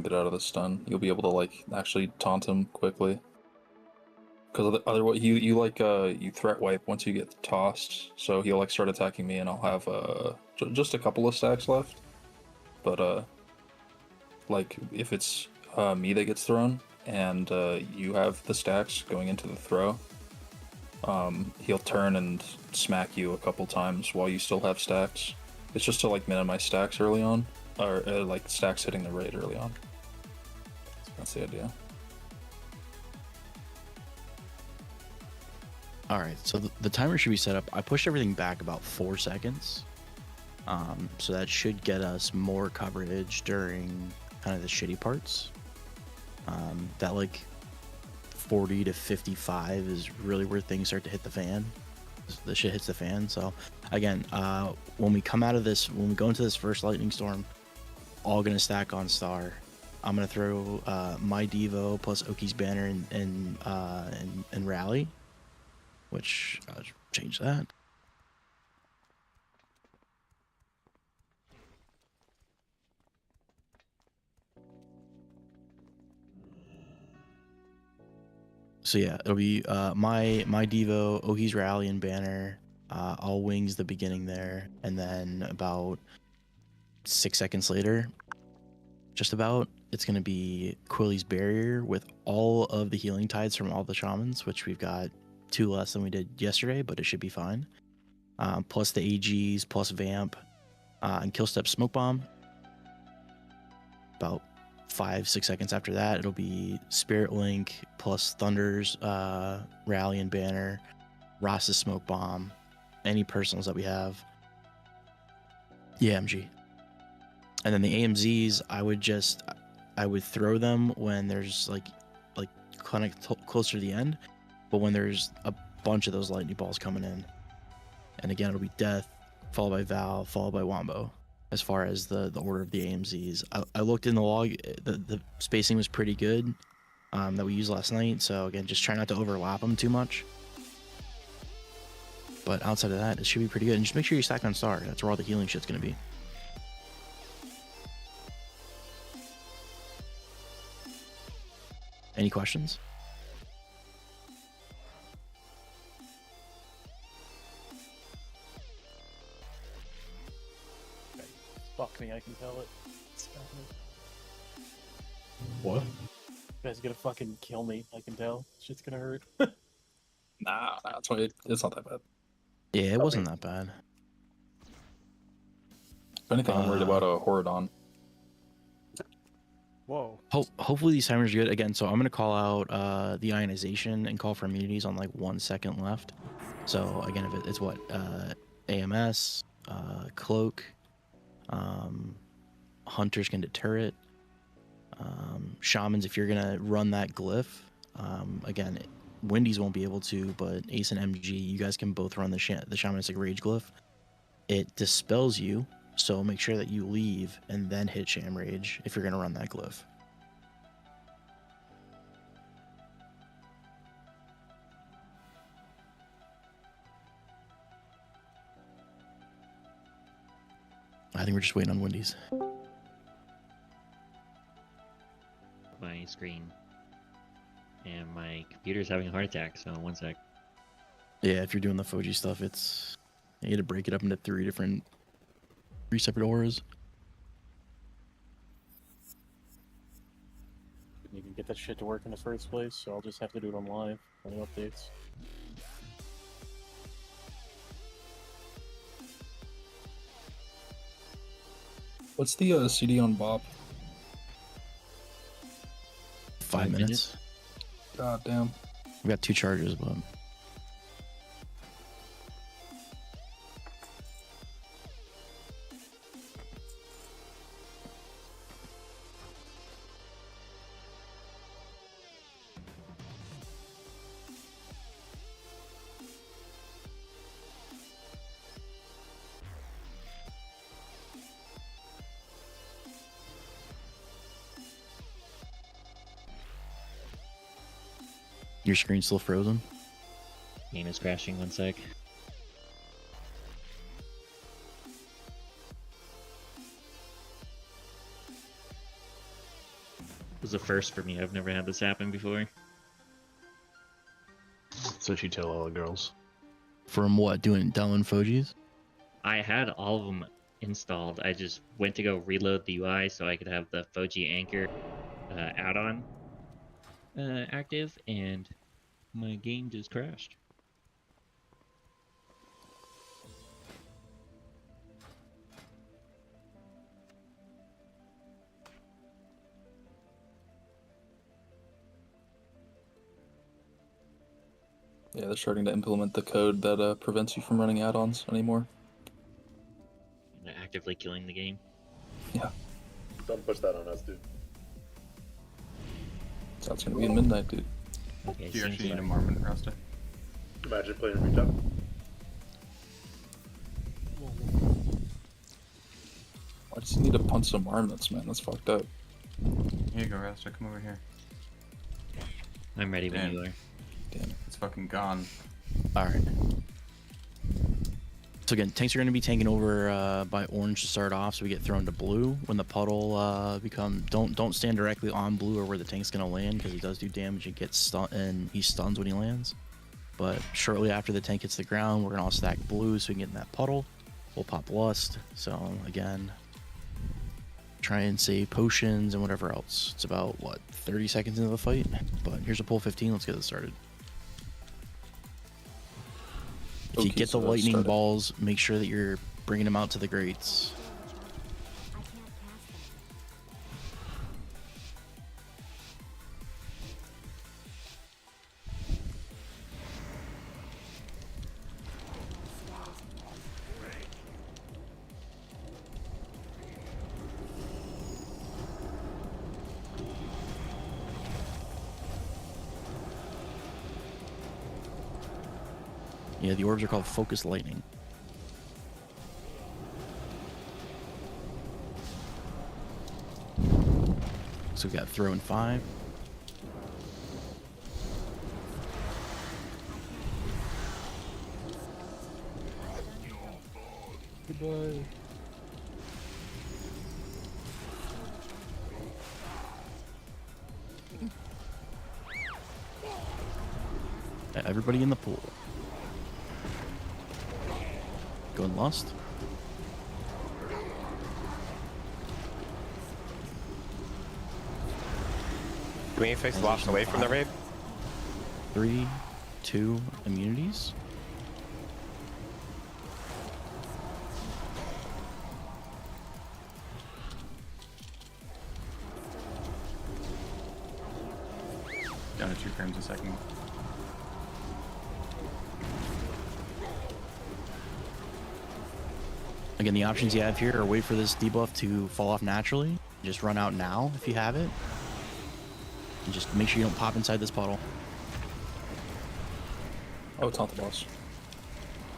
get out of the stun. You'll be able to like actually taunt him quickly. Because otherwise, you threat wipe once you get tossed, so he'll like start attacking me, and I'll have just a couple of stacks left. But like if it's me that gets thrown, and you have the stacks going into the throw, he'll turn and smack you a couple times while you still have stacks. It's just to like minimize stacks early on, or like stacks hitting the raid early on. That's the idea. Alright, so the timer should be set up. I pushed everything back about 4 seconds. So that should get us more coverage during kind of the shitty parts. That like 40 to 55 is really where things start to hit the fan. The shit hits the fan. So again, when we come out of this, when we go into this first lightning storm, all gonna stack on star. I'm gonna throw my Devo plus Oki's banner and rally, which I'll change that. So yeah, it'll be my Devo, Oki's rally, and banner. All wings the beginning there, and then about 6 seconds later, just about, it's gonna be Quilly's barrier with all of the healing tides from all the shamans, which we've got 2 less than we did yesterday, but it should be fine. Plus the AGs, plus Vamp, and Killstep Smoke Bomb. About 5-6 seconds after that, it'll be Spirit Link plus Thunder's rally and banner, Ross's Smoke Bomb, any personals that we have. Yeah, MG. And then the AMZs, I would throw them when there's like kind of closer to the end, but when there's a bunch of those lightning balls coming in. And again, it'll be Death, followed by Val, followed by Wombo. As far as the order of the AMZs, I looked in the log. The spacing was pretty good that we used last night. So again, just try not to overlap them too much. But outside of that, it should be pretty good. And just make sure you stack on star. That's where all the healing shit's gonna be. Any questions? Fuck me, I can tell it. What? You guys are gonna fucking kill me, I can tell. Shit's gonna hurt. Nah, it's not that bad. Yeah, it wasn't that bad. If anything, I'm worried about a Horadon. Whoa. Hopefully these timers are good. Again, so I'm going to call out the ionization and call for immunities on like 1 second left. So again, if it's what? AMS, Cloak, Hunters can deter it. Shamans, if you're going to run that glyph, again, Wendy's won't be able to, but Ace and MG, you guys can both run the Shamanistic Rage glyph. It dispels you, so make sure that you leave and then hit Sham Rage if you're going to run that glyph. I think we're just waiting on Wendy's. My screen. And my computer's having a heart attack, so 1 sec. Yeah, if you're doing the Foji stuff, you had to break it up into 3 separate auras. Couldn't even get that shit to work in the first place, so I'll just have to do it on live for the updates. What's the CD on Bop? 5 minutes. God damn. We got 2 charges, but your screen's still frozen. Game is crashing, 1 sec. was a first for me. I've never had this happen before. So she tell all the girls. From what? Doing Fogies? I had all of them installed. I just went to go reload the UI so I could have the Foji Anchor add-on active, and my game just crashed. Yeah, they're starting to implement the code that prevents you from running add-ons anymore. And actively killing the game. Yeah. Don't push that on us, dude. So it's gonna be in midnight, dude. Okay, Do you seems actually need a like- Marmot roster? Imagine playing retail. I just need to punch some marmots, man. That's fucked up. Here you go, Rasta. Come over here. I'm ready when Damn. you are. Damn it. It's fucking gone. All right. So again, tanks are going to be taken over by orange to start off, so we get thrown to blue. When the puddle don't stand directly on blue or where the tank's going to land, because he does do damage and gets stun, and he stuns when he lands. But shortly after the tank hits the ground, we're going to all stack blue so we can get in that puddle. We'll pop lust. So again, try and save potions and whatever else. It's about what, 30 seconds into the fight. But here's a pull 15. Let's get it started. If you Okay, get so the let's lightning start it. balls, make sure that you're bringing them out to the grates. Yeah, the orbs are called focus lightning. So we got throw in 5. Goodbye. Everybody in the pool. Going lust. Do we fix lost away from the raid? 3, 2, immunities. Down to 2 frames a second. Again, the options you have here are wait for this debuff to fall off naturally. Just run out now if you have it. And just make sure you don't pop inside this puddle. Oh, it's not the boss.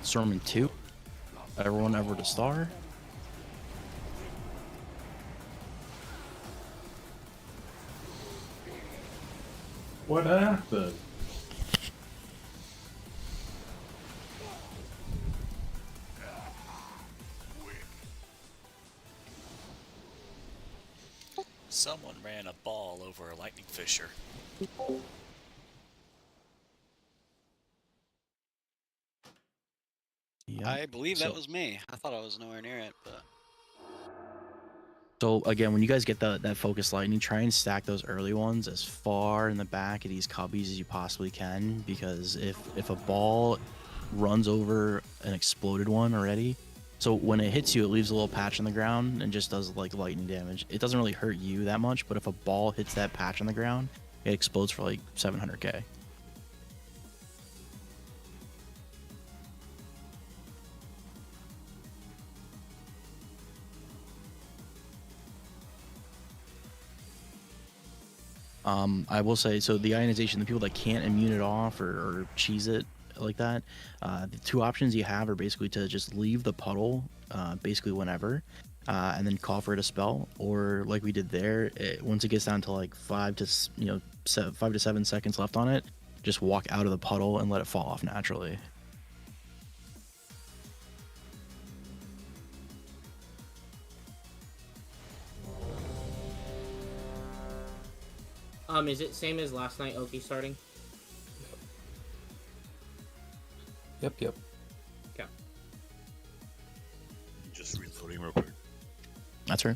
Storm in 2. Everyone ever to star. What happened? Someone ran a ball over a lightning fissure. Yeah. I believe that So- was me. I thought I was nowhere near it, but So again, when you guys get that focus lightning, try and stack those early ones as far in the back of these cubbies as you possibly can, because if a ball runs over an exploded one already, so when it hits you, it leaves a little patch on the ground and just does like lightning damage. It doesn't really hurt you that much, but if a ball hits that patch on the ground, it explodes for like 700k. I will say, so the ionization, the people that can't immune it off or cheese it like that, the 2 options you have are basically to just leave the puddle basically whenever, and then call for it a spell, or like we did there, once it gets down to like 5 to 7 seconds left on it, just walk out of the puddle and let it fall off naturally. Is it same as last night, Oki starting? Yep. Okay. Just reloading real quick. That's right.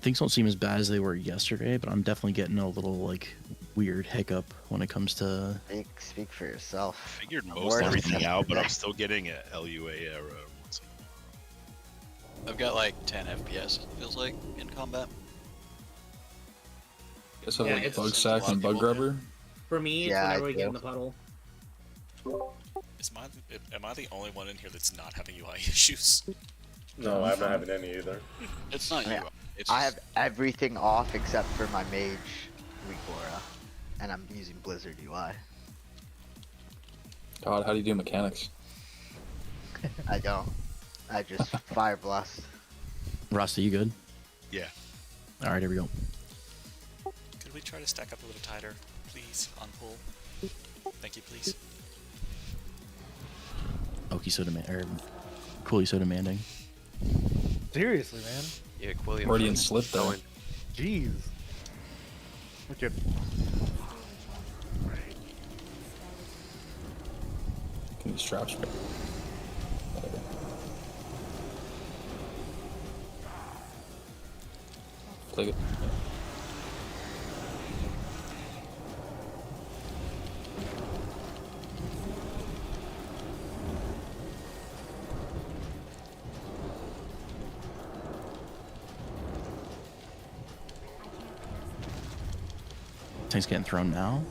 Things don't seem as bad as they were yesterday, but I'm definitely getting a little like weird hiccup when it comes to. Speak for yourself. Figured I'm most worried everything about out, but I'm that. still getting a LUA error once in a while. I've got like 10 FPS, feels like, in combat. Guess I Yeah, like it's- bug sack and bug grubber. For me, it's Yeah, whenever I we get do. in the puddle. Am I the only one in here that's not having UI issues? No, I'm not having any either. It's not Yeah. UI. It's I just, have everything off except for my mage weak aura, and I'm using Blizzard UI. God, how do you do mechanics? I don't. I just fire blast. Rusty, you good? Yeah. All right, here we go. could we try to stack up a little tighter, please, on pull? Thank you, please. Oki so demand or Cooley so demanding. Seriously, man. Yeah, Quillian. Freudian slip there. Going. Jeez. Okay. Can you straps me? Take it. Thing's getting thrown now.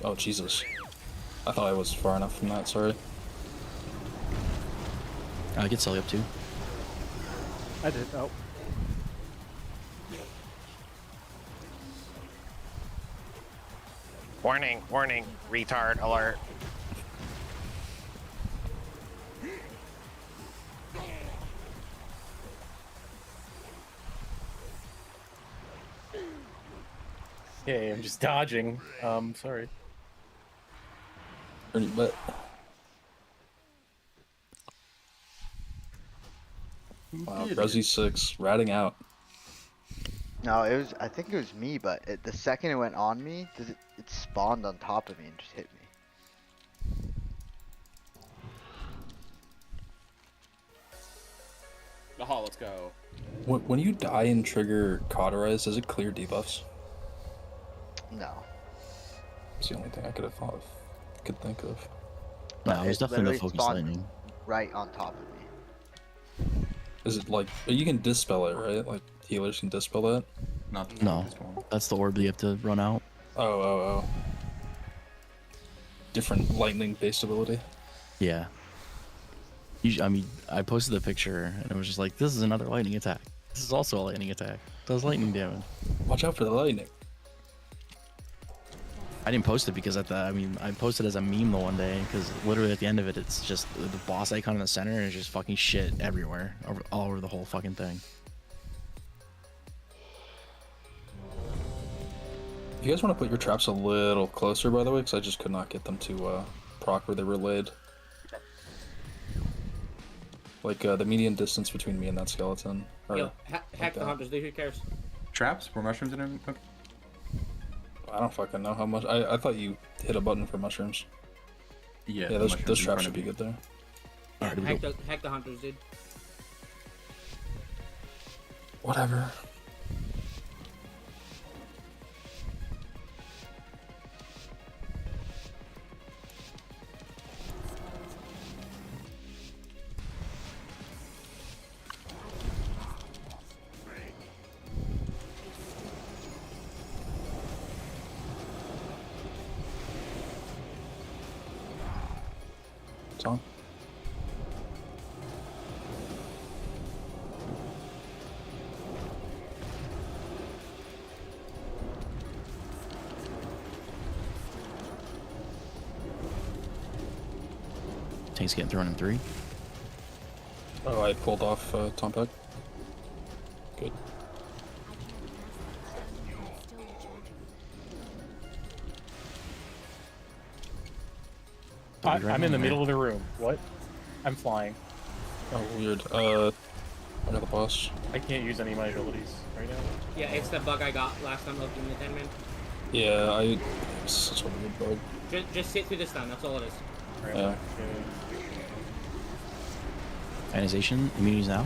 Oh Jesus! I thought I was far enough from that. Sorry. I get Sully up too. I did. Oh. Warning, warning, retard alert. Okay, I'm just dodging. Sorry. But wow, Resi 6 ratting out. No, it was. I think it was me, but the second it went on me, it spawned on top of me and just hit me. Aha, let's go. When you die and trigger cauterize, does it clear debuffs? No. It's the only thing I could have thought of, could think of. No, it was definitely the literally focus spawned lightning. right on top of me. Is it like you can dispel it, right? Like healers can dispel that? Not the No, focused one. that's the orb that you have to run out. Oh. Different lightning based ability. Yeah. I mean, I posted the picture and it was just like, this is another lightning attack. This is also a lightning attack. Does lightning damage. Watch out for the lightning. I didn't post it because I posted as a meme the one day because literally at the end of it, it's just the boss icon in the center and it's just fucking shit everywhere, all over the whole fucking thing. You guys want to put your traps a little closer, by the way, because I just could not get them to proc where they were laid. Like the median distance between me and that skeleton. Or Yo, hack like the that. hunters, dude, who cares? Traps? Were mushrooms in them? Okay. I don't fucking know how much. I thought you hit a button for mushrooms. Yeah, Yeah, the those mushrooms in traps front should of be you. good there. Alright, here we go. Hack the hunters, dude. Whatever. It's on. Tank's getting thrown in 3. Oh, I pulled off Tompac. Good. I'll be right I'm in the on middle there. of the room. What? I'm flying. Oh, weird. I got the boss. I can't use any of my abilities right now. Yeah, it's the bug I got last time opening the 10 man. Yeah, it's such a weird bug. Just sit through the stun, that's all it is. Right, Yeah. Ionization, immunities now.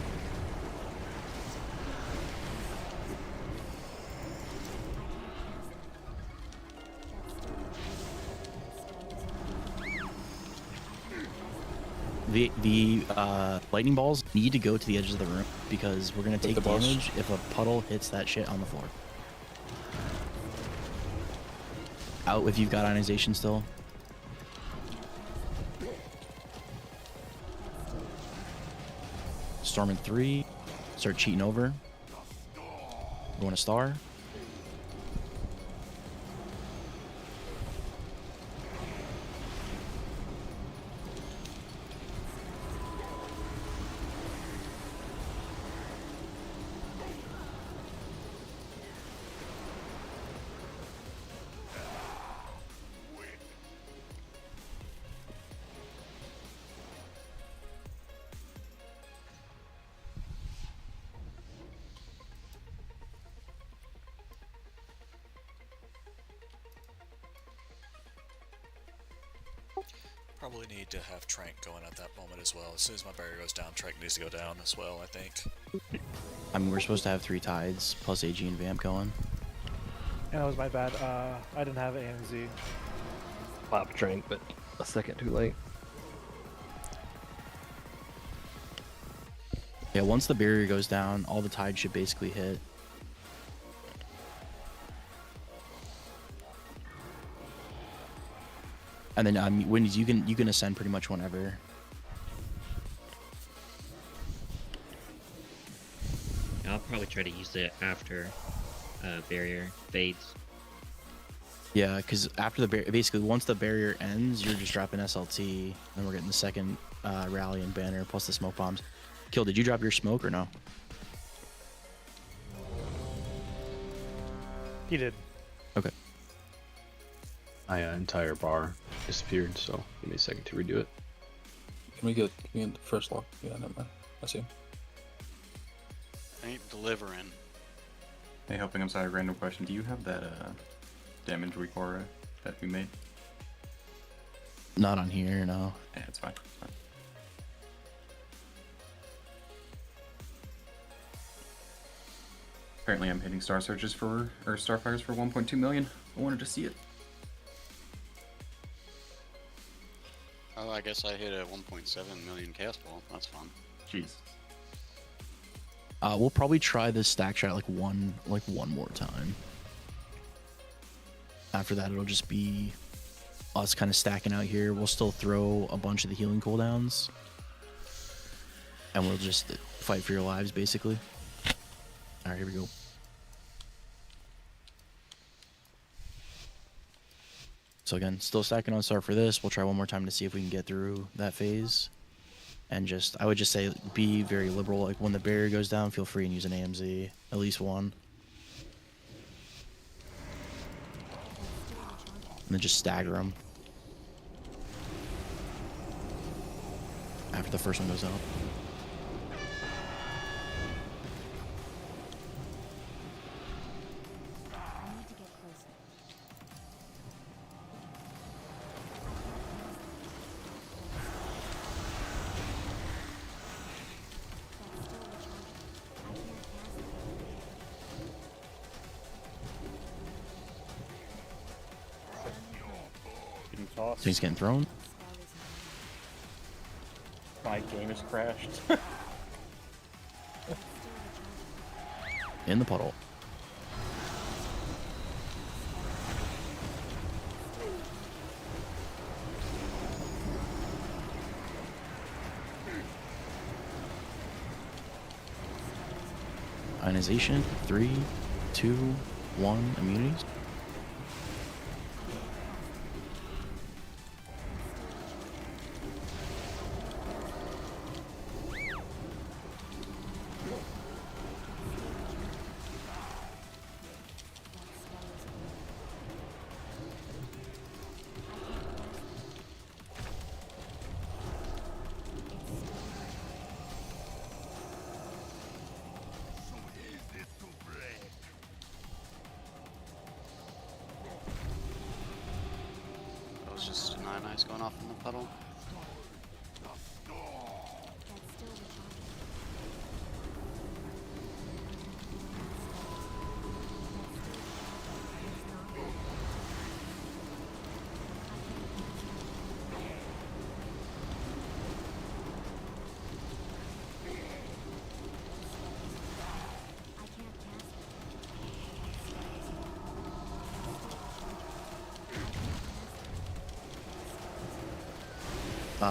The lightning balls need to go to the edges of the room because we're gonna take the boss. damage if a puddle hits that shit on the floor. Out if you've got ionization still. Storm in 3. Start cheating over. You want a star? Probably need to have Trank going at that moment as well. As soon as my barrier goes down, Trank needs to go down as well, I think. I mean, we're supposed to have 3 tides plus AG and Vamp going. Yeah, that was my bad. I didn't have AMZ. Pop drink, but a second too late. Yeah, once the barrier goes down, all the tides should basically hit. And then Windies, you can ascend pretty much whenever. I'll probably try to use it after barrier fades. Yeah, because after the barrier, basically once the barrier ends, you're just dropping SLT, then we're getting the second rally and banner plus the smoke bombs. Kill, did you drop your smoke or no? He did. Okay. My entire bar disappeared, so give me a second to redo it. Can we get the first lock? Yeah, never mind. I see him. Ain't delivering. Hey, helping. I'm sorry. Random question. Do you have that damage recora that we made? Not on here, no. Yeah, it's fine. It's fine. Apparently, I'm hitting star searches for or starfires for 1.2 million. I wanted to see it. Oh, I guess I hit a 1.7 million cast ball. That's fun. Jeez. We'll probably try this stack shot like one more time. After that, it'll just be us kind of stacking out here. We'll still throw a bunch of the healing cooldowns, and we'll just fight for your lives, basically. All right, here we go. So again, still stacking on star for this. We'll try one more time to see if we can get through that phase. And I would just say, be very liberal. Like when the barrier goes down, feel free and use an AMZ, at least one. And then just stagger them after the first one goes out. Getting tossed. Things getting thrown. My game has crashed. In the puddle. Ionization, 3, 2, 1, immunities. just an ice going off in the puddle.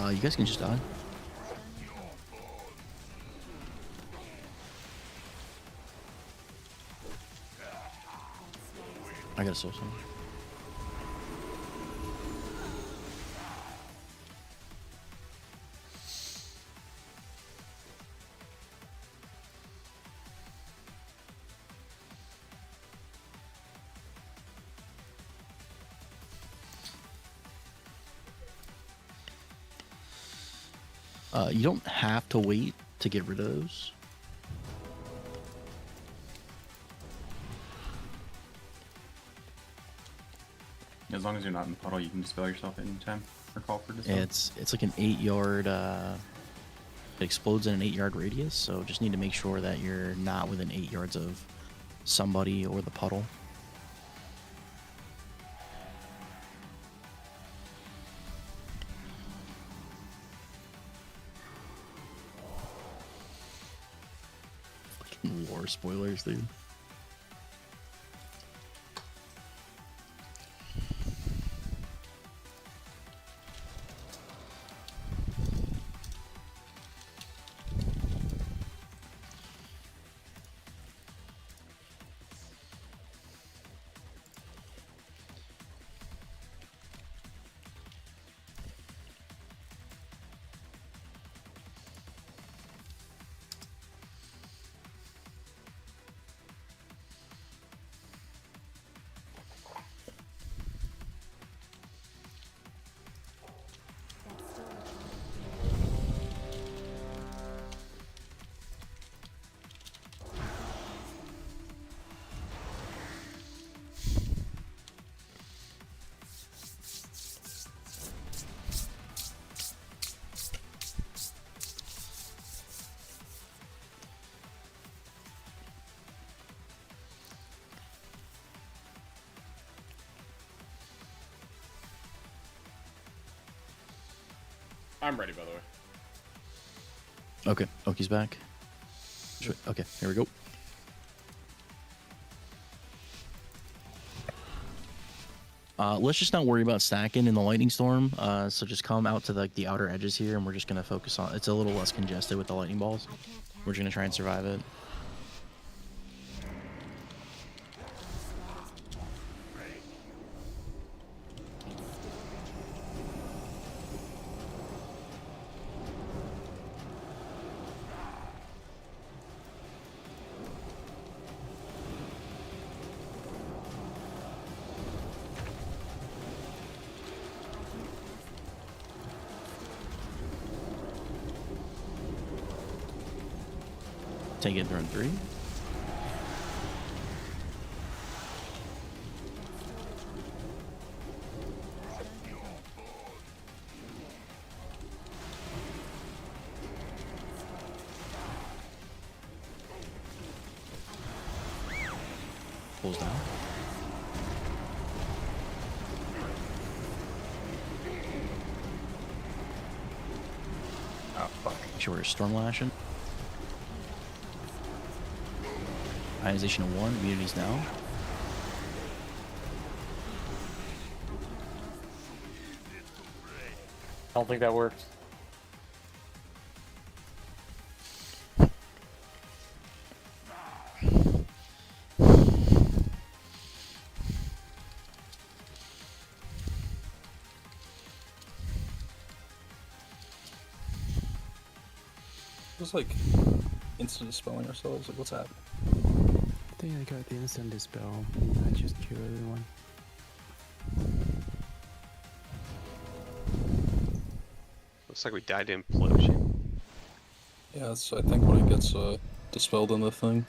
You guys can just die. I got a soul stone. You don't have to wait to get rid of those. As long as you're not in the puddle, you can dispel yourself at any time or call for dispel. It's like an 8-yard. It explodes in an 8-yard radius, so just need to make sure that you're not within 8 yards of somebody or the puddle. Fucking war spoilers, dude. I'm ready, by the way. Okay, Oki's back. Okay, here we go. Let's just not worry about stacking in the lightning storm. So just come out to the outer edges here, and we're just gonna focus on. It's a little less congested with the lightning balls. We're just gonna try and survive it. Take it turn 3. Pulls down. Oh fuck. Sure, we're storm lashing. Ionization of 1, immunities now. I don't think that works. Just like instant dispelling ourselves. Like, what's happening? I think I got the instant dispel. I just killed everyone. Looks like we died to implosion. Yeah, that's, I think when it gets dispelled in the thing.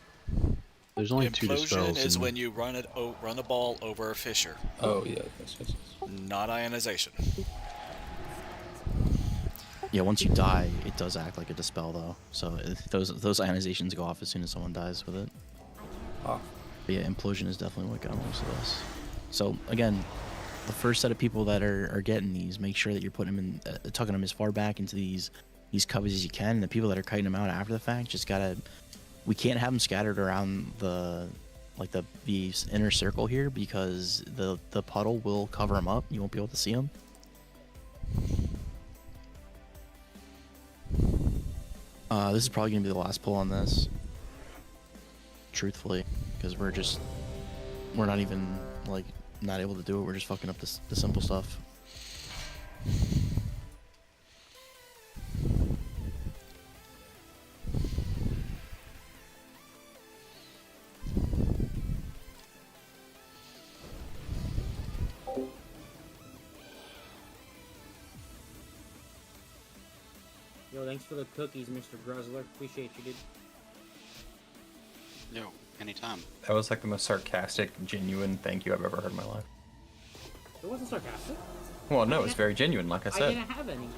There's only 2 dispels. Implosion is when you run a ball over a fissure. Oh yeah, yes. Not ionization. Yeah, once you die, it does act like a dispel though. So those ionizations go off as soon as someone dies with it. Ah. But yeah, implosion is definitely what got most of us. So again, the first set of people that are getting these, make sure that you're putting them in, tucking them as far back into these covers as you can. And the people that are kiting them out after the fact, just gotta. We can't have them scattered around the inner circle here because the puddle will cover them up. You won't be able to see them. This is probably gonna be the last pull on this, truthfully, because we're not even like not able to do it. We're just fucking up the simple stuff. Yo, thanks for the cookies, Mr. Gruzzler. Appreciate you, dude. Yo, anytime. That was like the most sarcastic, genuine thank you I've ever heard in my life. It wasn't sarcastic. Well, no, it's very genuine, like I I said. didn't have any.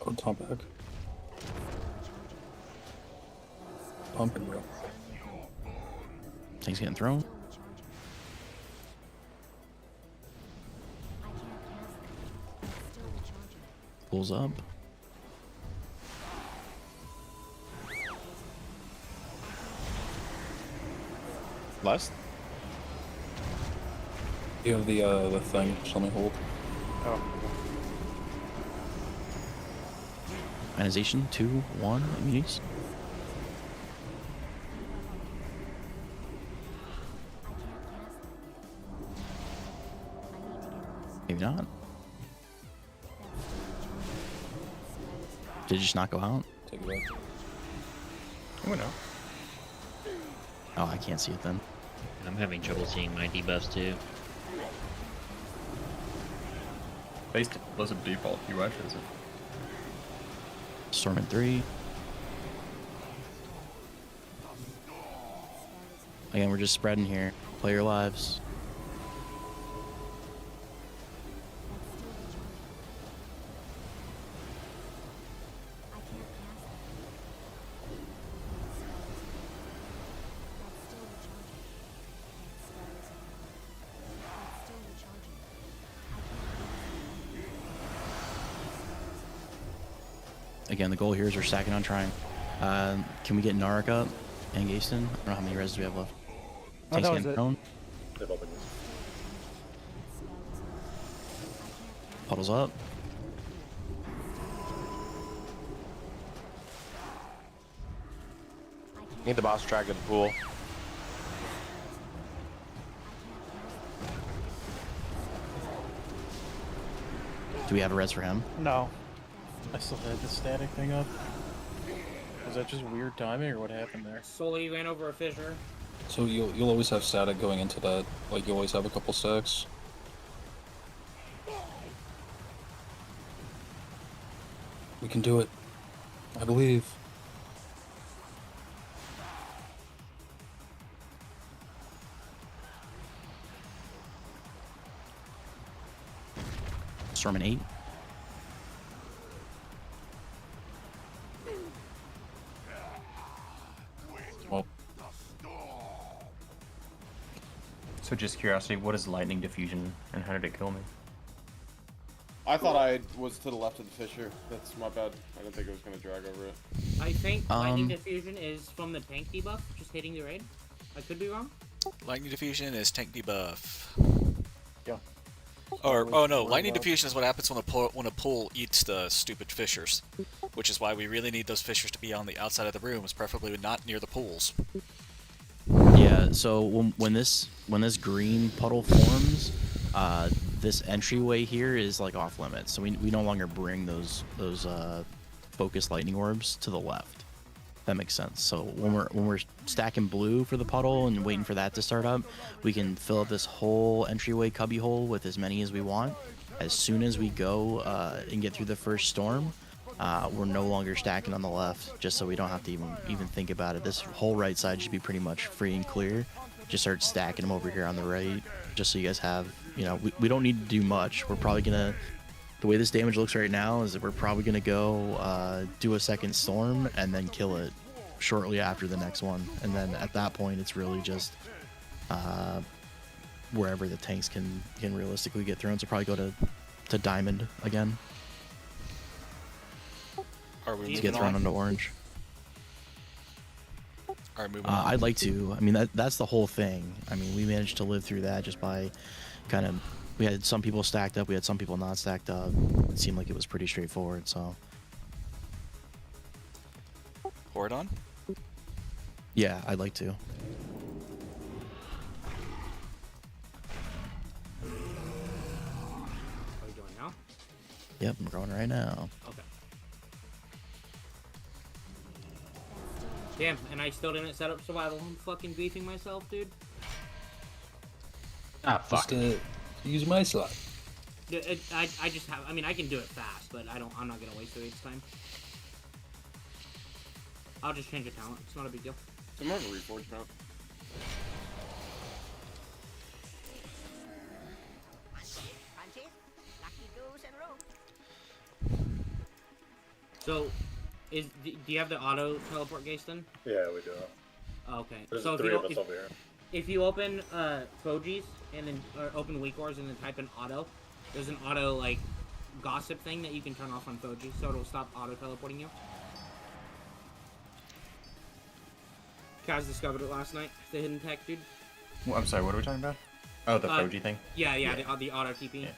Oh, Tom back. Pumping, bro. Things getting thrown. Pulls up. Last? You have the thing. Just let me hold. Oh. Ionization 2, 1, immunities. Maybe not. Did it just not go out? Take it back. Oh no. Oh, I can't see it then. I'm having trouble seeing my debuffs too. Based was a default UI, is it? Storm in 3. Again, we're just spreading here. Play your lives. Again, the goal here is we're stacking on trying. Can we get Narek up and Gaston? I don't know how many res do we have left. Tanks getting thrown. Puddles up. Need the boss track to the pool. Do we have a res for him? No. I still had the static thing up. Was that just weird timing or what happened there? Solely ran over a fissure. So you'll always have static going into that. Like you always have a couple stacks. We can do it. I believe. Storm in 8. Well. So just curiosity, what is lightning diffusion and how did it kill me? I thought I was to the left of the fissure. That's my bad. I didn't think it was going to drag over it. I think lightning diffusion is from the tank debuff, just hitting the raid. I could be wrong. Lightning diffusion is tank debuff. Yeah. Or oh no, lightning diffusion is what happens when a pool eats the stupid fissures, which is why we really need those fissures to be on the outside of the rooms, preferably not near the pools. So when this green puddle forms, this entryway here is like off limits. So we no longer bring those focused lightning orbs to the left. That makes sense. So when we're stacking blue for the puddle and waiting for that to start up, we can fill up this whole entryway cubby hole with as many as we want. As soon as we go and get through the first storm, we're no longer stacking on the left, just so we don't have to even think about it. This whole right side should be pretty much free and clear. Just start stacking them over here on the right, just so you guys have, we don't need to do much. We're probably gonna, the way this damage looks right now is that we're probably gonna go do a second storm and then kill it shortly after the next one. And then at that point, it's really just wherever the tanks can realistically get thrown. So probably go to diamond again. Are we To get thrown onto orange. Are we moving on? I'd like to. I mean, that's the whole thing. I mean, we managed to live through that just by kind of, we had some people stacked up, we had some people not stacked up. It seemed like it was pretty straightforward, so. Horde on? Yeah, I'd like to. Are we going now? Yep, I'm going right now. Okay. Damn, and I still didn't set up survival. I'm fucking beefing myself, dude. Ah, fuck. Just use my slot. I just have. I mean, I can do it fast, but I'm not gonna waste the waste time. I'll just change a talent. It's not a big deal. I'm more of a reforge mount. So, do you have the auto teleport gates then? Yeah, we do. Okay. There's So three of us over here. if you open Fogies and then open weak ores and then type in auto, there's an auto like gossip thing that you can turn off on Fogies, so it'll stop auto teleporting you. Kaz discovered it last night. The hidden tech, dude. Well, I'm sorry, what are we talking about? Oh, the Foji thing? Yeah. The auto TP. Yeah.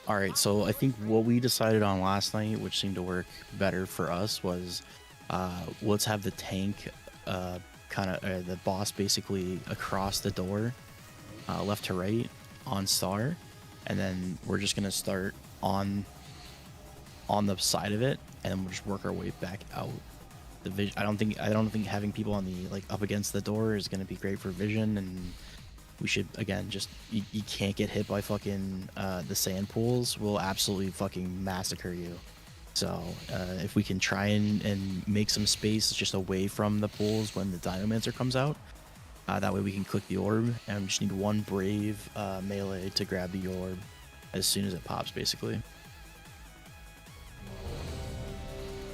All right, so I think what we decided on last night, which seemed to work better for us, was let's have the tank the boss basically across the door, left to right on star, and then we're just gonna start on the side of it, and then we'll just work our way back out. The vision. I don't think having people on the up against the door is gonna be great for vision, and we should, again, just you can't get hit by fucking the sand pools. Will absolutely fucking massacre you. So if we can try and make some space just away from the pools when the Dinomancer comes out, that way we can click the orb, and we just need one brave melee to grab the orb as soon as it pops, basically.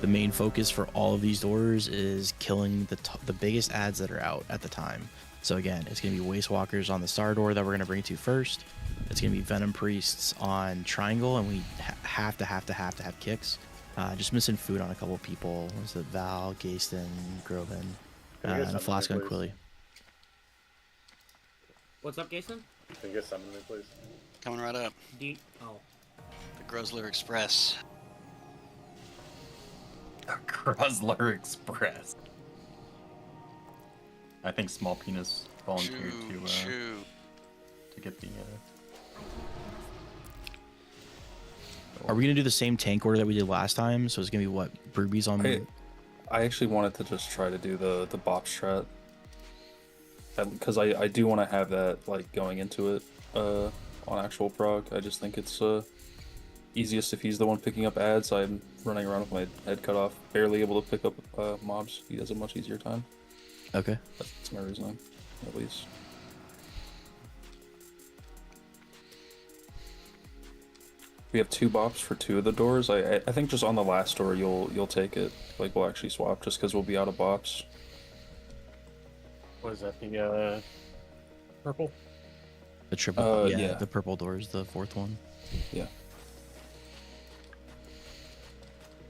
The main focus for all of these doors is killing the biggest adds that are out at the time. So again, it's going to be Waste Walkers on the Star Door that we're going to bring to first. It's going to be Venom Priests on Triangle, and we have to have kicks. Just missing food on a couple people. Was it Val, Gaston, Groban, and a Flask on Quilly. What's up, Jason? Can you get summon me, please? Coming right up. The Grosler Express. Grosler Express. I think Small Penis volunteered to get the. Are we gonna do the same tank order that we did last time? So it's gonna be what? Broobies on. I actually wanted to just try to do the bop strat, because I do want to have that like going into it on actual prog. I just think it's easiest if he's the one picking up ads. I'm running around with my head cut off, barely able to pick up mobs. He has a much easier time. Okay. That's my reasoning, at least. We have 2 bops for 2 of the doors. I think just on the last door you'll take it. Like we'll actually swap just because we'll be out of bops. What is that? The purple? The triple. Yeah. The purple door is the 4th one. Yeah.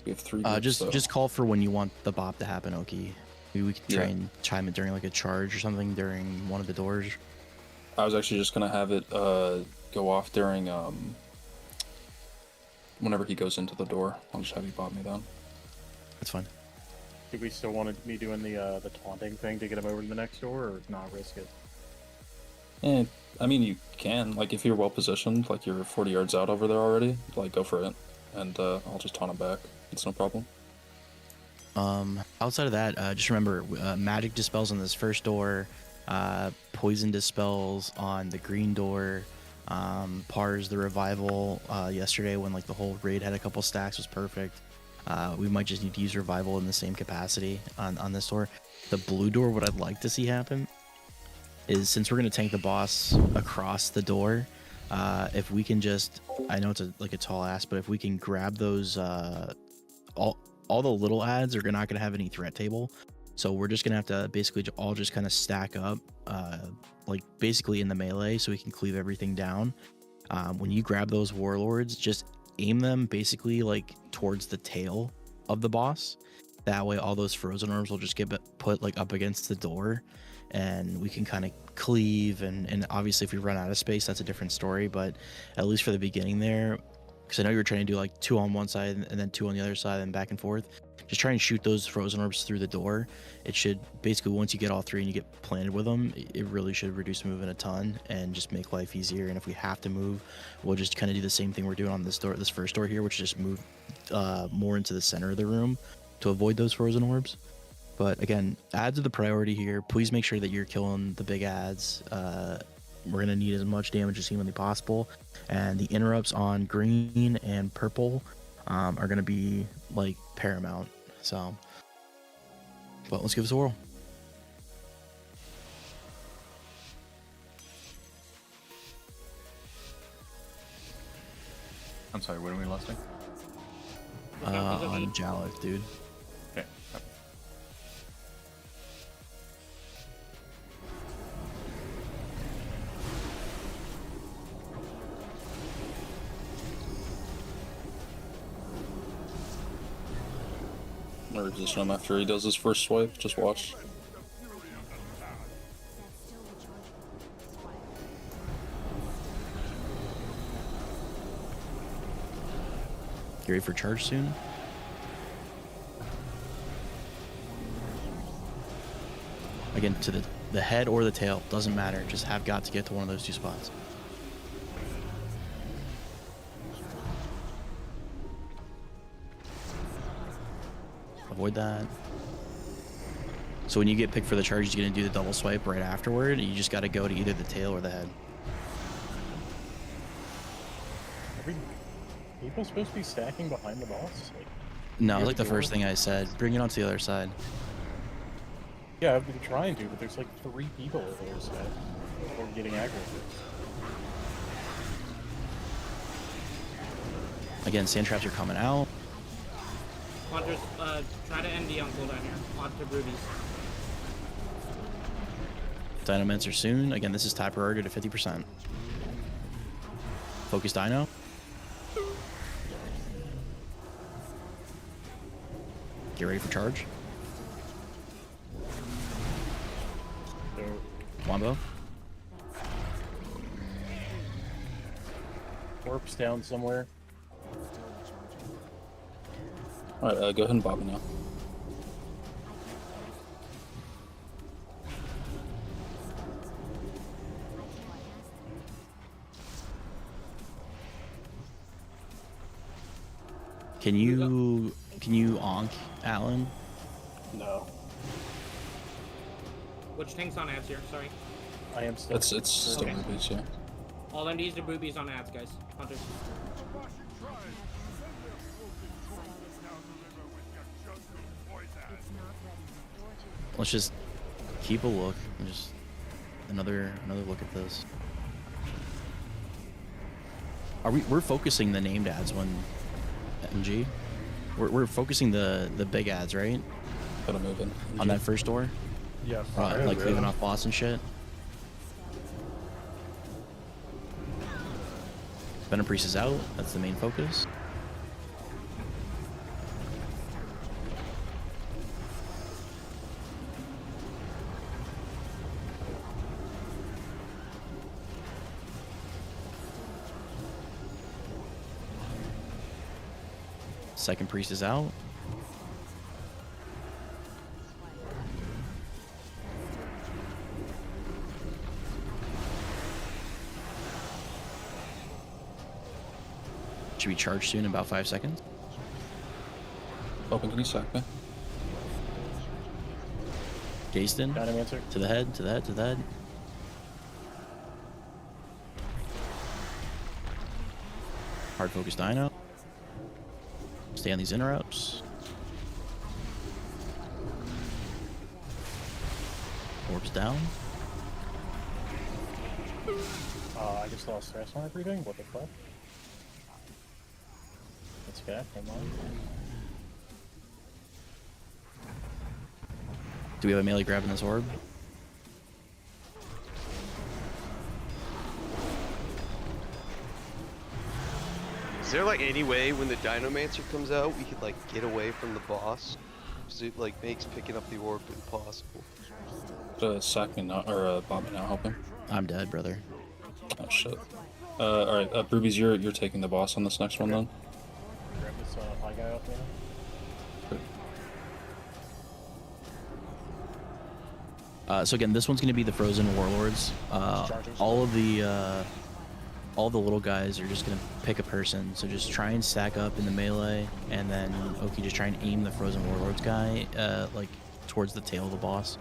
We have 3. Just call for when you want the bop to happen, Oki. Maybe we could try and chime it during like a charge or something during one of the doors. I was actually just gonna have it go off during whenever he goes into the door. I'll just have you bop me down. That's fine. Do we still want me doing the taunting thing to get him over to the next door, or not risk it? And I mean, you can, like, if you're well positioned, like you're 40 yards out over there already, like, go for it, and I'll just taunt him back. It's no problem. Outside of that, just remember, magic dispels on this first door, poison dispels on the green door, Pars the revival yesterday when like the whole raid had a couple stacks was perfect. We might just need to use revival in the same capacity on this door. The blue door, what I'd like to see happen is, since we're going to tank the boss across the door, if we can just, I know it's like a tall ass, but if we can grab those, all the little ads are not going to have any threat table. So we're just going to have to basically all just kind of stack up, like basically in the melee, so we can cleave everything down. When you grab those warlords, just aim them basically like towards the tail of the boss. That way all those frozen orbs will just get put like up against the door, and we can kind of cleave. And obviously if we run out of space, that's a different story, but at least for the beginning there, because I know you were trying to do like 2 on one side and then 2 on the other side and back and forth. Just try and shoot those frozen orbs through the door. It should basically, once you get all 3 and you get planted with them, it really should reduce movement a ton and just make life easier. And if we have to move, we'll just kind of do the same thing we're doing on this door, this first door here, which is just move more into the center of the room to avoid those frozen orbs. But again, ads are the priority here. Please make sure that you're killing the big ads. We're going to need as much damage as humanly possible. And the interrupts on green and purple are going to be like paramount. So, but let's give this a whirl. I'm sorry, what are we last time? On Jalith, dude. Okay. Or just him after he does his first swipe, just watch. Get ready for charge soon. Again, to the head or the tail, doesn't matter. Just have got to get to one of those 2 spots. Avoid that. So when you get picked for the charge, you're going to do the double swipe right afterward. You just got to go to either the tail or the head. Are people supposed to be stacking behind the boss? Like, No, it's like the first thing I said. Bring it onto the other side. Yeah, I've been trying to, but there's like 3 people over there stacked. We're getting aggro. Again, sand traps are coming out. Hunters, try to end the on cooldown here. On to rubies. Dynaments are soon. Again, this is top priority to 50%. Focus Dino. Get ready for charge. Wombo. Warp's down somewhere. Alright, go ahead and bob it now. Can you onk, Alan? No. Which tank's on ads here? Sorry. I am still. It's still Okay. rubies, yeah. All MDs to boobies on ads, guys. Hunters. Let's just keep a look and just another look at this. We're focusing the named ads when MG? We're focusing the big ads, right? Gotta move in. On that first door? Yes. Like cleaving off boss and shit. Venom Priest is out. That's the main focus. Second Priest is out. Should be charged soon in about 5 seconds. Open, can you sack me? Jason. Dynamancer. To the head, to the head, to the head. Hard focus Dino. Stay on these interrupts. Orbs down. I just lost stress on everything. What the fuck? It's okay. Come on. Do we have a melee grabbing this orb? Is there like any way when the Dinomancer comes out we could like get away from the boss? So it like makes picking up the orb impossible. Sack me now, or bomb me now, helping. I'm dead, brother. Oh shit. Alright, Rubies, you're taking the boss on this next one then? Grab this high guy up there. So again, this one's going to be the Frozen Warlords. All the little guys are just going to pick a person. So just try and stack up in the melee, and then Oki just try and aim the Frozen Warlords guy, like towards the tail of the boss.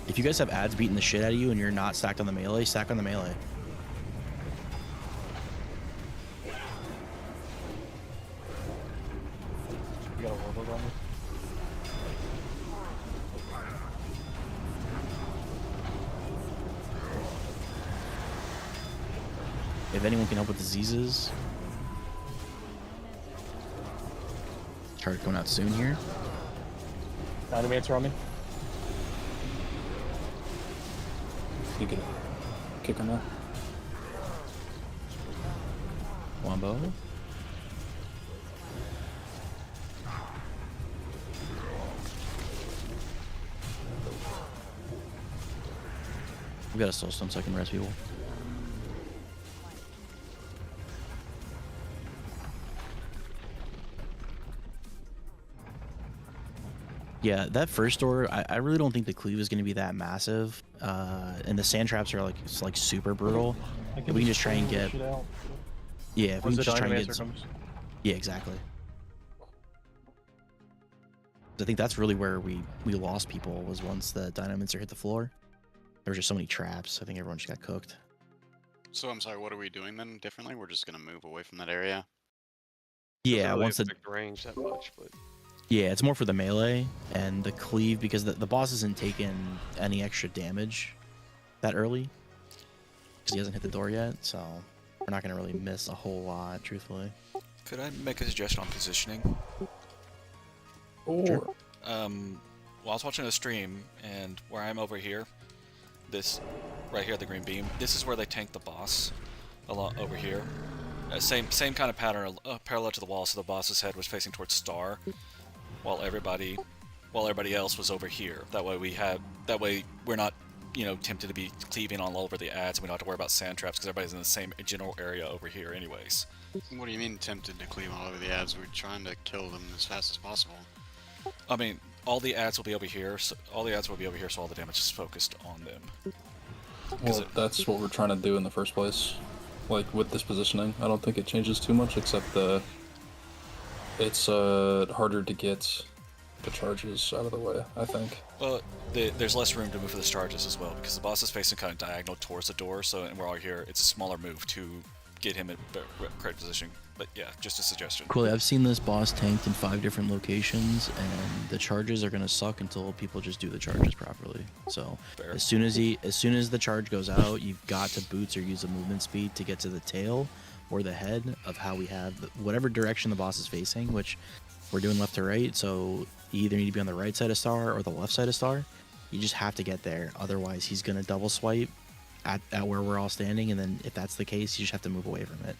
If you guys have ads beating the shit out of you and you're not stacked on the melee, stack on the melee. You got a warlord on me? If anyone can help with diseases. Charge going out soon here. Dynamancer on me. You get a kicker now. Wombo. We got a soul stone so I can rest people. Yeah, that first door, I really don't think the cleave is going to be that massive, and the sand traps are like super brutal. If we can just try and get, yeah, if we can just try and get some, yeah, exactly. I think that's really where we lost people, was once the Dynamancer hit the floor. There were just so many traps. I think everyone just got cooked. So I'm sorry, what are we doing then differently? We're just gonna move away from that area? Yeah, really once the affect range that much, but yeah, it's more for the melee and the cleave, because the boss isn't taking any extra damage that early because he hasn't hit the door yet, so we're not gonna really miss a whole lot, truthfully. Could I make a suggestion on positioning? Sure. Well, I was watching a stream, and where I'm over here, this right here, the green beam, this is where they tank the boss. A lot over here. Same kind of pattern, parallel to the wall, so the boss's head was facing towards Star, while everybody else was over here. That way we're not, tempted to be cleaving all over the ads, and we don't have to worry about sand traps because everybody's in the same general area over here anyways. What do you mean tempted to cleave all over the ads? We're trying to kill them as fast as possible. I mean, all the ads will be over here, so all the damage is focused on them. Well, that's what we're trying to do in the first place. Like, with this positioning, I don't think it changes too much, except it's harder to get the charges out of the way, I think. Well, there's less room to move for the charges as well, because the boss is facing kind of diagonal towards the door, and we're all here, it's a smaller move to get him in correct position. But yeah, just a suggestion. Cool. I've seen this boss tanked in 5 different locations, and the charges are gonna suck until people just do the charges properly. So Fair. as soon as the charge goes out, you've got to boots or use a movement speed to get to the tail or the head of how we have whatever direction the boss is facing, which we're doing left to right. So you either need to be on the right side of Star or the left side of Star. You just have to get there, otherwise he's gonna double swipe at where we're all standing, and then if that's the case, you just have to move away from it.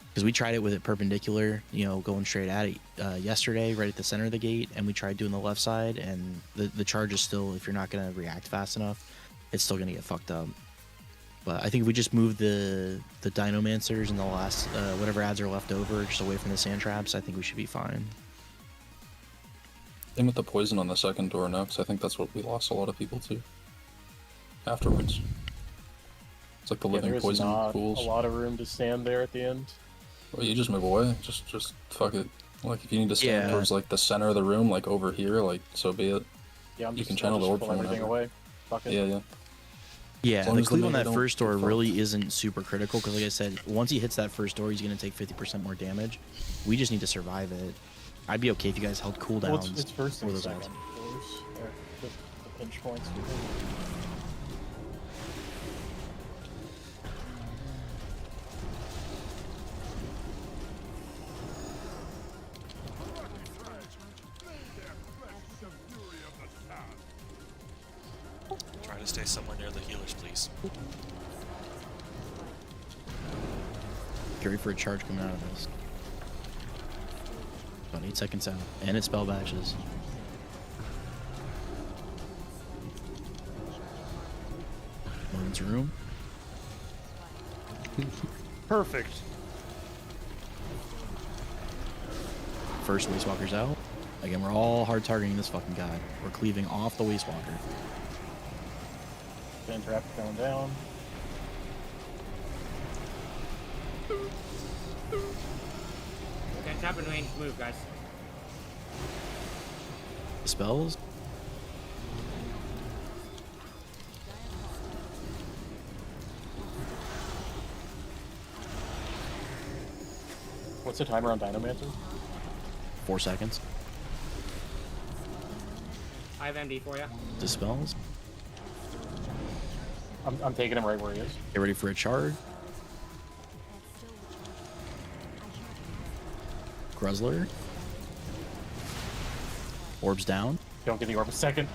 Because we tried it with it perpendicular, going straight at it yesterday, right at the center of the gate, and we tried doing the left side, and the charge is still, if you're not going to react fast enough, it's still going to get fucked up. But I think if we just move the Dinomancers and the last, whatever ads are left over, just away from the sand traps, I think we should be fine. Same with the poison on the second door now, because I think that's what we lost a lot of people to. Afterwards. It's like the living there's poison not pools. a lot of room to stand there at the end. Well, you just move away. Just fuck it. Like, if you need to stand Yeah. towards, like, the center of the room, like, over here, like, so be it. Yeah, You can channel the orb pull from everything whenever. away. Fuck it. Yeah, yeah. Yeah, As long the as the cleave on melee that don't first get door fucked. really isn't super critical because, like I said, once he hits that first door, he's going to take 50% more damage. We just need to survive it. I'd be okay if you guys held cooldowns. Well, it's first for and those second guys. doors. The pinch points. Try to stay somewhere near the healers, please. Get ready for a charge coming out of this. About 8 seconds out. And it spell bashes. One's room. Perfect. First Waste Walker's out. Again, we're all hard targeting this fucking guy. We're cleaving off the Waste Walker. Fan trap going down. Okay, tap and range move, guys. Spells. What's the timer on Dynamancer? 4 seconds. I have MD for you. Dispels. I'm taking him right where he is. Get ready for a charge. Gruzzler. Orbs down. Don't get the orb a second.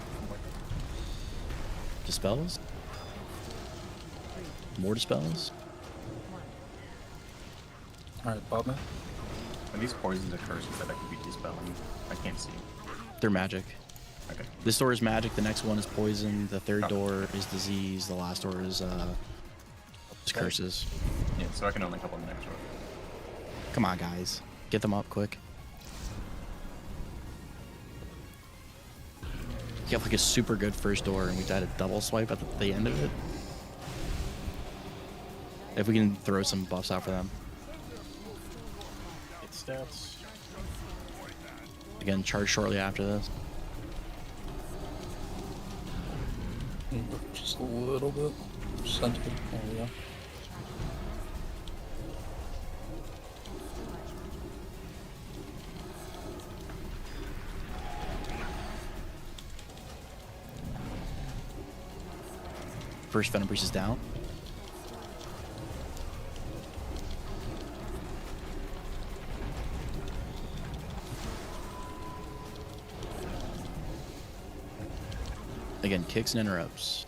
Dispels. More dispels. Alright, Bob, man. Are these poisons or curses that I could be dispelling? I can't see. They're magic. Okay. This door is magic. The next one is poison. The third door is disease. The last door is curses. Yeah, so I can only couple the next door. Come on, guys. Get them up quick. You have like a super good first door, and we died a double swipe at the end of it. If we can throw some buffs out for them. Hit stats. Again, charge shortly after this. Just a little bit. Center. There we go. First Venom Priest is down. Again, kicks and interrupts.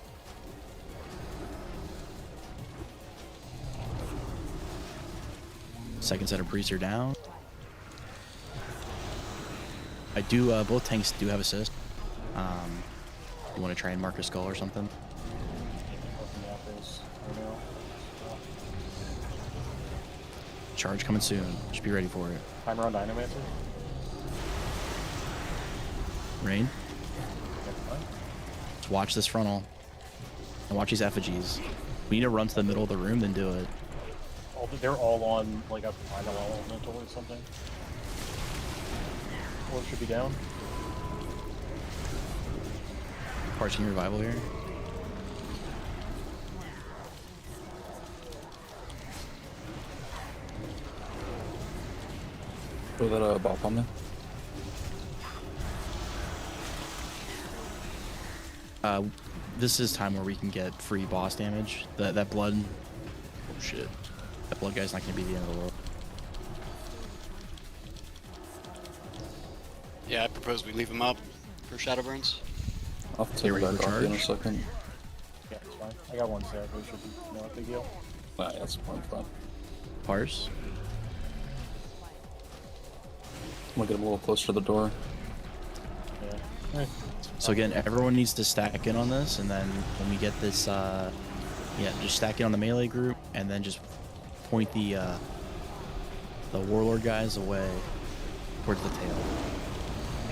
Second set of priests are down. I do, both tanks do have assist. You want to try and mark a skull or something? Looking at this right now. Charge coming soon. Just be ready for it. Timer on Dynamancer. Rain. Never mind. Just watch this frontal. And watch these effigies. We need to run to the middle of the room, then do it. They're all on like a final elemental or something. Orb should be down. Parching revival here. Throw that bop on me. This is time where we can get free boss damage. That blood. Oh shit. That blood guy's not gonna be the end of the world. Yeah, I propose we leave him up for Shadowburns. I'll take ready that for copy in a charge? second. Yeah, it's fine. I got one set. It should be not a big deal. Nah, yeah, that's fine. Parse. I'm gonna get a little closer to the door. Yeah. So again, everyone needs to stack in on this, and then when we get this, just stack in on the melee group, and then just point the warlord guys away towards the tail.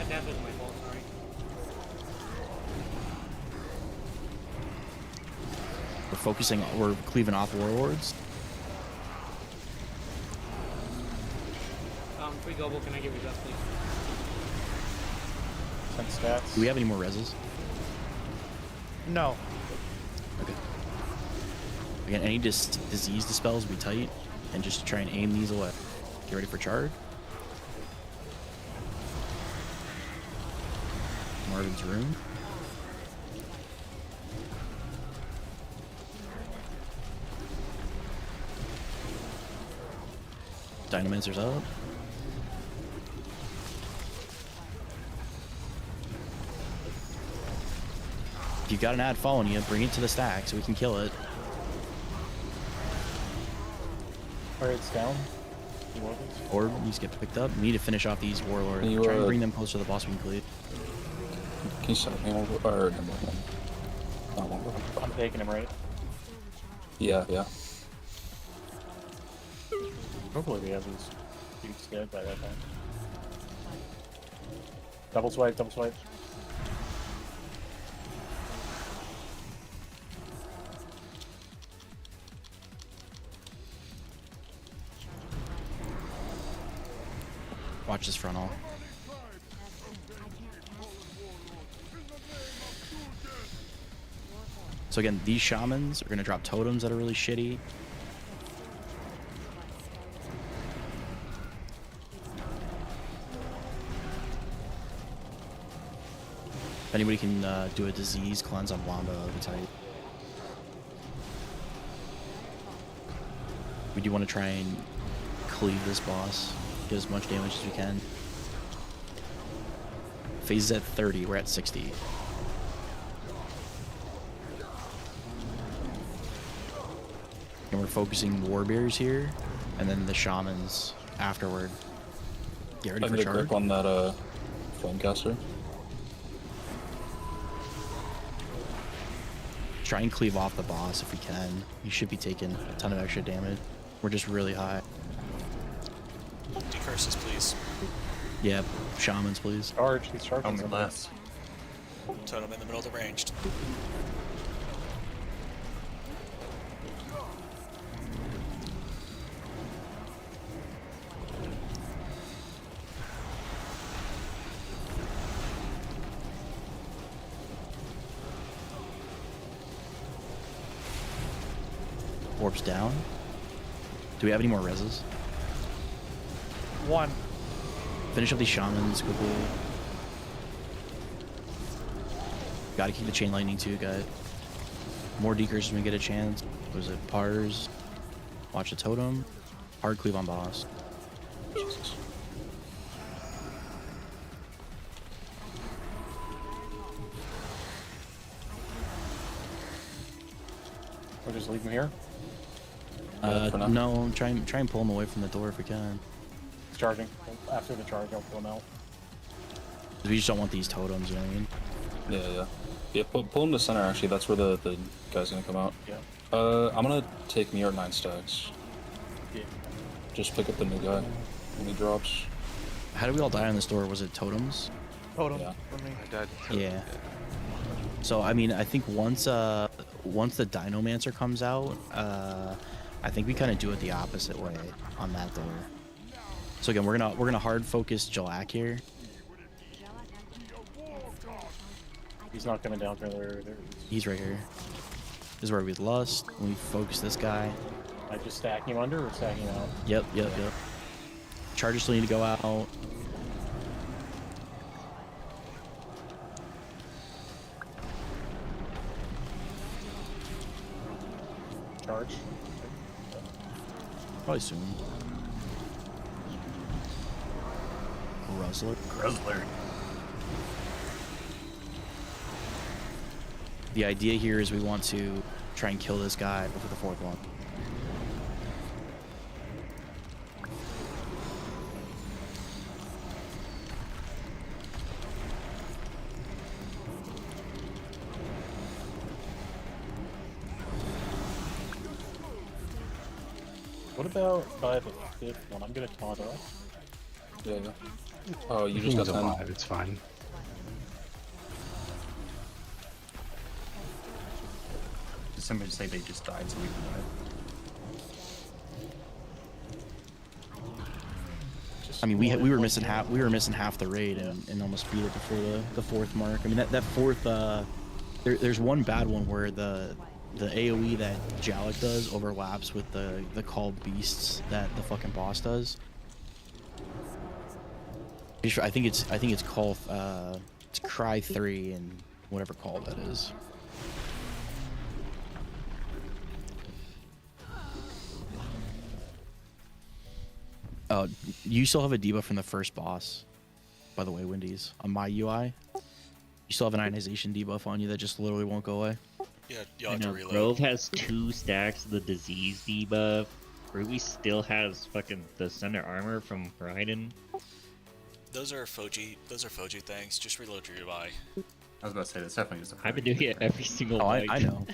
That was my fault, sorry. we're cleaving off warlords. Free global, can I get your please? 10 stats. Do we have any more reses? No. Okay. Again, any disease dispels be tight, and just try and aim these away. Get ready for charge. Marvin's room. Dynamancer's up. If you've got an ad following you, bring it to the stack so we can kill it. Alright, it's down. Or these get picked up. We need to finish off these warlords. You, Try and bring them closer to the boss we can cleave. Can you set me over? Or I'm taking him, right? Yeah, yeah. Hopefully we have these dudes dead by that time. Double swipe, double swipe. Watch this frontal. So again, these shamans are going to drop totems that are really shitty. If anybody can do a disease cleanse on Wamba, that'll be tight. We do want to try and cleave this boss. Get as much damage as we can. Phase is at 30, we're at 60. And we're focusing warbears here, and then the shamans afterward. Get ready I for need a charge. grip on that flamecaster. Try and cleave off the boss if we can. He should be taking a ton of extra damage. We're just really high. Decurses, please. Yeah, shamans, please. Charge, he's charging. Totem in the middle of the ranged. Orbs down. Do we have any more reses? One. Finish up these shamans quickly. Gotta keep the chain lightning too, guys. More decurs when we get a chance. Was it Pars? Watch the totem. Hard cleave on boss. Jesus. Or just leave him here? No, try and pull him away from the door if we can. He's charging. After the charge, I'll pull him out. We just don't want these totems, you know what I mean? Yeah, yeah. Yeah, pull him to center, actually. That's where the guy's gonna come out. Yeah. I'm gonna take me at 9 stacks. Yeah. Just pick up the new guy when he drops. How did we all die on this door? Was it totems? Totem Yeah. for me. I died. Yeah. So I mean, I think once the Dinomancer comes out, I think we kind of do it the opposite way on that door. So again, we're gonna hard focus Jalak here. He's not coming down from there. He's right here. This is where we lust. We focus this guy. I just stack him under or stack him out? Yep. Chargers still need to go out. Charge. Probably soon. Gruzzler. The idea here is we want to try and kill this guy before the fourth one. What about by the fifth one? I'm gonna taunt up. Yeah. Oh, you just got 10. alive, it's fine. somebody say they just died so we can die? I mean, we were missing half the raid and almost beat it before the fourth mark. I mean, that fourth there's one bad one where the AOE that Jalek does overlaps with the called beasts that the fucking boss does. I think it's called it's Cry 3 and whatever call that is. You still have a debuff from the first boss, by the way, Wendy's. On my UI, you still have an ionization debuff on you that just literally won't go away. Yeah, you'll have to reload. Grove has 2 stacks of the disease debuff. Ruby still has fucking the center armor from Raiden. Those are Foji things. Just reload your UI. I was about to say, that's definitely just a I've been doing it every single night. I know.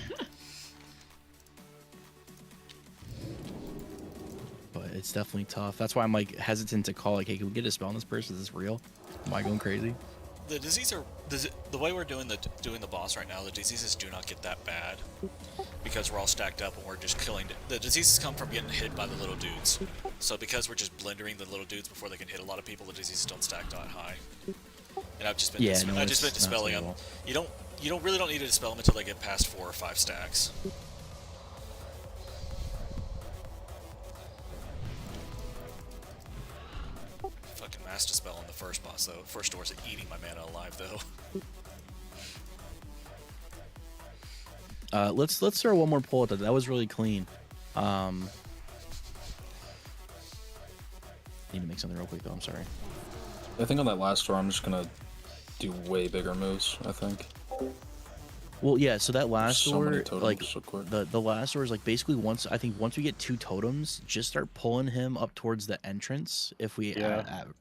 But it's definitely tough. That's why I'm like hesitant to call like, hey, can we get a spell on this person? Is this real? Am I going crazy? The disease are the way we're doing the boss right now. The diseases do not get that bad because we're all stacked up and we're just killing. The diseases come from getting hit by the little dudes. So because we're just blendering the little dudes before they can hit a lot of people, the diseases don't stack that high. And I've just been dispelling them. You really don't need to dispel them until they get past 4 or 5 stacks. Fucking mass dispel on the first boss though. First door's eating my mana alive though. Let's throw one more pull at that. That was really clean. Need to make something real quick though. I'm sorry. I think on that last door, I'm just gonna do way bigger moves. I think. Well, yeah. So that last door, like so the last door is like basically once we get 2 totems, just start pulling him up towards the entrance if we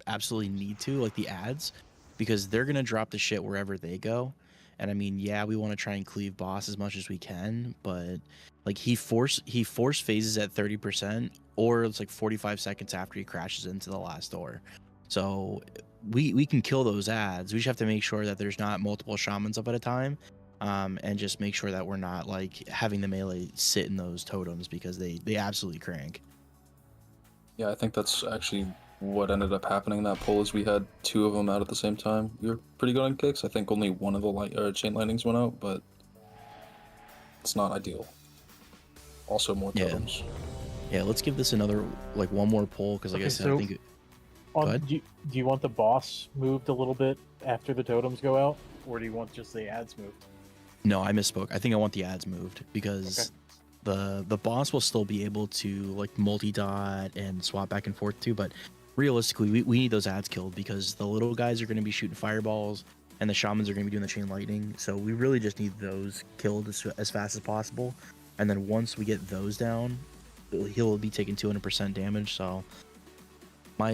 absolutely need to, like the ads, because they're gonna drop the shit wherever they go. And I mean, yeah, we want to try and cleave boss as much as we can, but like he force phases at 30%, or it's like 45 seconds after he crashes into the last door. So we can kill those ads. We just have to make sure that there's not multiple shamans up at a time, and just make sure that we're not like having the melee sit in those totems because they absolutely crank. Yeah, I think that's actually what ended up happening in that pull is we had 2 of them out at the same time. We were pretty good on kicks. I think only one of the chain lightnings went out, but it's not ideal. Also more totems. Yeah, let's give this another one more pull because like I said, so I think. do you want the boss moved a little bit after the totems go out, or do you want just the ads moved? No, I misspoke. I think I want the ads moved because the boss will still be able to like multi-dot and swap back and forth too, but realistically we need those ads killed because the little guys are going to be shooting fireballs and the shamans are going to be doing the chain lightning, so we really just need those killed as fast as possible. And then once we get those down, he'll be taking 200% damage. So my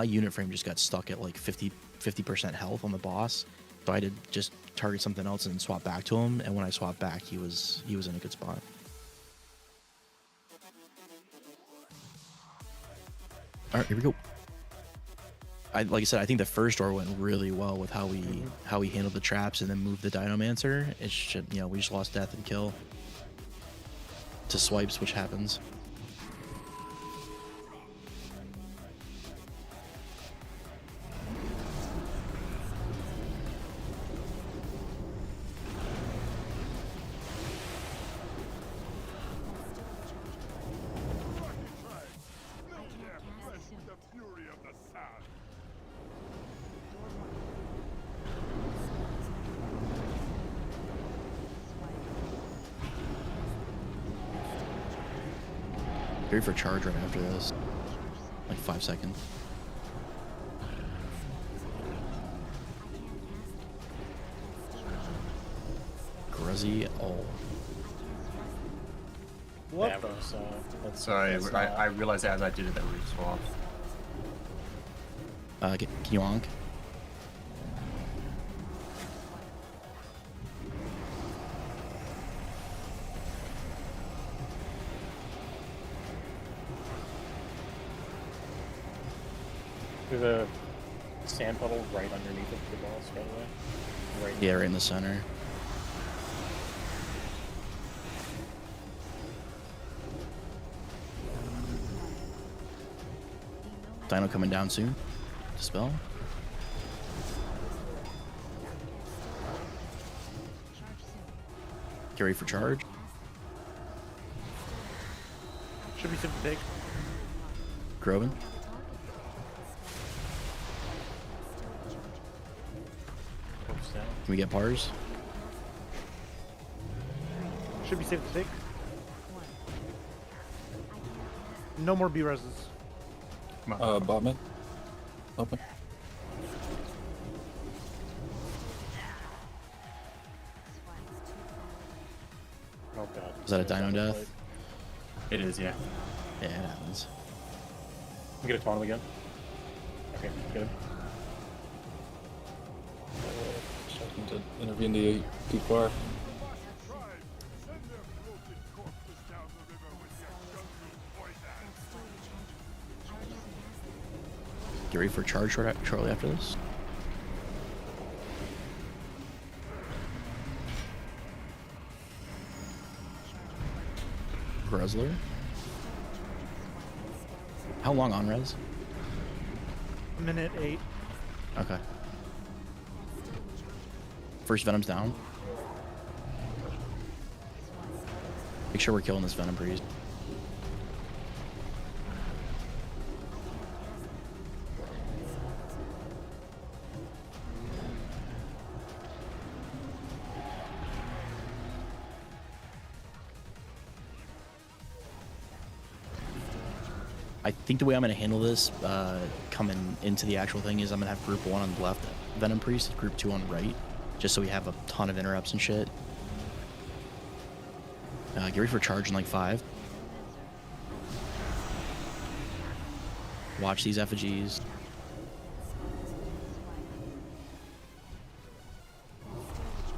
unit frame just got stuck at like 50% health on the boss, so I had to just target something else and swap back to him. And when I swapped back, he was in a good spot. All right, here we go. Like I said, I think the first door went really well with how we handled the traps and then moved the Dinomancer. It's just, we just lost death and kill to swipes, which happens. Ready for charge right after this. Like 5 seconds. Gruzzy all. What? Sorry, I realized as I did it that we swapped. Can you honk? There's a sand puddle right underneath the boss, by the way. Right in the center. Dino coming down soon. Dispel. Get ready for charge. Should be simple take. Groban. Can we get pars? Should be safe to take. No more B reses. Bot mid. Open. Oh god. Is that a dino death? It is, yeah. Yeah, it happens. I'm gonna taunt him again. Okay, get him. Checking to intervene too far. Get ready for charge shortly after this. Grezler. How long on res? Minute 8. Okay. First Venom's down. Make sure we're killing this Venom Priest. I think the way I'm going to handle this coming into the actual thing is I'm going to have group 1 on the left, Venom Priest, group 2 on the right, just so we have a ton of interrupts and shit. Get ready for charge in like 5. Watch these effigies.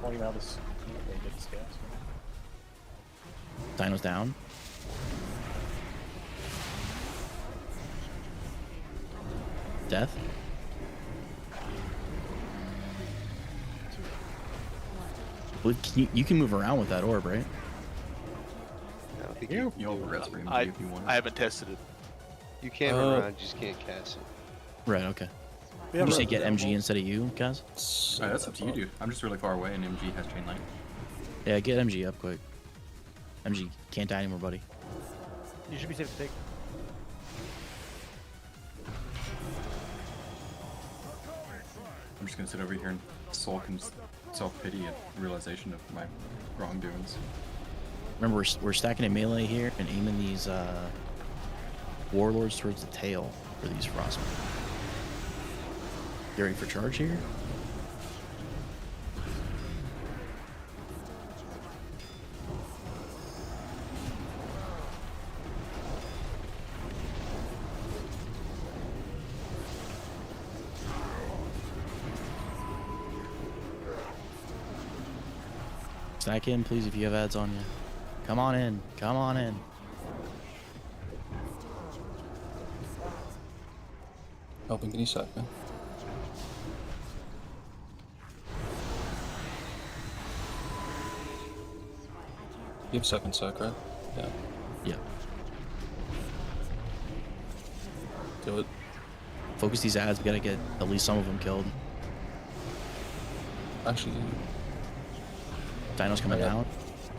Pointing out this. Get this gas. Dino's down. Death. You can move around with that orb, right? You'll have a res for him I if you want. haven't tested it. You can run around, you just can't cast it. Right, okay. You say get MG instead of you, guys? That's up to you, dude. I'm just really far away and MG has chain light. Yeah, get MG up quick. MG can't die anymore, buddy. You should be safe to take. I'm just gonna sit over here and sulk in self-pity and realization of my wrongdoings. Remember, we're stacking a melee here and aiming these warlords towards the tail for these frostmen. You ready for charge here? Stack in, please, if you have ads on you. Come on in. Come on in. Helping, can you sack, man? You have second sack, right? Yeah. Yeah. Do it. Focus these ads. We gotta get at least some of them killed. Actually, Dino's coming down.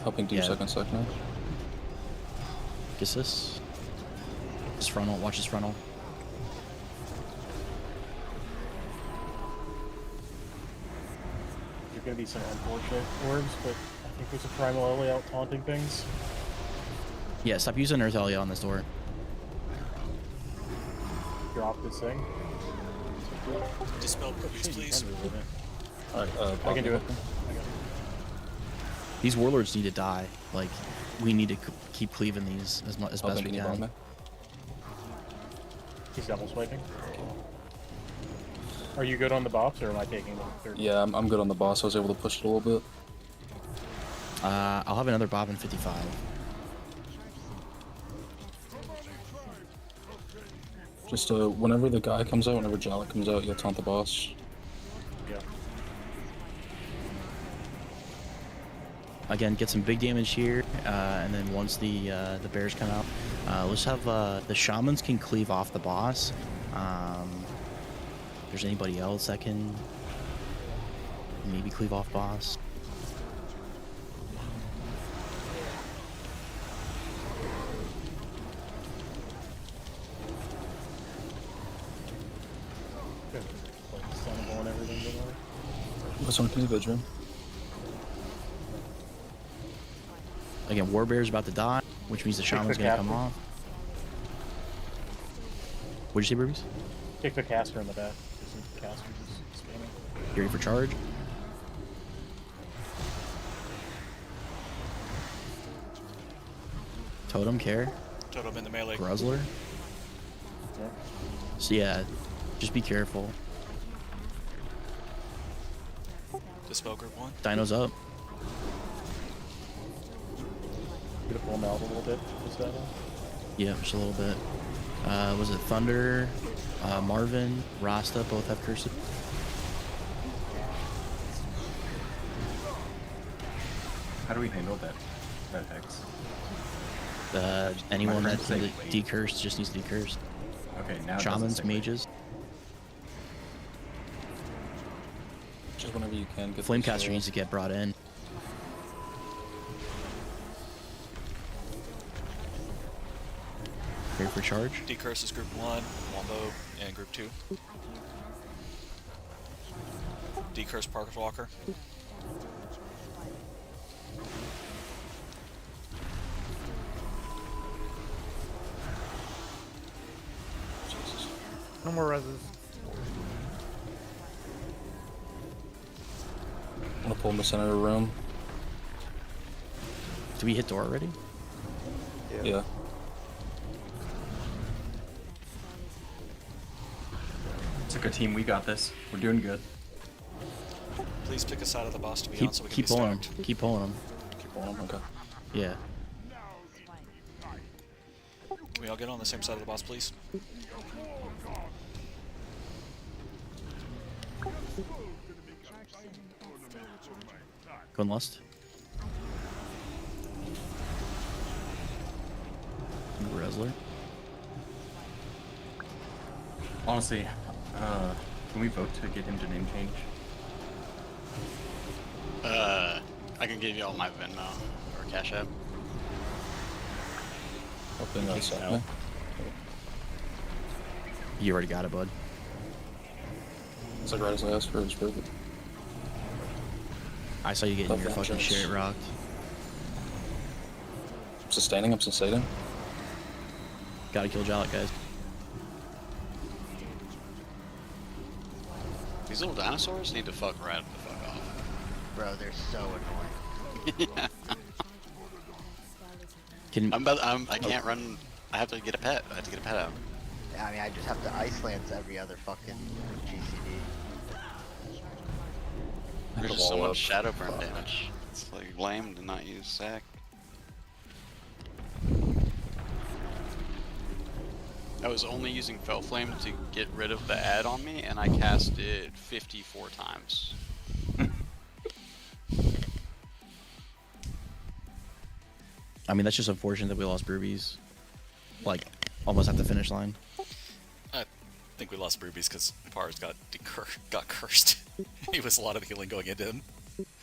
Helping do second sack now. Guess this. His frontal. Watch his frontal. There's gonna be some unfortunate orbs, but I think there's a primal Ellie out taunting things. Yeah, stop using Earth Elia on this door. Drop this thing. Dispel boobies, please. Alright, I can do it. These warlords need to die. Like, we need to keep cleaving these as best we can. He's double swiping. Are you good on the box, or am I taking the third? Yeah, I'm good on the boss. I was able to push it a little bit. I'll have another Bob in 55. Just whenever the guy comes out, whenever Jala comes out, you'll taunt the boss. Yeah. Again, get some big damage here, and then once the bears come out, let's have the shamans can cleave off the boss, If there's anybody else that can maybe cleave off boss. Stunnable and everything going on. What's on the bedroom? Again, Warbear's about to die, which means the Shaman's gonna come off. What'd you say, Burbies? Kick the caster in the back. The caster just spamming. You ready for charge? Totem, care. Totem in the melee. Gruzzler. Yeah. So yeah, just be careful. Dispel group 1. Dino's up. Gonna pull him out a little bit. Is that it? Yeah, just a little bit. Was it Thunder, Marvin, Rasta both have curses? How do we handle that hex? Anyone My that friend can say decurse just needs to decurse. Okay, now it doesn't Shamans, say wait. mages. Just whenever you can get Flamecaster needs to get brought in. Ready for charge? Decurse is group 1, Wombo, and group 2. Decurse Parker Walker. No more reses. I'm gonna pull him to center of the room. Did we hit door already? Yeah. It's like a team. We got this. We're doing good. Please pick a side of the boss to be Keep, on so we can keep be pulling him. stacked. Keep pulling him. Keep pulling him. Okay. Yeah. Can we all get on the same side of the boss, please? Going lust. Wrestler. Honestly, can we vote to get him to name change? I can give you all my Venmo or Cash App. Hopefully not Kick set out. me. You already got it, bud. It's like right as I asked for. It's perfect. I saw you getting Love your fucking vengeance. shit rocked. I'm sustaining. I'm sustaining. Gotta kill Jalek, guys. These little dinosaurs need to fuck right the fuck off. Bro, they're so annoying. Yeah. Can I can't run. I have to get a pet. I have to get a pet out. I mean, I just have to ice lance every other fucking GCD. There's the just so wall much up. shadow burn damage. It's like lame to not use sack. I was only using Fell Flame to get rid of the ad on me, and I cast it 54 times. I mean, that's just unfortunate that we lost Broobies. Like, almost at the finish line. I think we lost Rubies because Pars got cursed. He was a lot of healing going into him.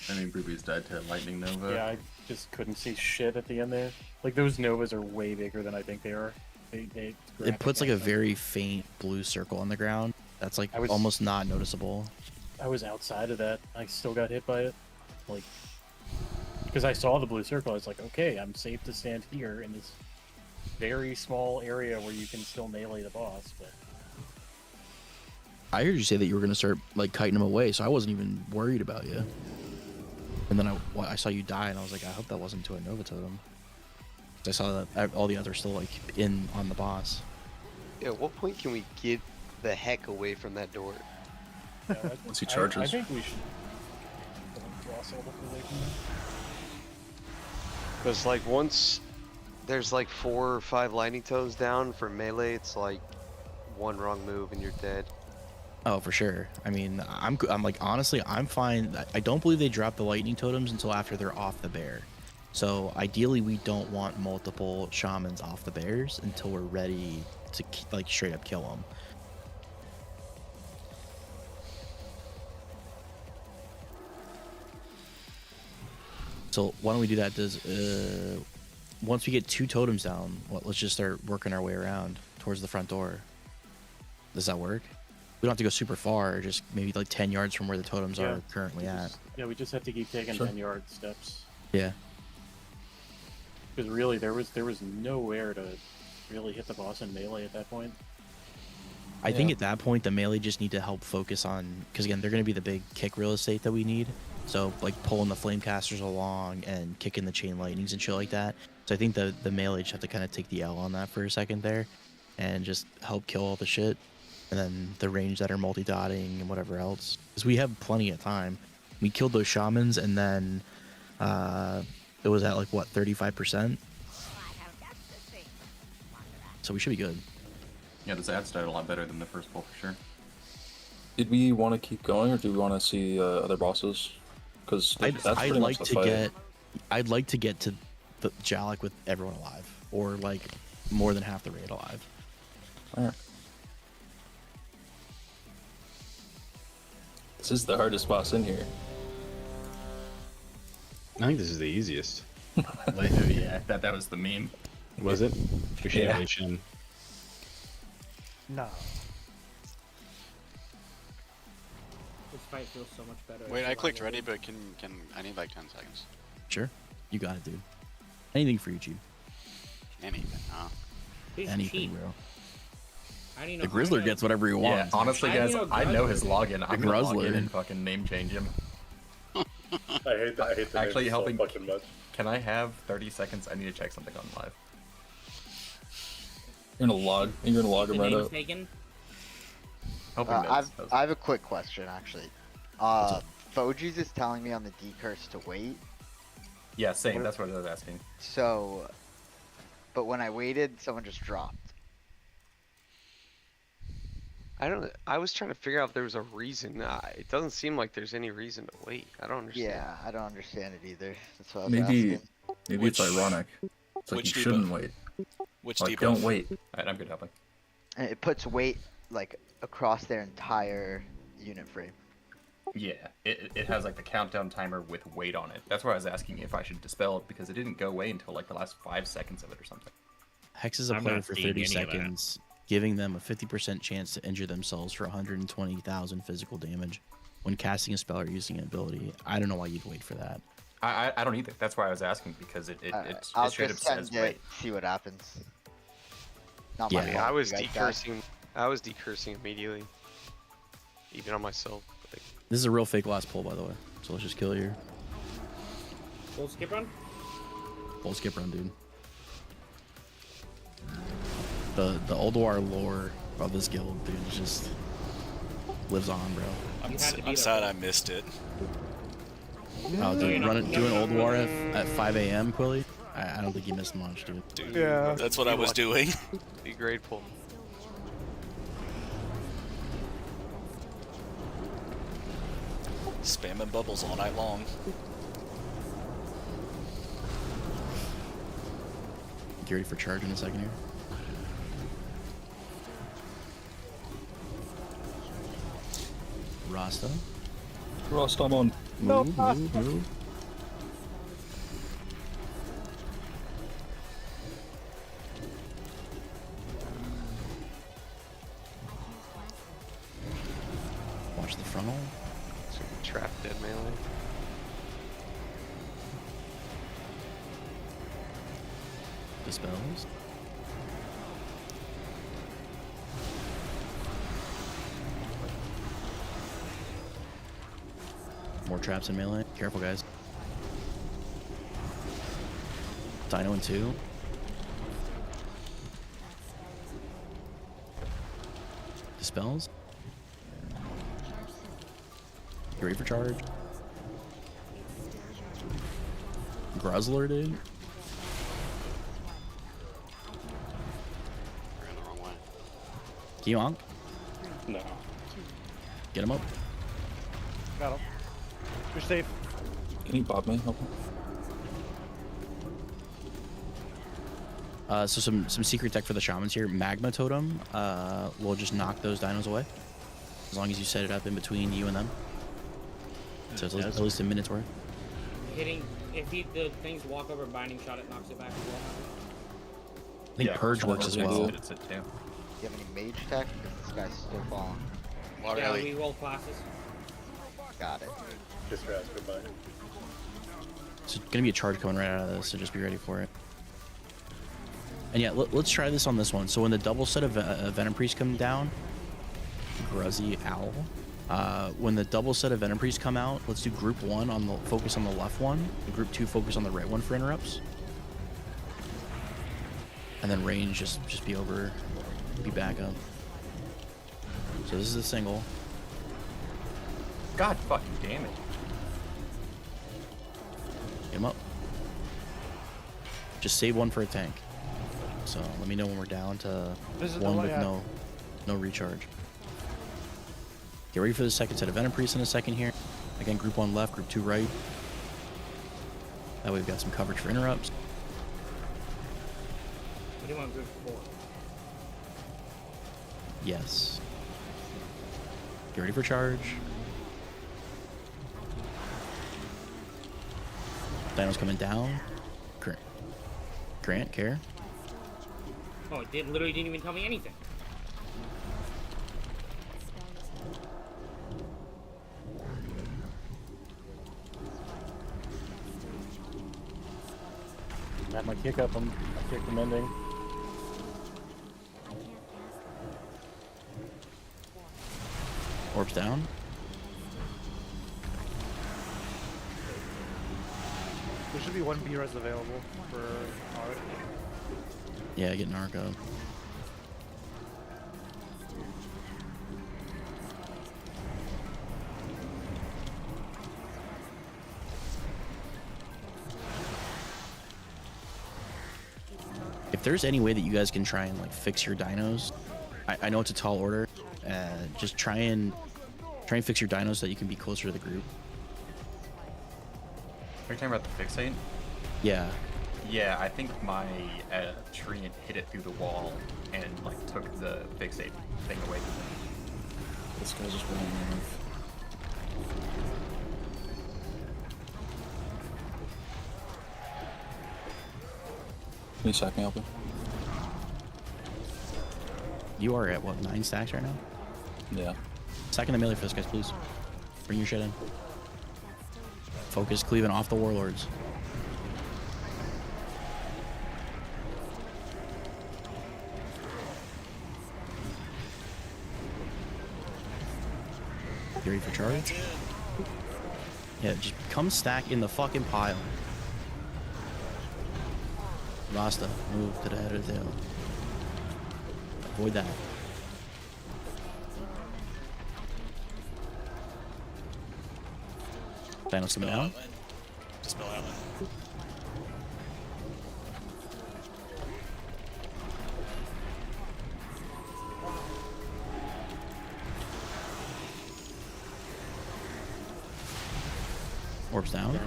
I mean, Ruby's died to Lightning Nova. Yeah, I just couldn't see shit at the end there. Like, those Novas are way bigger than I think they are. It puts like a very faint blue circle on the ground. That's like almost not noticeable. I was outside of that. I still got hit by it. Like, because I saw the blue circle, I was like, okay, I'm safe to stand here in this very small area where you can still melee the boss. But I heard you say that you were gonna start like kiting him away, so I wasn't even worried about you. And then I saw you die, and I was like, I hope that wasn't to a Nova Totem. I saw that all the others still like in on the boss. Yeah, at what point can we get the heck away from that door? yeah, Once he charges. I think we should draw Soul away from that. Because like once there's like 4 or 5 lightning toes down for melee, it's like one wrong move and you're dead. Oh, for sure. I mean, I'm like honestly, I'm fine. I don't believe they drop the lightning totems until after they're off the bear. So ideally, we don't want multiple shamans off the bears until we're ready to like straight up kill them. So why don't we do that? Once we get 2 totems down, let's just start working our way around towards the front door. Does that work? We don't have to go super far, just maybe like 10 yards from where the totems are currently at. Yeah, we just have to keep taking 10-yard steps. Yeah. Because really, there was nowhere to really hit the boss in melee at that point. I think at that point, the melee just need to help focus on, because again, they're going to be the big kick real estate that we need. So like pulling the flamecasters along and kicking the chain lightnings and shit like that. So I think the melee just have to kind of take the L on that for a second there, and just help kill all the shit. And then the range that are multi-dotting and whatever else, because we have plenty of time. We killed those shamans, and then it was at like what 35%. So we should be good. Yeah, this ad started a lot better than the first pull for sure. Did we want to keep going, or do we want to see other bosses? Because I'd like to get to the Jalek with everyone alive, or like more than half the raid alive. All right. This is the hardest boss in here. I think this is the easiest. Yeah, that was the meme. Was it? We should Yeah. reach in. No. This fight feels so much better. Wait, I clicked ready, but can I need like 10 seconds? Sure, you got it, dude. Anything for you, Chief. Anything, huh? He's Anything, cheap. bro. How do you know? The Grizzler gets whatever he wants. Yeah, honestly, guys, I know his login. I'm gonna log Grizzler. in and fucking name change him. I hate the Actually name helping. so fucking much. Can I have 30 seconds? I need to check something on live. You're gonna log him right up. Taken? I have a quick question, actually. Fogies is telling me on the decurse to wait. Yeah, same. That's what I was asking. So, but when I waited, someone just dropped. I was trying to figure out if there was a reason. It doesn't seem like there's any reason to wait. I don't understand. Yeah, I don't understand it either. That's what I was Maybe asking. it's ironic. It's like you shouldn't wait. Which like, debuff? don't wait. Alright, I'm good helping. And it puts weight like across their entire unit frame. Yeah, it has like the countdown timer with weight on it. That's why I was asking if I should dispel it, because it didn't go away until like the last 5 seconds of it or something. Hexes a I'm player not for seeing 30 any of that. seconds, giving them a 50% chance to injure themselves for 120,000 physical damage when casting a spell or using an ability. I don't know why you'd wait for that. I don't either. That's why I was asking, because it I'll straight up just send says it, wait. see what happens. Not Yeah, my fault, I was you guys died. decursing immediately, even on myself. Like, This is a real fake last pull, by the way. So let's just kill it here. Full skip run? Full skip run, dude. The Old War lore of this guild, dude, just lives on, bro. I'm sad I missed it. Oh, dude, doing Old War at 5 a.m., Quilly? I don't think you missed much, dude. Dude, Yeah. that's what I was doing. be grateful. Spamming bubbles all night long. Get ready for charge in a second here. Rasta. Rasta, I'm on. Move. Watch the frontal. So we trap dead melee. Dispels. More traps in melee. Careful, guys. Dino in 2. Dispels. Get ready for charge. Gruzzler, dude. We're in the wrong way. Kionk. No. Get him up. Got him. You're safe. Can you pop me? Help me. So some secret tech for the shamans here. Magma totem will just knock those dinos away, as long as you set it up in between you and them. So it's at least a minute's worth. Hitting if the things walk over binding shot, it knocks it back as well. I think Purge works as well. Do you have any mage tech? Because this guy's still falling. Yeah, we roll classes. Got it. Just rest, goodbye. It's gonna be a charge coming right out of this, so just be ready for it. And yeah, let's try this on this one. So when the double set of Venom Priests come down, Gruzzy Owl. When the double set of Venom Priests come out, let's do group 1 on the focus on the left one, and group 2 focus on the right one for interrupts. And then range just be over, be back up. So this is a single. God fucking damn it. Get him up. Just save one for a tank. So let me know when we're down to one with no recharge. Get ready for the second set of Venom Priests in a second here. Again, group 1 left, group 2 right. That way we've got some coverage for interrupts. What do you want group 4? Yes. Get ready for charge. Dino's coming down. Grant, care. Oh, it literally didn't even tell me anything. I had my kick up, I kicked him ending. Orbs down. There should be one B-res available for Arc. Yeah, get Narco. If there's any way that you guys can try and like fix your dinos, I know it's a tall order. Just try and fix your dinos so that you can be closer to the group. Are you talking about the fixate? Yeah. Yeah, I think my tree hit it through the wall and like took the fixate thing away from me. This guy's just running move. Can you sack me, Alpha? You are at what, 9 stacks right now? Yeah. Stacking the melee for this, guys, please. Bring your shit in. Focus cleaving off the warlords. You ready for charge? Yeah, just come stack in the fucking pile. Rasta, move to the head of the hill. Avoid that. Thanos coming down. Dispel outlet. Orbs down.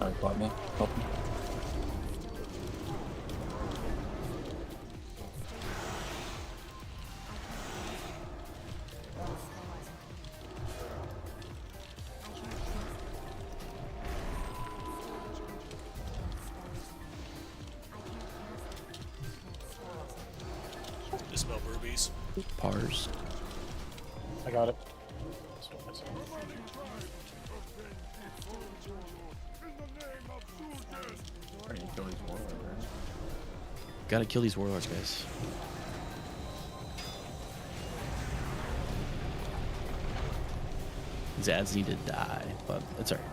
Alright, bot me. Help me. Dispel rubies. Pars. I got it. Gotta kill these warlords, guys. These ads need to die, but it's alright.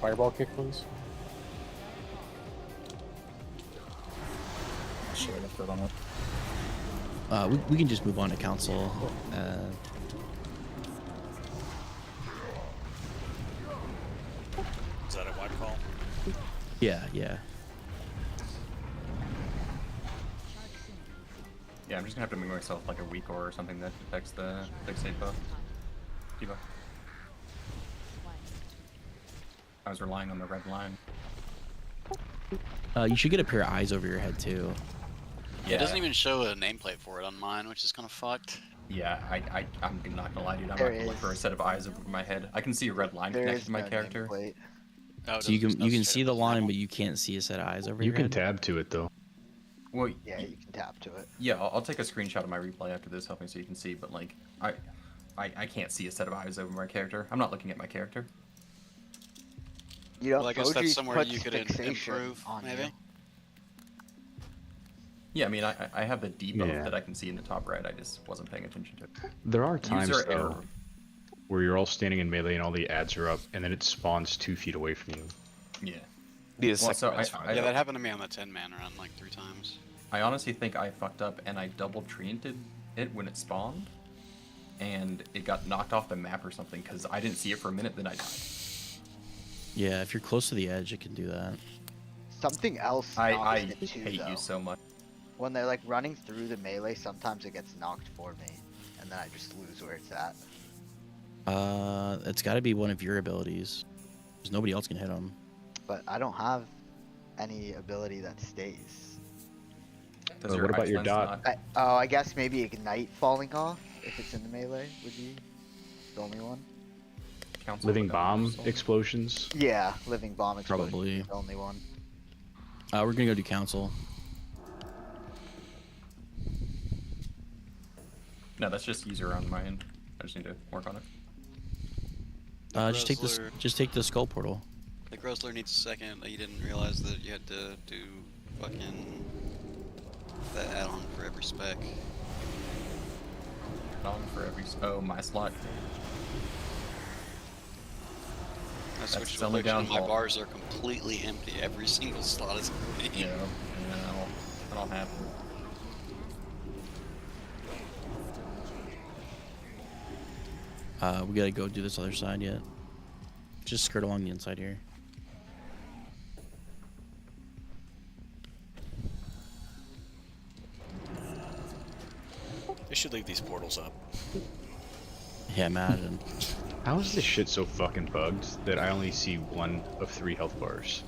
Fireball kick, please. Shit, I got third on it. We can just move on to council. Is that a wide call? Yeah. Yeah, I'm just gonna have to make myself like a weak or something that affects the fixate buff. Debuff. I was relying on the red line. You should get a pair of eyes over your head too. It doesn't even show a nameplate for it on mine, which is kind of fucked. Yeah, I'm not gonna lie, dude. I'm There not gonna look for a is. set of eyes over my head. I can see a red line There connected is to my no character. nameplate. Oh, So you can see the line, but you can't see a set of eyes over You your can head. tab to it though. Well, Yeah, you can tap to it. yeah, I'll take a screenshot of my replay after this, helping so you can see. But like, I can't see a set of eyes over my character. I'm not looking at my character. You know, Well, I guess Foji that's somewhere puts you could fixation improve, on maybe. you. Yeah, I mean, I have the debuff Yeah. that I can see in the top right. I just wasn't paying attention to it. There are times User though, error. where you're all standing in melee and all the ads are up, and then it spawns 2 feet away from you. Yeah. Need a Well, second so mouse I- for Yeah, that happened to me on the 10-man run like 3 times. I honestly think I fucked up and I double treated it when it spawned, and it got knocked off the map or something because I didn't see it for a minute. Then I died. Yeah, if you're close to the edge, it can do that. Something else I knocks it too, hate though. you so much. When they're like running through the melee, sometimes it gets knocked for me, and then I just lose where it's at. It's got to be one of your abilities, because nobody else can hit him. But I don't have any ability that stays. Does What about your dot? I guess maybe Ignite falling off, if it's in the melee, would be the only one. Living bomb explosions. Yeah, Living Bomb explosion Probably. is the only one. We're gonna go do council. No, that's just user on my end. I just need to work on it. Just take this. Grossler- Just take the skull portal. The Grossler needs a second. You didn't realize that you had to do fucking that add-on for every spec. On for every my slot. I That's switched to only Affliction, and my downfall. bars are completely empty. Every single slot is empty. Yeah, that'll happen. We gotta go do this other side yet. Just skirt along the inside here. They should leave these portals up. Yeah, imagine. How is this shit so fucking bugged that I only see 1 of 3 health bars?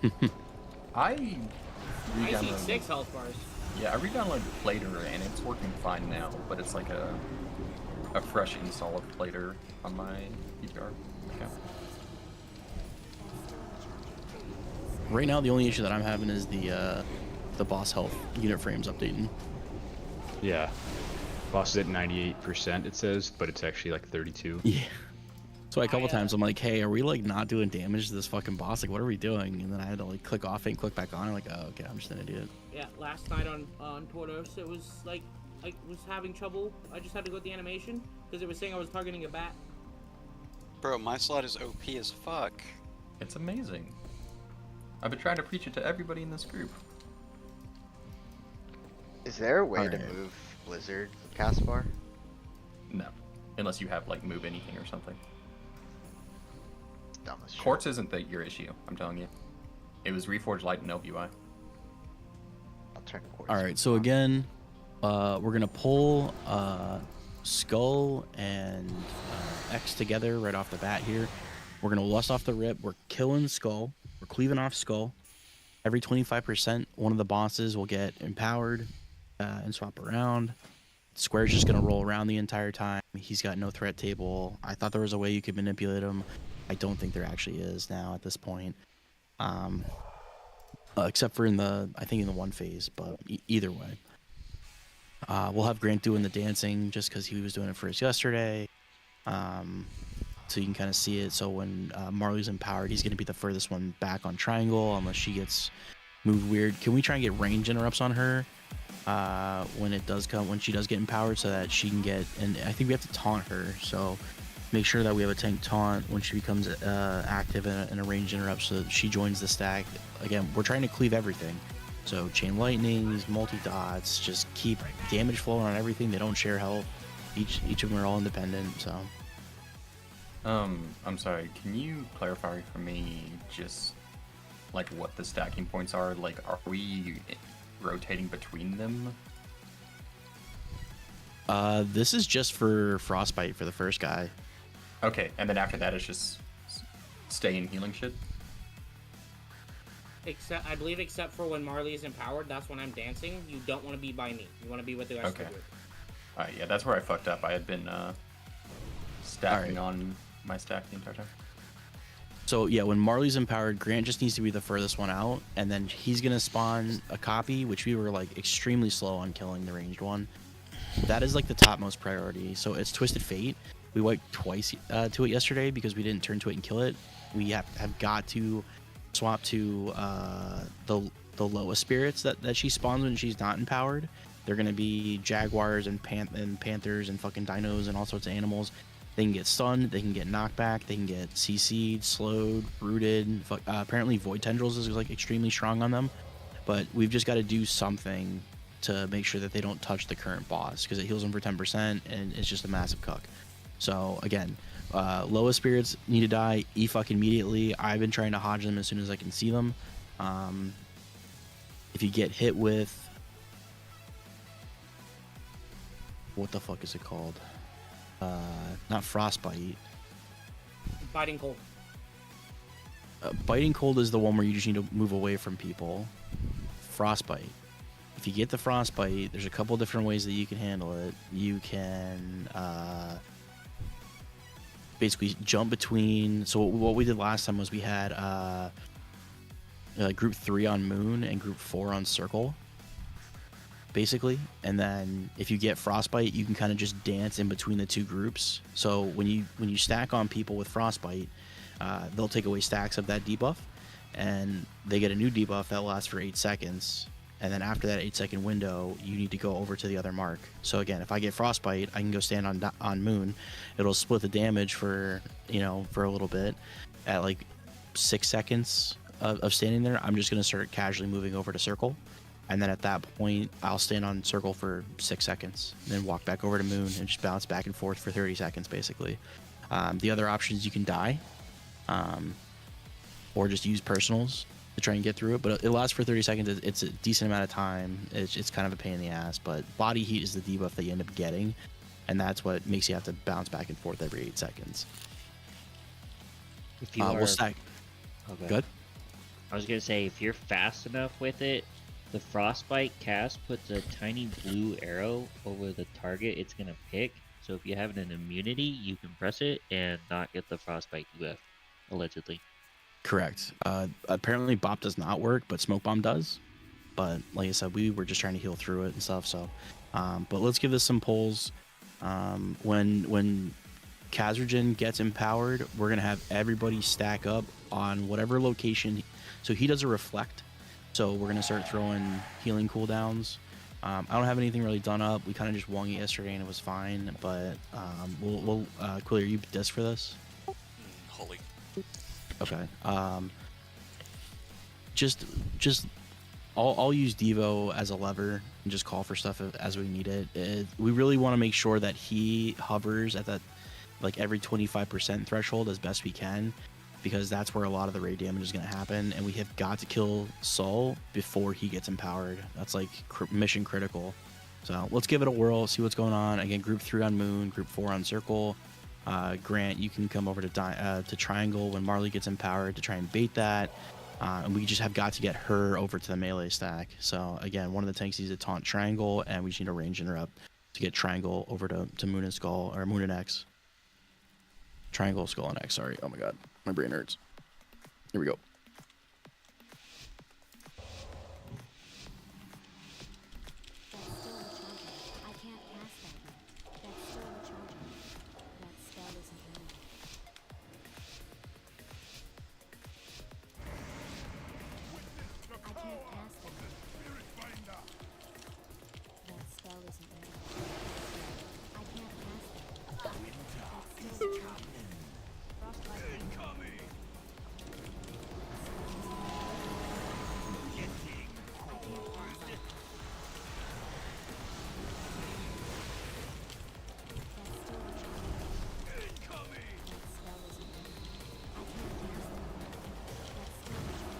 I I see re-downloaded. 6 health bars. Yeah, I re-downloaded Plater and it's working fine now, but it's like a fresh install of Plater on my PTR account. Right now, the only issue that I'm having is the boss health unit frames updating. Yeah. Boss is at 98%, it says, but it's actually like 32. Yeah. So a couple times I'm like, hey, are we like not doing damage to this fucking boss? Like, what are we doing? And then I had to like click off it and click back on. I'm like, oh, okay, I'm just an idiot. Yeah, last night on Tordos, it was like I was having trouble. I just had to go with the animation because it was saying I was targeting a bat. Bro, my slot is OP as fuck. It's amazing. I've been trying to preach it to everybody in this group. Is there a way to Alright. move Blizzard Caspar? No, unless you have like move anything or something. Dumb as shit. Quartz isn't your issue. I'm telling you. It was Reforged Light and LBUI. I'll turn Quartz. All right, so again, we're gonna pull Skull and X together right off the bat here. We're gonna lust off the rip. We're killing Skull. We're cleaving off Skull. Every 25%, one of the bosses will get empowered and swap around. Square's just gonna roll around the entire time. He's got no threat table. I thought there was a way you could manipulate him. I don't think there actually is now at this point. Except for in the one phase, but either way. We'll have Grant doing the dancing just because he was doing it for us yesterday. So you can kind of see it. So when Marley's empowered, he's going to be the furthest one back on triangle unless she gets moved weird. Can we try and get range interrupts on her when she does get empowered so that she can get, and I think we have to taunt her. So make sure that we have a tank taunt when she becomes active in a range interrupt so that she joins the stack. Again, we're trying to cleave everything. So chain lightnings, multi-dots, just keep damage flowing on everything. They don't share health. Each of them are all independent, so. I'm sorry, can you clarify for me just like what the stacking points are? Like, are we rotating between them? This is just for Frostbite for the first guy. Okay, and then after that it's just stay in healing shit? except I believe except for when Marley is empowered, that's when I'm dancing. You don't want to be by me. You want to be with the rest of the group. Alright, yeah, that's where I fucked up. I had been stacking on my stack the entire time. So yeah, when Marley's empowered, Grant just needs to be the furthest one out, and then he's gonna spawn a copy, which we were like extremely slow on killing the ranged one. That is like the topmost priority. So it's Twisted Fate. We wiped twice to it yesterday because we didn't turn to it and kill it. We have got to swap to the lowest spirits that she spawns when she's not empowered. They're gonna be jaguars and panthers and fucking dinos and all sorts of animals. They can get stunned, they can get knocked back, they can get CC'd, slowed, rooted. Apparently Void Tendrils is like extremely strong on them, but we've just got to do something to make sure that they don't touch the current boss because it heals them for 10% and it's just a massive cuck. So again, lowest spirits need to die fucking immediately. I've been trying to hodge them as soon as I can see them. If you get hit with, what the fuck is it called? Not frostbite. Biting cold. Biting cold is the one where you just need to move away from people. Frostbite. If you get the frostbite, there's a couple different ways that you can handle it. You can basically jump between. So what we did last time was we had group 3 on Moon and group 4 on Circle, basically. And then if you get frostbite, you can kind of just dance in between the two groups. So when you stack on people with frostbite, they'll take away stacks of that debuff, and they get a new debuff that lasts for 8 seconds. And then after that 8-second window, you need to go over to the other mark. So again, if I get frostbite, I can go stand on Moon. It'll split the damage for a little bit. At like 6 seconds of standing there, I'm just gonna start casually moving over to Circle. And then at that point, I'll stand on Circle for 6 seconds, and then walk back over to Moon and just bounce back and forth for 30 seconds, basically. The other option is you can die, or just use personals to try and get through it. But it lasts for 30 seconds. It's a decent amount of time. It's kind of a pain in the ass, but body heat is the debuff that you end up getting, and that's what makes you have to bounce back and forth every 8 seconds. If you we'll stack. Okay. Good. I was gonna say, if you're fast enough with it, the frostbite cast puts a tiny blue arrow over the target it's gonna pick. So if you have an immunity, you can press it and not get the frostbite debuff, allegedly. Correct. Apparently Bop does not work, but Smoke Bomb does. But like I said, we were just trying to heal through it and stuff. So, but let's give this some pulls. When Khazrajin gets empowered, we're gonna have everybody stack up on whatever location. So he does a reflect. So we're gonna start throwing healing cooldowns. I don't have anything really done up. We kind of just wung it yesterday and it was fine. But we'll Quilly, are you disc for this? Holy. Okay. Just I'll use Devo as a lever and just call for stuff as we need it. We really want to make sure that he hovers at that like every 25% threshold as best we can, because that's where a lot of the raid damage is going to happen, and we have got to kill Sol before he gets empowered. That's like mission critical. So let's give it a whirl, see what's going on. Again, group 3 on Moon, group 4 on Circle. Grant, you can come over to Triangle when Marley gets empowered to try and bait that. And we just have got to get her over to the melee stack. So again, one of the tanks needs to taunt Triangle, and we just need to range interrupt to get Triangle over to Moon and Skull, or Moon and X. Triangle, Skull, and X, sorry. Oh my god, my brain hurts. Here we go.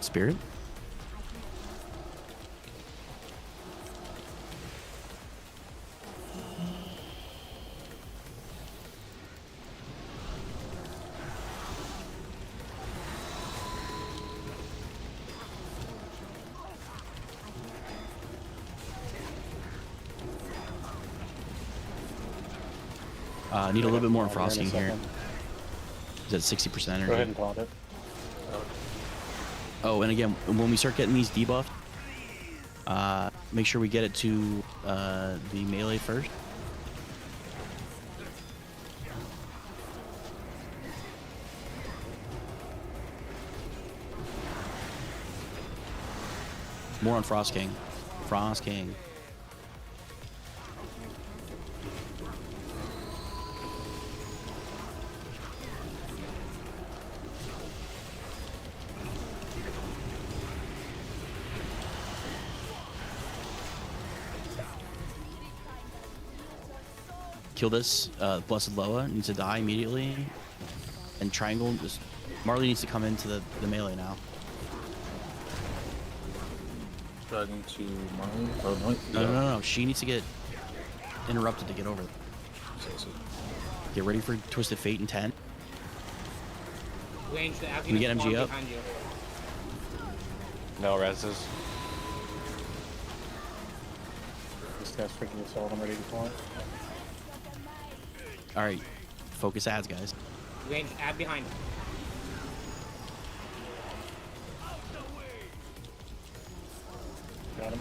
Spirit? Need a little bit more on Here in a Frost King here. second. Is at 60% energy. Go ahead and taunt it. Oh, and again, when we start getting these debuffed, make sure we get it to the melee first. More on Frost King. Frost King. Kill this. Blessed Loa needs to die immediately. And Triangle, Marley needs to come into the melee now. Dragging to Marley? Or no, No. She needs to get interrupted to get over. Get ready for Twisted Fate in 10. Range the Can we get MG up? behind you. No reses. This guy's freaking assault. I'm ready to taunt. Alright. Focus ads, guys. Range ad behind. Got him.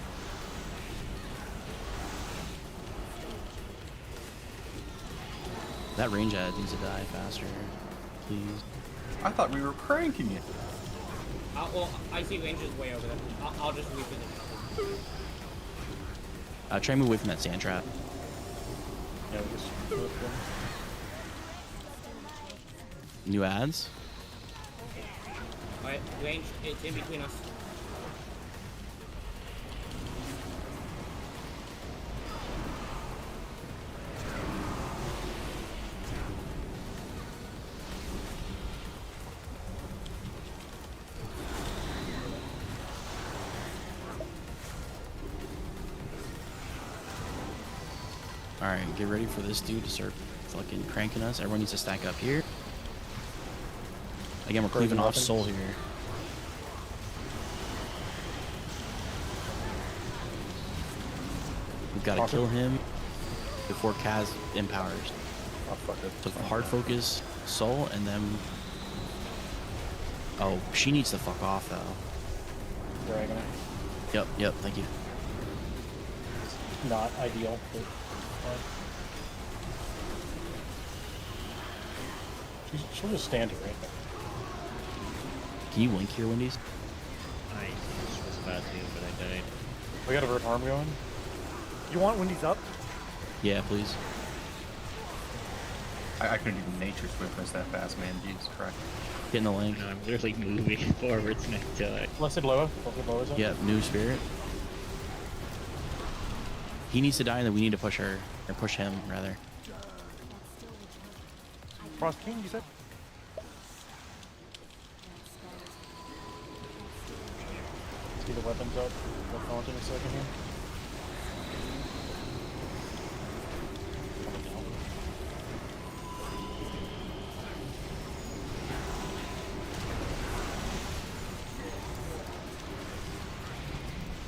That range ad needs to die faster. Please. I thought we were pranking you. Well, I see range is way over there. I'll just reposition. Try and move away from that sand trap. Yeah, we just New ads. Alright, range, it's in between us. Alright, get ready for this dude to start fucking cranking us. Everyone needs to stack up here. Again, we're cleaving off soul here. We've got to kill him before Kaz empowers. Oh, fuck it. So hard focus soul, and then... Oh, she needs to fuck off, though. dragging it. Yep, thank you. It's not ideal, but she'll just stand here, right? Can you link here, Wendy's? I was about to, but I died. We got a vert arm going. You want Wendy's up? Yeah, please. I couldn't even nature swiftness that fast, man. Jesus Christ. Get in the link. No, I'm literally moving forwards next to it. Blessed Loa. Blessed Loa's up. Yep, new spirit. He needs to die, and then we need to push her, or push him, rather. Frost King, you said? See the weapons up. We'll taunt in a second here.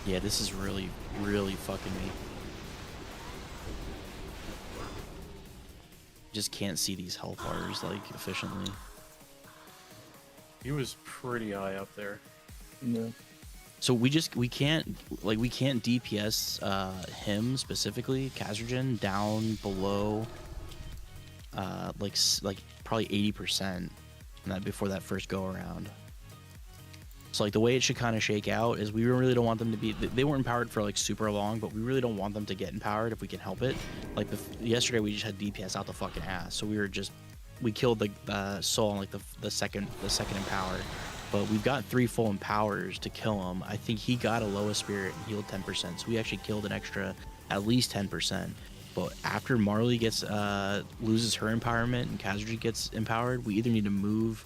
Yeah, this is really, really fucking me. Just can't see these health bars, like, efficiently. He was pretty high up there. Yeah. So we can't DPS him specifically, Kazergen, down below like probably 80% before that first go around. So like the way it should kind of shake out is we really don't want them to be, they weren't empowered for like super long, but we really don't want them to get empowered if we can help it. Like yesterday we just had DPS out the fucking ass, so we killed the soul on like the second empower. But we've got 3 full empowers to kill him. I think he got a lowest spirit and healed 10%. So we actually killed an extra at least 10%. But after Marley loses her empowerment and Kazerji gets empowered, we either need to move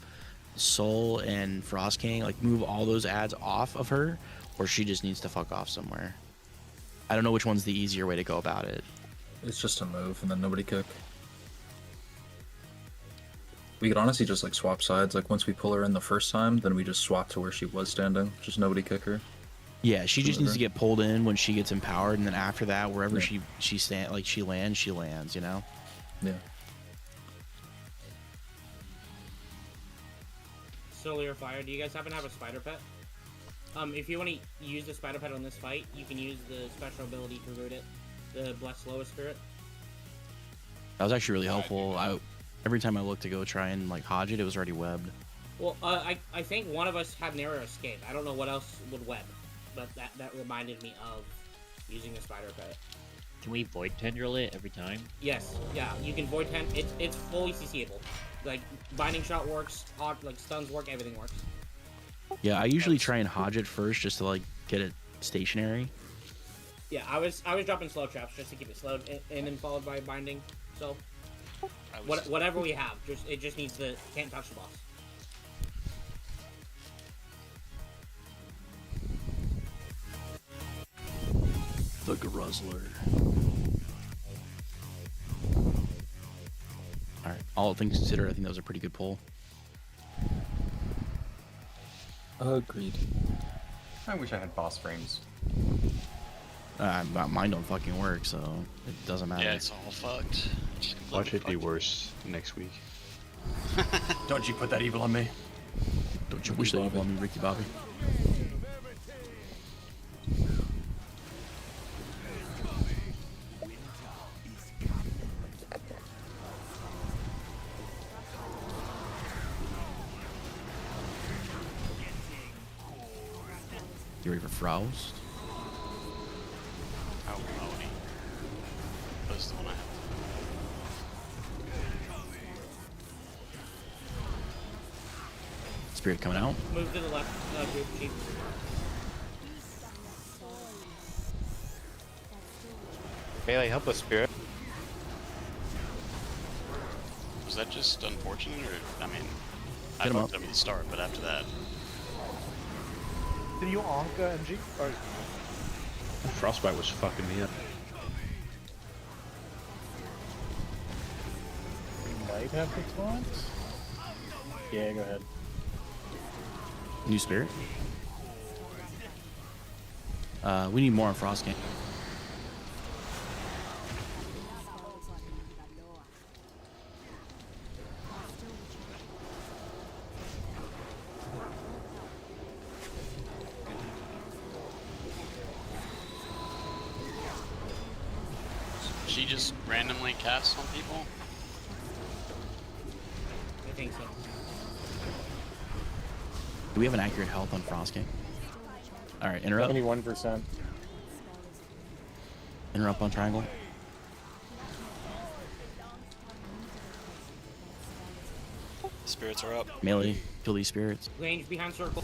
Soul and Frost King, like move all those ads off of her, or she just needs to fuck off somewhere. I don't know which one's the easier way to go about it. It's just a move and then nobody cook. We could honestly just like swap sides. Like once we pull her in the first time, then we just swap to where she was standing. Just nobody kick her. Yeah, she just needs to get pulled in when she gets empowered, and then after that, wherever Yeah. she lands, you know. Yeah. Solar Fire, do you guys happen to have a Spider Pet? If you want to use the Spider Pet on this fight, you can use the special ability to root it, the Blessed Lowest Spirit. That was actually really helpful. Every time I looked to go try and like hodge it, it was already webbed. Well, I think one of us had Narrow Escape. I don't know what else would web, but that reminded me of using the Spider Pet. Can we Void Tendril it every time? Yes, yeah, you can Void Tend. It's fully CCable. Like, Binding Shot works, like stuns work, everything works. Yeah, I usually try and hodge it first just to like get it stationary. Yeah, I was dropping slow traps just to keep it slowed and then followed by binding. So whatever we have, it just needs the can't touch the boss. The Guzzler. Alright, all things considered, I think that was a pretty good pull. Agreed. I wish I had boss frames. Mine don't fucking work, so it doesn't matter. Yeah, it's all fucked. Watch it be worse next week. Don't you put that evil on me. Don't you wish that evil on me, Ricky Bobby? You ready for Frost? Oh, Melody. That's the one I have. Spirit coming out. Move to the left, group chief. Melee, help with Spirit. Was that just unfortunate, or I mean, I Hit him fucked up. up at the start, but after that, Did you onk MG? Or Frostbite was fucking me up. We might have the taunt. Yeah, go ahead. New Spirit. We need more on Frost King. she just randomly casts on people. I think so. Do we have an accurate health on Frost King? Alright, interrupt. 71%. Interrupt on triangle. Spirits are up. Melee, kill these spirits. Range behind circle.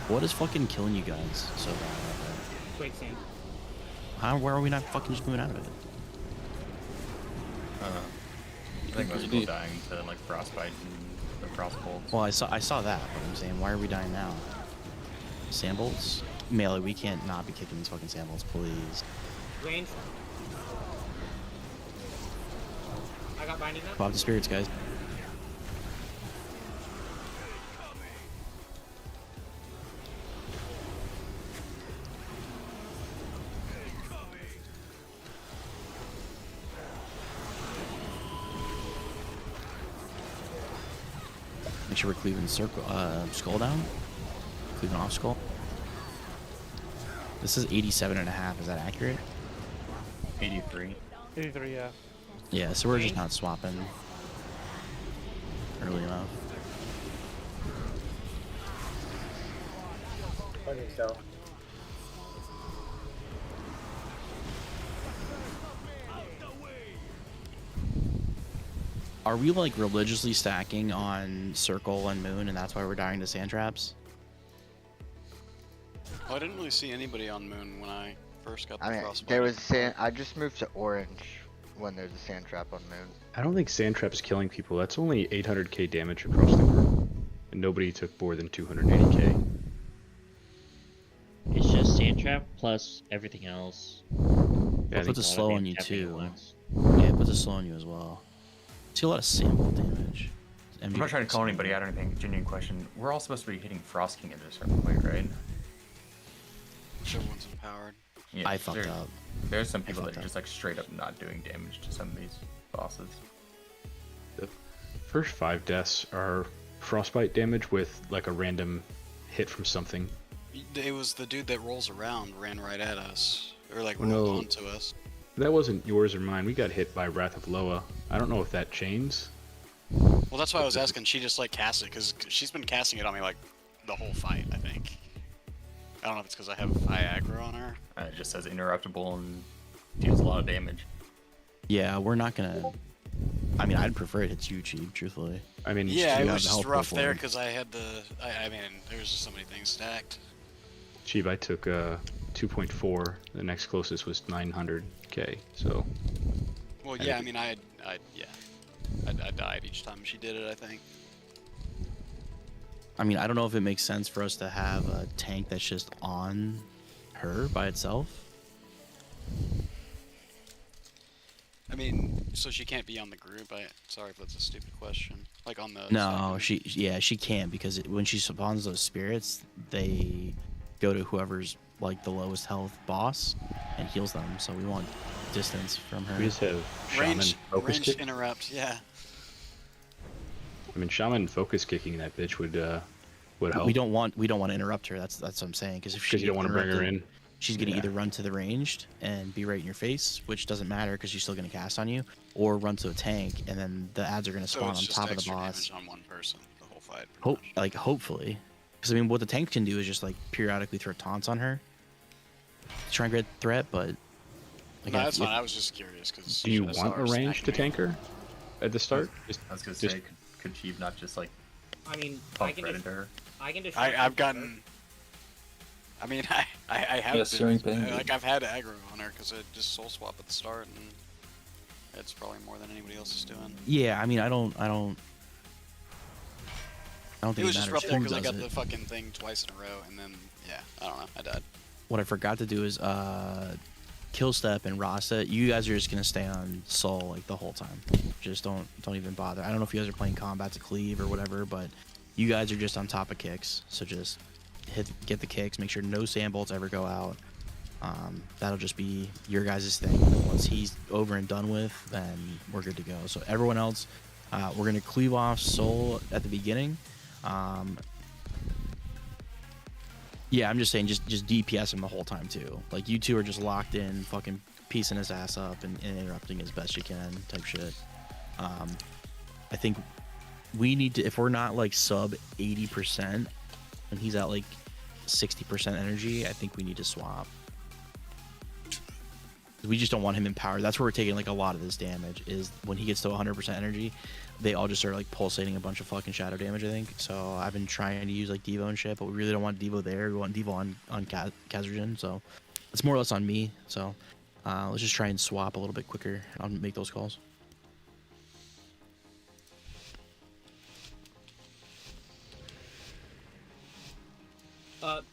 What is fucking killing you guys so bad? Quicksand. Where are we not fucking just moving out of it? I think most people dying to like frostbite and the crossbolts. Well, I saw that, but I'm saying, why are we dying now? Sandbolts? Melee, we can't not be kicking these fucking sandbolts, please. Range. I got binding now. Pop the spirits, guys. Make sure we're cleaving circle, skull down. Cleaving off skull. This is 87.5. Is that accurate? 83. 83, yeah. Yeah, so we're just not swapping early enough. I think so. Are we like religiously stacking on circle and moon, and that's why we're dying to sand traps? Well, I didn't really see anybody on Moon when I first got the I mean, frostbite. there was sand. I just moved to orange when there's a sand trap on Moon. I don't think sand trap's killing people. That's only 800k damage across the group, and nobody took more than 280k. It's just sand trap plus everything else. It puts a slow on you too. Yeah, it puts a slow on you as well. See a lot of sample damage. I'm not trying to call anybody out or anything. Genuine question. We're all supposed to be hitting Frost King at a certain point, right? Everyone's empowered. Yeah, I fucked there- up. There's some people that are just like straight up not doing damage to some of these bosses. The first 5 deaths are frostbite damage with like a random hit from something. It was the dude that rolls around ran right at us, or like No. rolled onto us. That wasn't yours or mine. We got hit by Wrath of Loa. I don't know if that chains. Well, that's why I was asking. She just like cast it because she's been casting it on me like the whole fight. I think. I don't know if it's because I have high aggro on her. It just says interruptible and deals a lot of damage. Yeah, we're not gonna. I mean, I'd prefer it hits you, Cheap, truthfully. I mean, Yeah, you it have was the just health rough pool there for it. because I had the. I mean, there was just so many things stacked. Cheap, I took 2.4. The next closest was 900k. So. Well, yeah, I mean, I died each time she did it. I think. I mean, I don't know if it makes sense for us to have a tank that's just on her by itself. I mean, so she can't be on the group. Sorry if that's a stupid question. Like on the. No, she can because when she spawns those spirits, they go to whoever's like the lowest health boss and heals them. So we want distance from her. We just have Shaman focus range kick. interrupt. Yeah. I mean, Shaman focus kicking that bitch would help. We don't want to interrupt her. That's what I'm saying. Because if you don't want to bring her in. She's gonna either run to the ranged and be right in your face, which doesn't matter because she's still gonna cast on you, or run to a tank and then the ads are gonna spawn on top of the boss. Damage on one person the whole fight. Hopefully, because I mean, what the tank can do is just like periodically throw taunts on her, try and get threat. But No, that's fine. I was just curious because. Do you want a range to tank her at the start? I was gonna say, could she not just like? I mean, pump right into her? I can just. I've gotten. I mean, I have Yeah, searing been, pain. like I've had aggro on her because I just soul swap at the start, and it's probably more than anybody else is doing. Yeah, I mean, I don't think It was just matters rough there who because I does got it. the fucking thing twice in a row, and then yeah, I don't know, I died. What I forgot to do is Killstep and Rasta. You guys are just gonna stay on Soul like the whole time. Just don't even bother. I don't know if you guys are playing combat to cleave or whatever, but you guys are just on top of kicks. So just get the kicks. Make sure no sand bolts ever go out. That'll just be your guys' thing. And once he's over and done with, then we're good to go. So everyone else, we're gonna cleave off Soul at the beginning. Yeah, I'm just saying, just DPS him the whole time too. Like you two are just locked in, fucking piecing his ass up and interrupting as best you can, type shit. I think we need to, if we're not like sub 80% and he's at like 60% energy, I think we need to swap. We just don't want him in power. That's where we're taking like a lot of this damage, is when he gets to 100% energy, they all just start like pulsating a bunch of fucking shadow damage, I think. So I've been trying to use like Devo and shit, but we really don't want Devo there. We want Devo on Kazurjin, so it's more or less on me. So let's just try and swap a little bit quicker. I'll make those calls.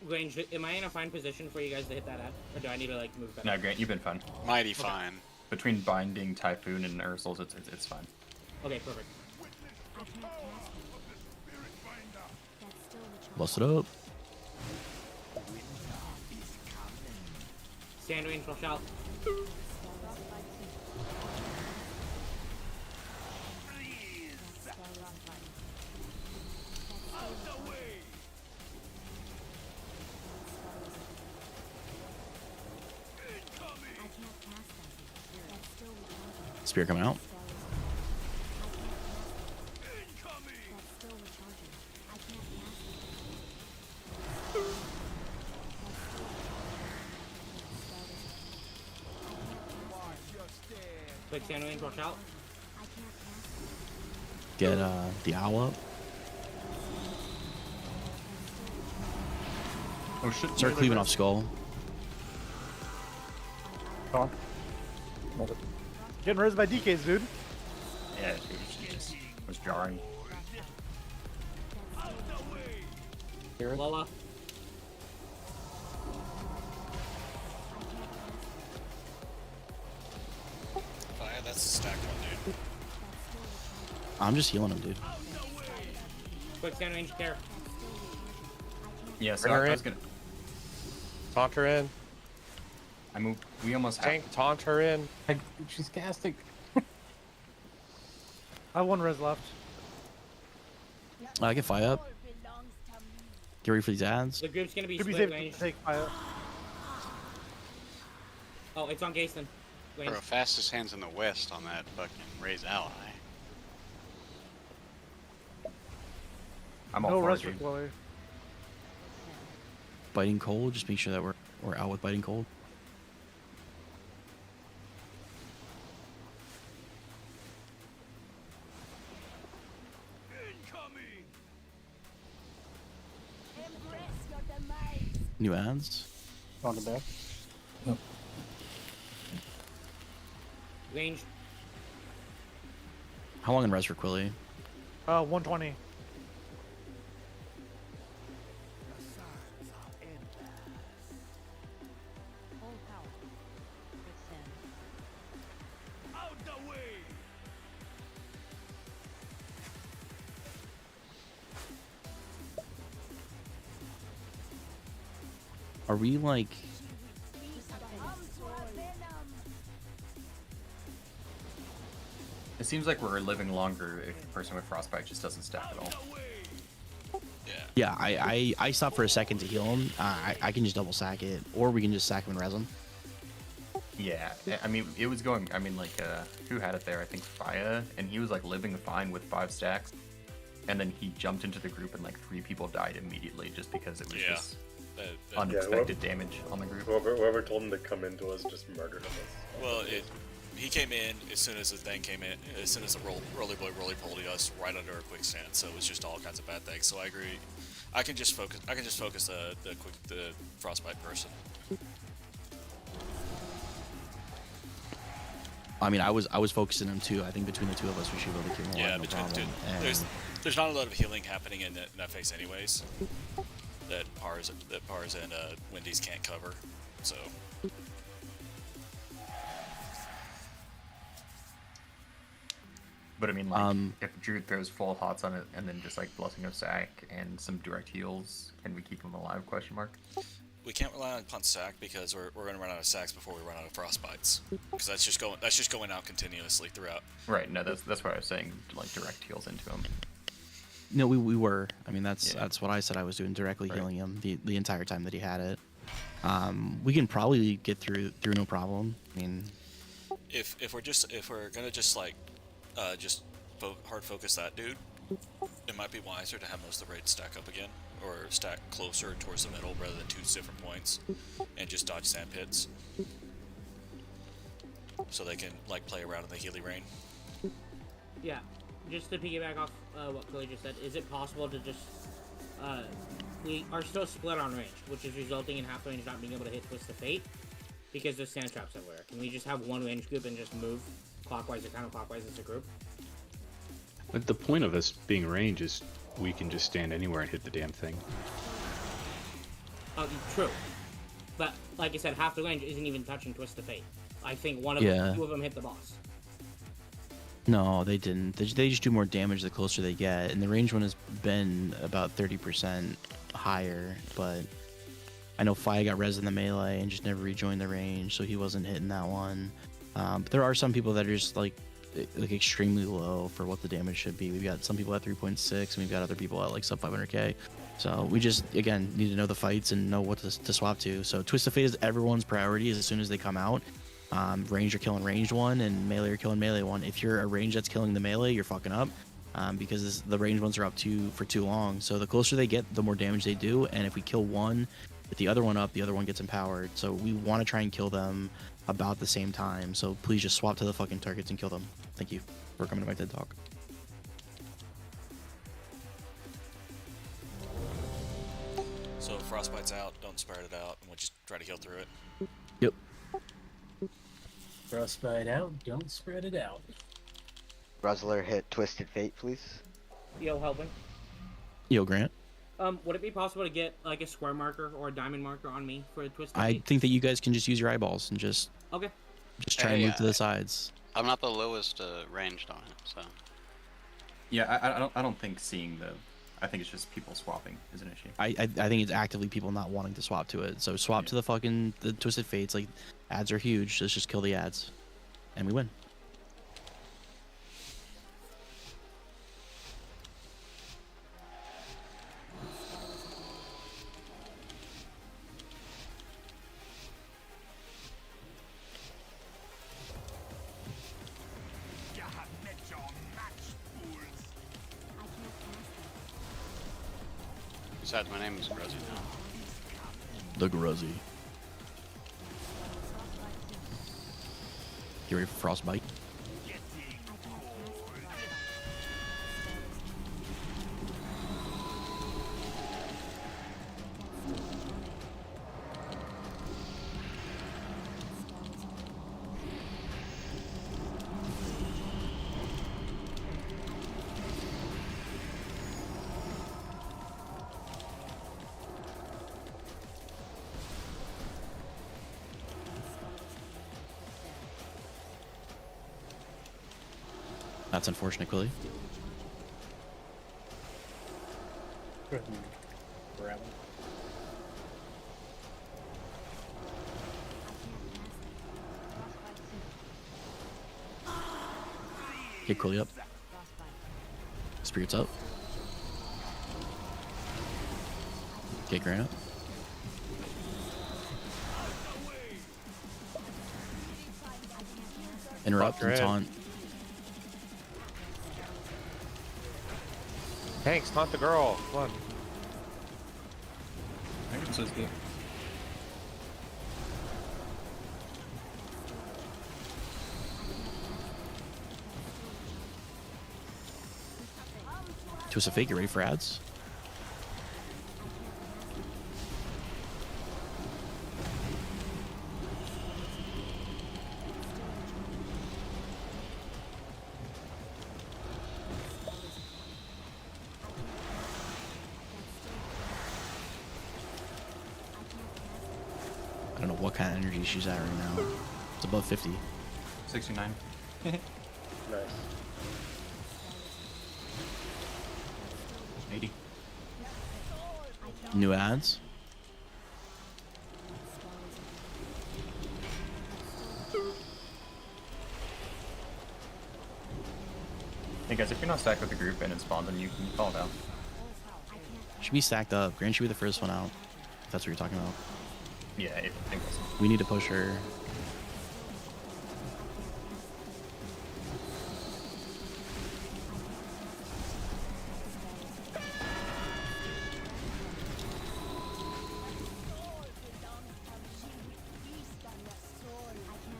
Range, am I in a fine position for you guys to hit that ad? Or do I need to like move back? No, Grant, you've been fine. Mighty fine. Between Binding, Typhoon, and Ursul's, it's fine. Okay, perfect. Bust it up. Stand range, will shout. Spear coming out. Quick stand range, will shout. Get the owl up. Oh shit. Start cleaving off skull. Talk. Getting res by DKs, dude. Yeah, it just was jarring. Lola. Oh, yeah, that's a stacked one, dude. I'm just healing him, dude. Quick stand range, care. Yeah, so Bring her I was in. gonna. Taunt her in. I moved. We almost have. Tank, taunt her in. She's casting. I have one res left. I can fire up. Get ready for these ads. The group's gonna be Could be split safe range. to take fire. Oh, it's on Gayston. Bro, fastest hands in the west on that fucking Ray's ally. I'm all No for res it, for dude. Chloe. Biting cold. Just make sure that we're out with biting cold. New ads. On the back. Yep. Range. How long in res for Quilly? 120. Are we like? It seems like we're living longer if the person with frostbite just doesn't stack at all. Yeah, I stopped for a second to heal him. I can just double sack it, or we can just sack him and res him. Yeah, I mean, it was going. I mean, like, who had it there? I think Faya, and he was like living fine with 5 stacks, and then he jumped into the group, and like 3 people died immediately just because it was just unexpected damage on the group. Whoever told him to come into us just murdered him. Well, he came in as soon as the thing came in, as soon as the roly polied us right under a quicksand. So it was just all kinds of bad things. So I agree. I can just focus the frostbite person. I mean, I was focusing him too. I think between the two of us, we should be able to kill him. Yeah, no between problem. there's not a lot of healing happening in that phase anyways. That Pars and Wendy's can't cover. So. But I mean, like, if Druid throws full hots on it and then just like Blessing of Sack and some direct heals, can we keep him alive? Question mark. We can't rely on sack because we're going to run out of sacks before we run out of frostbites. Because that's just going out continuously throughout. Right. No, that's what I was saying. Like direct heals into him. No, we were. I mean, that's what I said I was doing, directly healing him the entire time that he had it. We can probably get through no problem. I mean, if we're gonna just like hard focus that dude, it might be wiser to have most of the raids stack up again, or stack closer towards the middle rather than 2 different points, and just dodge sand pits, so they can like play around in the Healy rain. Yeah, just to piggyback off what Chloe just said, is it possible to just we are still split on range, which is resulting in half range not being able to hit Twist of Fate because there's sand traps everywhere. Can we just have one range group and just move clockwise or counterclockwise as a group? But the point of us being range is we can just stand anywhere and hit the damn thing. True. But like I said, half the range isn't even touching Twist of Fate. I think one of them, 2 of them hit the boss. no, they didn't. They just do more damage the closer they get, and the range one has been about 30% higher. But I know Faya got res in the melee and just never rejoined the range, so he wasn't hitting that one. But there are some people that are just like extremely low for what the damage should be. We've got some people at 3.6, and we've got other people at like sub 500k. So we just again need to know the fights and know what to swap to. So Twist of Fate is everyone's priority as soon as they come out. Range are killing ranged one, and melee are killing melee one. If you're a range that's killing the melee, you're fucking up. Because the ranged ones are up for too long. So the closer they get, the more damage they do. And if we kill one, with the other one up, the other one gets empowered. So we want to try and kill them about the same time. So please just swap to the fucking targets and kill them. Thank you for coming to my TED Talk. So if frostbite's out, don't spread it out, and we'll just try to heal through it. Yep. Frostbite out, don't spread it out. Ruzzler hit Twisted Fate, please. Yo, helping. Yo, Grant. Would it be possible to get like a square marker or a diamond marker on me for a Twisted I Fate? think that you guys can just use your eyeballs and just try and move to the sides. I'm not the lowest ranged on it, so. Yeah, I don't think seeing I think it's just people swapping is an issue. I think it's actively people not wanting to swap to it. So swap to the Twisted Fates. Like, ads are huge. Let's just kill the ads, and we win. Besides, my name is Rosie now. The Gruzzy. You ready for Frostbite? That's unfortunate, Quilly. Go ahead and grab him. Get Quilly up. Spirits up. Get Grant up. Interrupt and taunt. Thanks, taunt the girl. Come on. I think it's good. Twist a fake, you ready for ads? I don't know what kind of energy she's at right now. It's above 50. 69. Nice. 80. New ads. Hey guys, if you're not stacked with the group and it spawned, then you can fall down. Should be stacked up. Grant should be the first one out. If that's what you're talking about. Yeah, I think that's... We need to push her.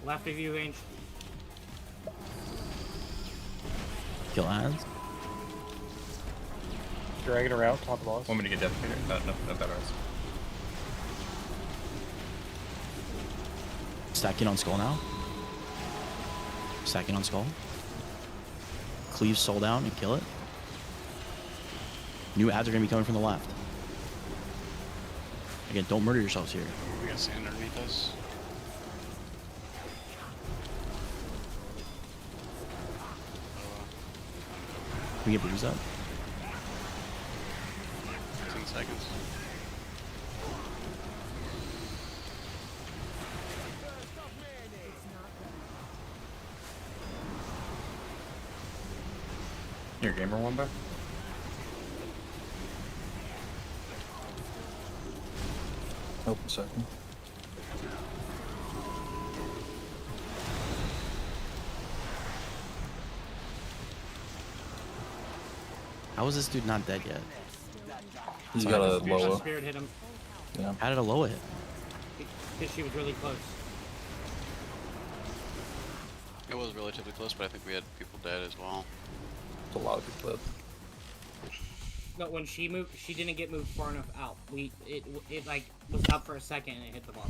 Left of you, range. Kill ads. Dragging her out, top of boss. Want me to get Devastator? No, better. Stacking on Skull now. Stacking on Skull. Cleave Soul down and kill it. New ads are going to be coming from the left. Again, don't murder yourselves here. We got sand underneath us. Can we get Breeze up? 10 seconds. Your gamer one back? Oh, a second. How is this dude not dead yet? He's got a Loa. Spirit hit him. Yeah. How did a Loa hit? Because she was really close. It was relatively close, but I think we had people dead as well. A lot of people dead. No, when she moved, she didn't get moved far enough out. It like was up for a second and it hit the boss.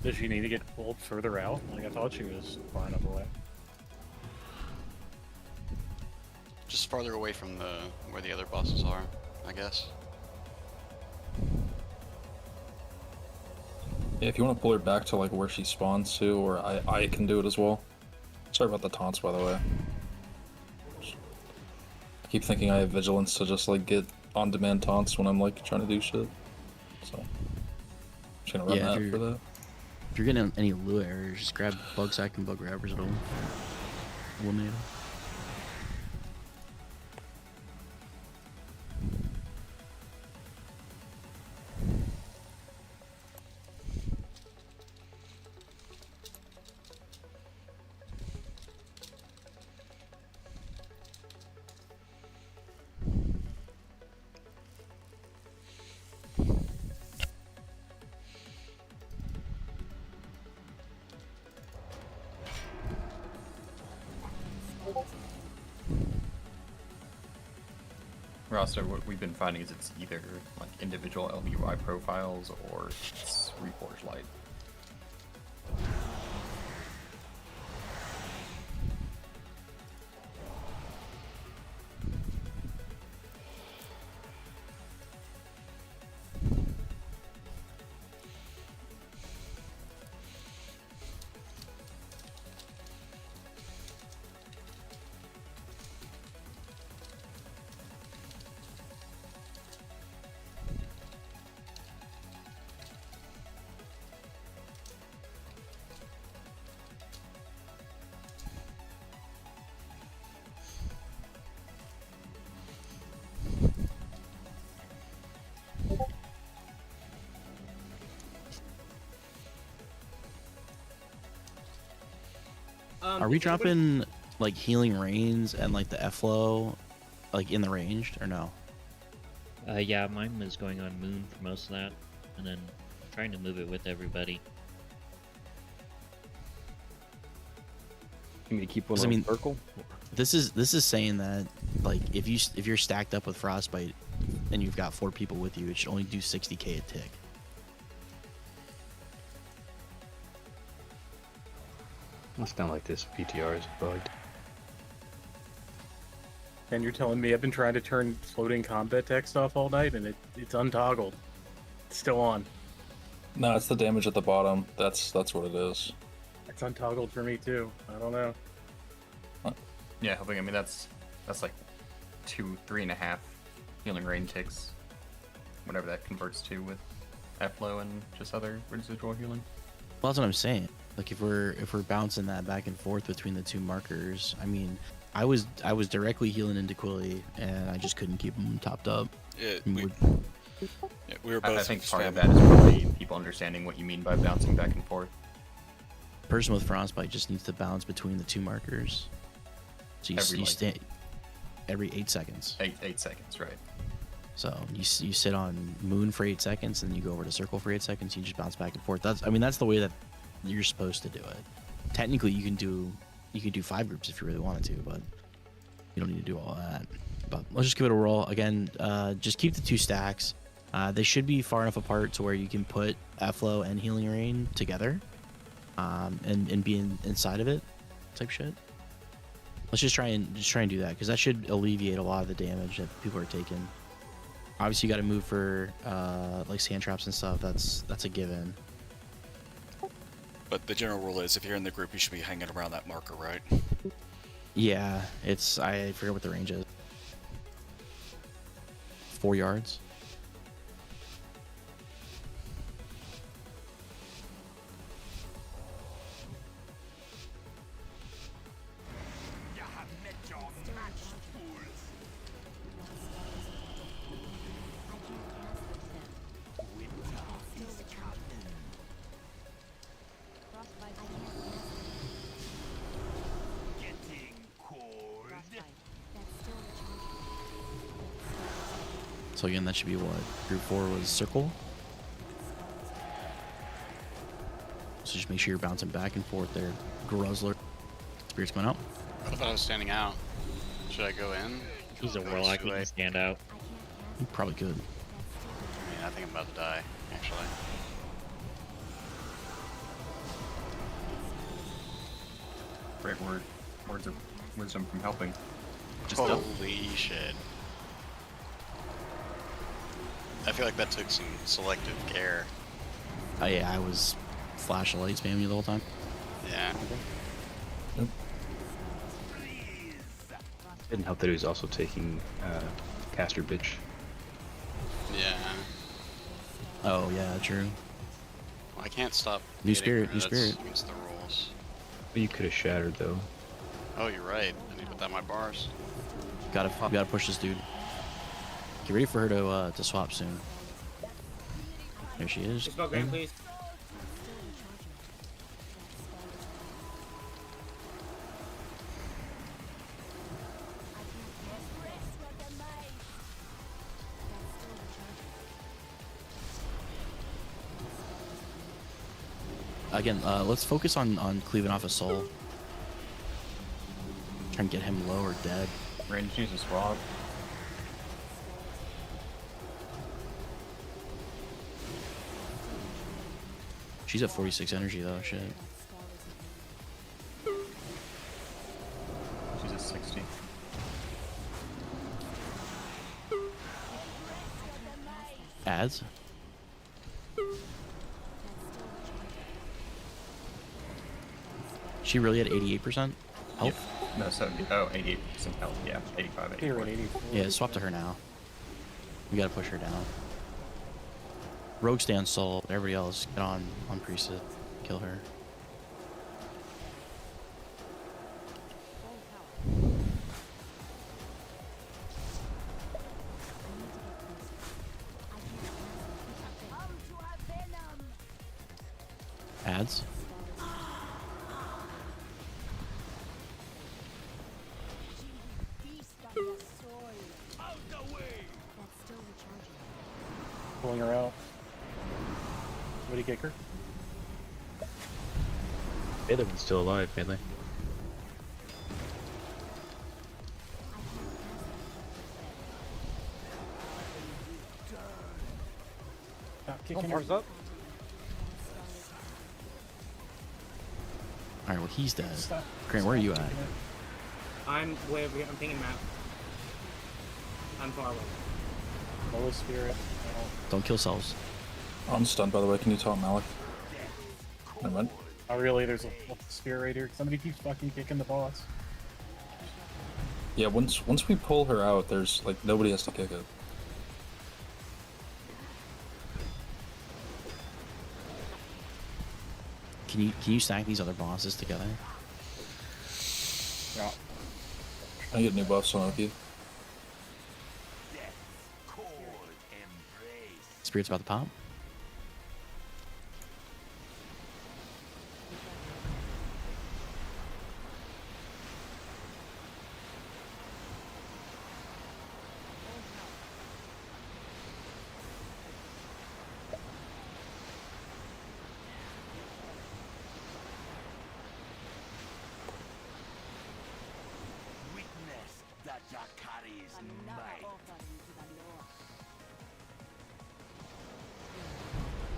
Does she need to get pulled further out? Like, I thought she was far enough away. Just farther away from where the other bosses are, I guess. Yeah, if you want to pull her back to like where she spawns to, or I can do it as well. Sorry about the taunts, by the way. I keep thinking I have vigilance to just like get on-demand taunts when I'm like trying to do shit. So I'm just gonna run that for that. If you're getting any Lua areas, just grab bug sack and bug grabbers. It'll eliminate them. Rasta, what we've been finding is it's either like individual LBY profiles or it's Reforged Light. Are we dropping like healing rains and like the F-flow like in the ranged or no? Yeah, mine was going on Moon for most of that, and then trying to move it with everybody. You mean to keep one I on mean, circle? This is saying that like if you're stacked up with Frostbite and you've got 4 people with you, it should only do 60k a tick. It's not like this PTR is bugged. And you're telling me I've been trying to turn floating combat text off all night and it's untoggled. It's still on. No, it's the damage at the bottom. That's what it is. It's untoggled for me too. I don't know. Yeah, I mean that's like 3.5 healing rain ticks, whatever that converts to with F-flow and just other residual healing. Well, that's what I'm saying. Like if we're bouncing that back and forth between the 2 markers, I mean, I was directly healing into Quilly and I just couldn't keep them topped up. Yeah, we were both. I think part of that is probably people understanding what you mean by bouncing back and forth. Person with Frostbite just needs to bounce between the 2 markers. So you stay every 8 seconds. 8 seconds, right? So you sit on Moon for 8 seconds, and then you go over to Circle for 8 seconds. You just bounce back and forth. That's the way that you're supposed to do it. Technically, you can do 5 groups if you really wanted to, but you don't need to do all that. But let's just give it a roll again. Just keep the 2 stacks. They should be far enough apart to where you can put F-flow and Healing Rain together, and be inside of it, type shit. Let's just try and do that, because that should alleviate a lot of the damage that people are taking. Obviously, you got to move for like sand traps and stuff. That's a given. But the general rule is, if you're in the group, you should be hanging around that marker, right? Yeah, I forget what the range is. 4 yards. So again, that should be what group 4 was Circle. So just make sure you're bouncing back and forth there. Gruzzler. Spirit's going out. What if I was standing out? Should I go in? He's a warlock, he can stand out. You probably could. I mean, I think I'm about to die, actually. great words of wisdom from helping. Just don't. Holy shit. I feel like that took some selective care. Oh yeah, I was flashlight spamming you the whole time. Yeah. Didn't help that he was also taking caster bitch. Yeah. Oh yeah, true. Well, I can't stop. New hitting spirit, her, new that's spirit. against the rules. But you could have shattered though. Oh, you're right. I need to put that in my bars. Gotta push this dude. Get ready for her to swap soon. There she is. Just go grab, please. Again, let's focus on cleaving off a soul. Try and get him low or dead. Range needs a swap. She's at 46 energy though, shit. She's at 60. Ads? She really at 88% health? No, 70. Oh, 88% health. Yeah, 85, 84. You're at 84. Yeah, swap to her now. We gotta push her down. Rogue stand soul, everybody else get on Priestess. Kill her. Ads? Pulling her out. Somebody kick her. The other one's still alive, Melee. Kicking Bars up. Alright, well he's dead. Stop. Grant, where are you at? I'm way over here. I'm pinging map. I'm far away. Lowest spirit. Don't kill cells. I'm stunned, by the way. Can you tell Malik? Never mind. Oh really? There's a spirit right here. Somebody keeps fucking kicking the boss. Yeah, once we pull her out, there's like nobody has to kick it. Can you stack these other bosses together? Yeah. I get new buffs on Oki. Spirit's about to pop.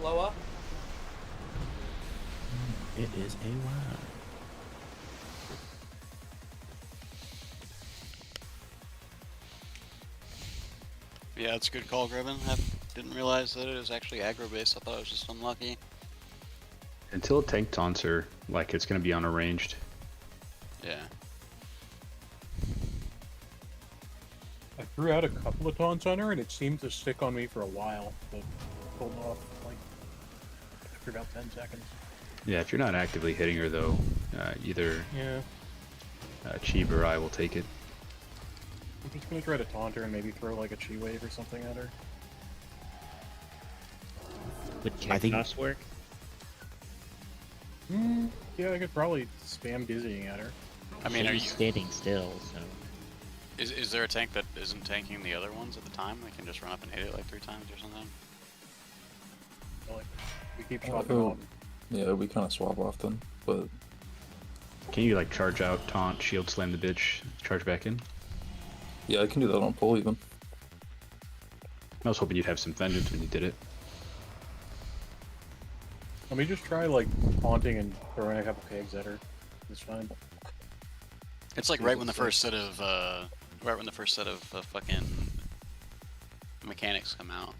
Lower. It is a wow. Yeah, it's a good call, Gribbon. I didn't realize that it was actually aggro based. I thought it was just unlucky. Until tank taunts her, like it's gonna be unarranged. Yeah. I threw out a couple of taunts on her and it seemed to stick on me for a while, but pulled off like after about 10 seconds. Yeah, if you're not actively hitting her though, either Yeah. Cheeb or I will take it. I'm just gonna try to taunt her and maybe throw like a chi wave or something at her. Would I think- chaos work? Yeah, I could probably spam dizzying at her. I mean, are you? She's standing still, so. Is there a tank that isn't tanking the other ones at the time? They can just run up and hit it like 3 times or something? Like, we keep swapping Oh, off. yeah, we kind of swap often, but Can you like charge out, taunt, shield slam the bitch, charge back in? yeah, I can do that on pull even. I was hoping you'd have some vengeance when you did it. Let me just try like taunting and throwing a couple kegs at her. It's fine. It's like right when the first set of fucking mechanics come out.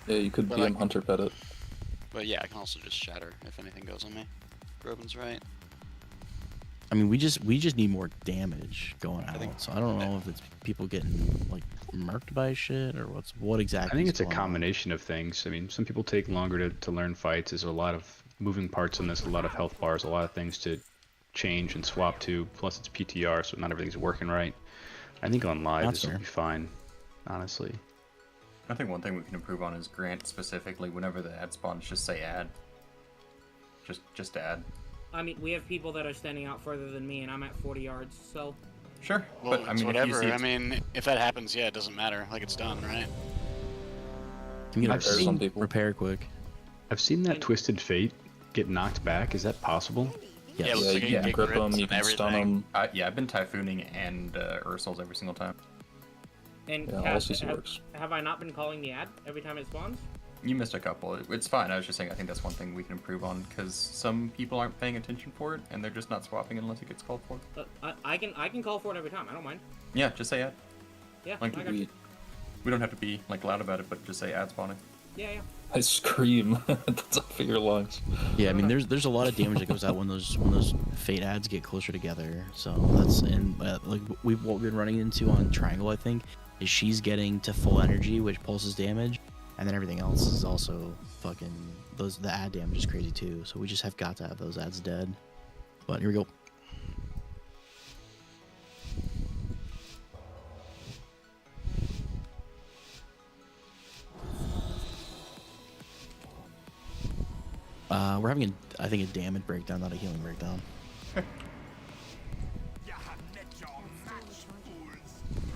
Yeah, you could But BM Hunter Pet it. But yeah, I can also just shatter if anything goes on me. Groban's right. I mean, we just need more damage going out. So I don't know if it's people getting like murked by shit or what exactly. I think is it's a going on. combination of things. I mean, some people take longer to learn fights. There's a lot of moving parts in this, a lot of health bars, a lot of things to change and swap to. Plus, it's PTR, so not everything's working right. I think on live That's this will fair. be fine, honestly. I think one thing we can improve on is Grant specifically. Whenever the ad spawns, just say ad. Just add. I mean, we have people that are standing out further than me, and I'm at 40 yards, so... Sure, Well, but I it's mean, whatever. if you see I mean, if that happens, yeah, it doesn't matter. Like, it's done, right? Can you I've repair seen- some people? Repair quick. I've seen that Twisted Fate get knocked back. Is that possible? Yeah, it Yes. looks like you you can get grip grips them, you and can stun everything. them. Yeah, I've been Typhooning and Ursals every single time. And Yeah, all Cass, CC works. have I not been calling the ad every time it spawns? You missed a couple. It's fine. I was just saying I think that's one thing we can improve on because some people aren't paying attention for it and they're just not swapping unless it gets called for. I can call for it every time. I don't mind. Yeah, just say ad. Yeah, Like, I got you. we don't have to be like loud about it, but just say ad spawning. Yeah, yeah. I scream at the top of your lungs. Yeah, I mean, there's a lot of damage that goes out when those fate ads get closer together. So that's like what we've been running into on Triangle, I think, is she's getting to full energy, which pulses damage, and then everything else is also fucking the ad damage is crazy too. So we just have got to have those ads dead. But here we go. We're having I think a damage breakdown, not a healing breakdown.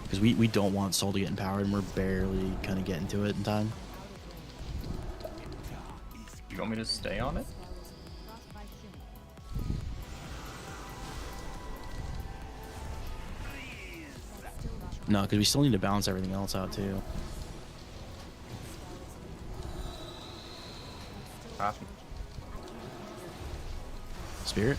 Because we don't want Soul to get empowered, and we're barely kind of getting to it in time. You want me to stay on it? No, because we still need to balance everything else out too. Awesome. Spirit?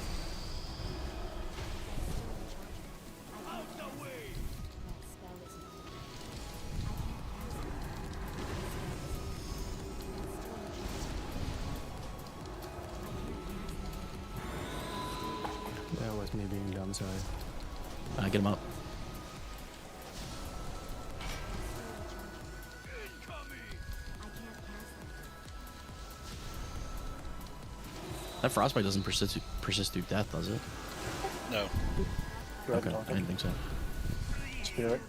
That was me being dumb, sorry. Get him up. That frostbite doesn't persist through death, does it? No. Go ahead, Okay, Donkey. I didn't think so. Spirit.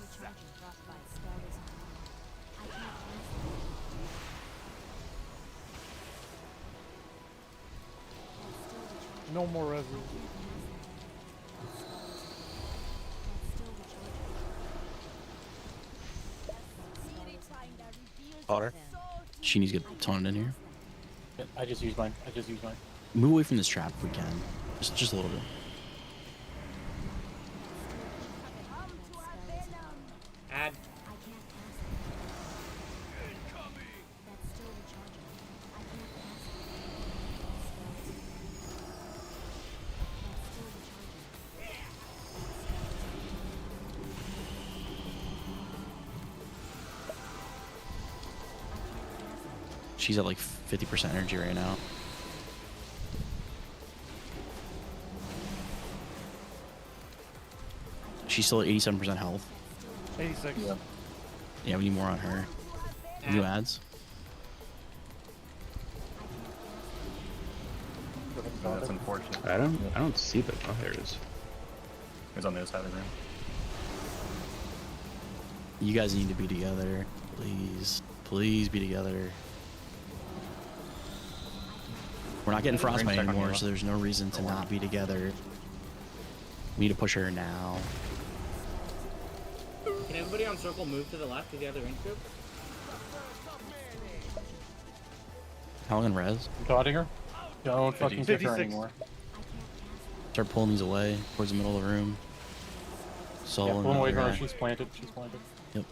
No more reses. Potter. She needs to get taunted in here. Yeah, I just used mine. Move away from this trap if we can. Just a little bit. Ad. She's at like 50% energy right now. She's still at 87% health. 86. Yeah, we need more on her. New ads. Oh, that's unfortunate. I don't see the. Oh, there it is. It was on the other side of the room. You guys need to be together. Please. Please be together. We're not getting frostbite anymore, so there's no reason to not be together. We need to push her now. Can everybody on circle move to the left to the other range group? How long in res? I'm dotting her. Don't fucking kick her 56. anymore. Start pulling these away towards the middle of the room. Soul Yeah, and pull away another from her. guy. She's planted. She's planted. Yep.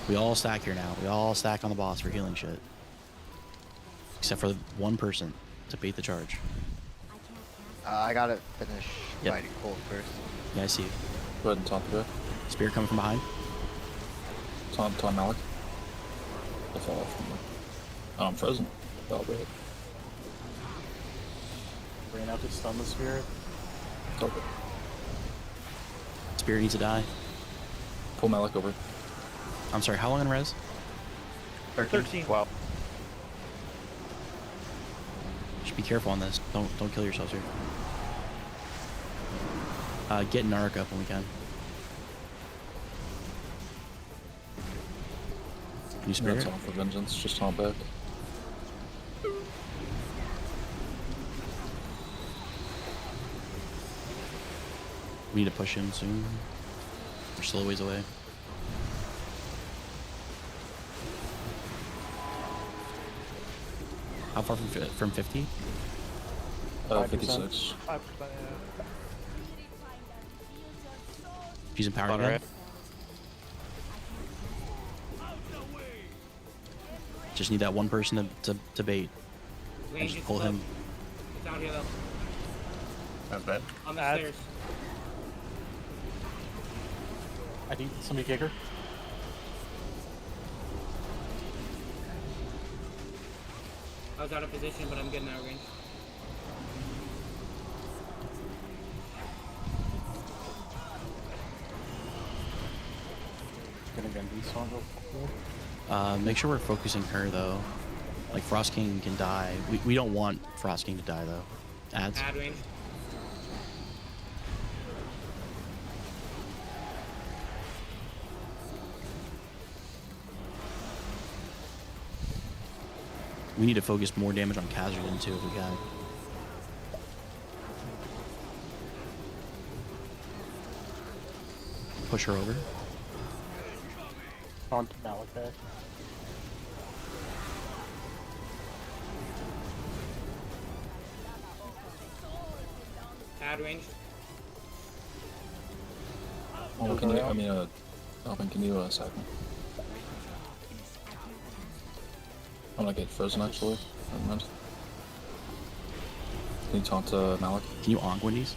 We all stack here now. We all stack on the boss for healing shit. Except for one person to bait the charge. I gotta finish Yep. fighting Cold first. Yeah, I see you. Go ahead and taunt the guy. Spear coming from behind. Taunt Malik. I fell off from there. Oh, I'm frozen. Fell bad. Ran out to stun the spirit. Okay. Spear needs to die. Pull Malik over. I'm sorry, how long in res? 13. Wow. Just be careful on this. Don't kill yourselves here. Get Narc up when we can. Can you spare That's it? all for vengeance. Just taunt back. We need to push him soon. We're still a ways away. How far from 50? 56. 5%, She's empowered On again. right. Just need that one person to bait. And Range just is pull low. him. It's out here though. That's bad. On the Add. stairs. I need somebody kick her. I was out of position, but I'm getting out of range. Gonna get these on real quick. Make sure we're focusing her though. Like Frost King can die. We don't want Frost King to die though. Ads. Add range. We need to focus more damage on Khazardan too if we can. Push her over. On to Malik back. Add range. Oh, can you? I mean, Alvin, can you sack me? I'm gonna get frozen actually. Never mind. Can you taunt Malik? Can you onk Wendy's?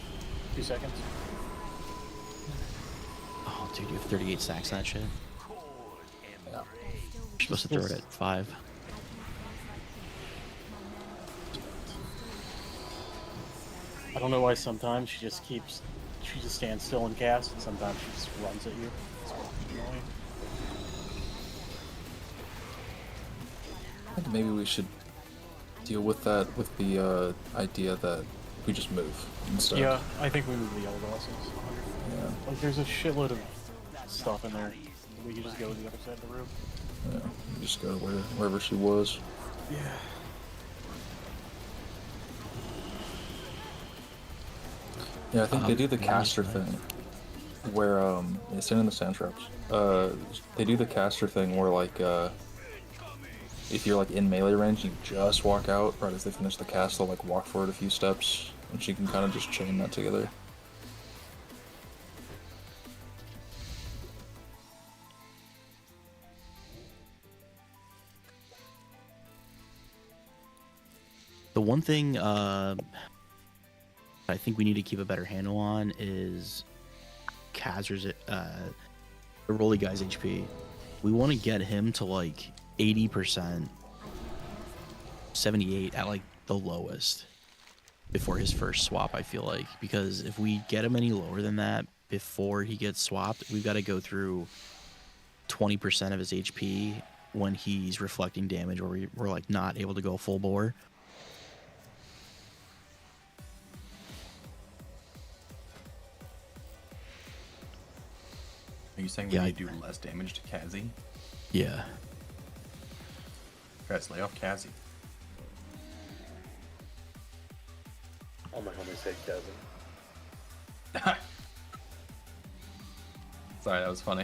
2 seconds. Oh, dude, you have 38 stacks on that shit. Yeah. You're supposed to throw it at 5. I don't know why sometimes she just stands still and casts, and sometimes she just runs at you. It's annoying. I think maybe we should deal with that with the idea that we just move instead. Yeah, I think we move the yellow bosses. Yeah. Like, there's a shitload of stuff in there. We can just go to the other side of the room. Yeah. We just go to wherever she was. Yeah. Yeah, I think they do the caster thing where they stand in the sand traps. They do the caster thing where like if you're like in melee range, you just walk out right as they finish the cast. They'll like walk forward a few steps, and she can kind of just chain that together. The one thing I think we need to keep a better handle on is Khazar's the Rolly guy's HP. We want to get him to like 80%, 78 at like the lowest before his first swap, I feel like. Because if we get him any lower than that before he gets swapped, we've got to go through 20% of his HP when he's reflecting damage or we're like not able to go full bore. Are you saying we need to do less damage to Kazi? Yeah. Guys, lay off Kazi. All my homies hate Kevin. Sorry, that was funny.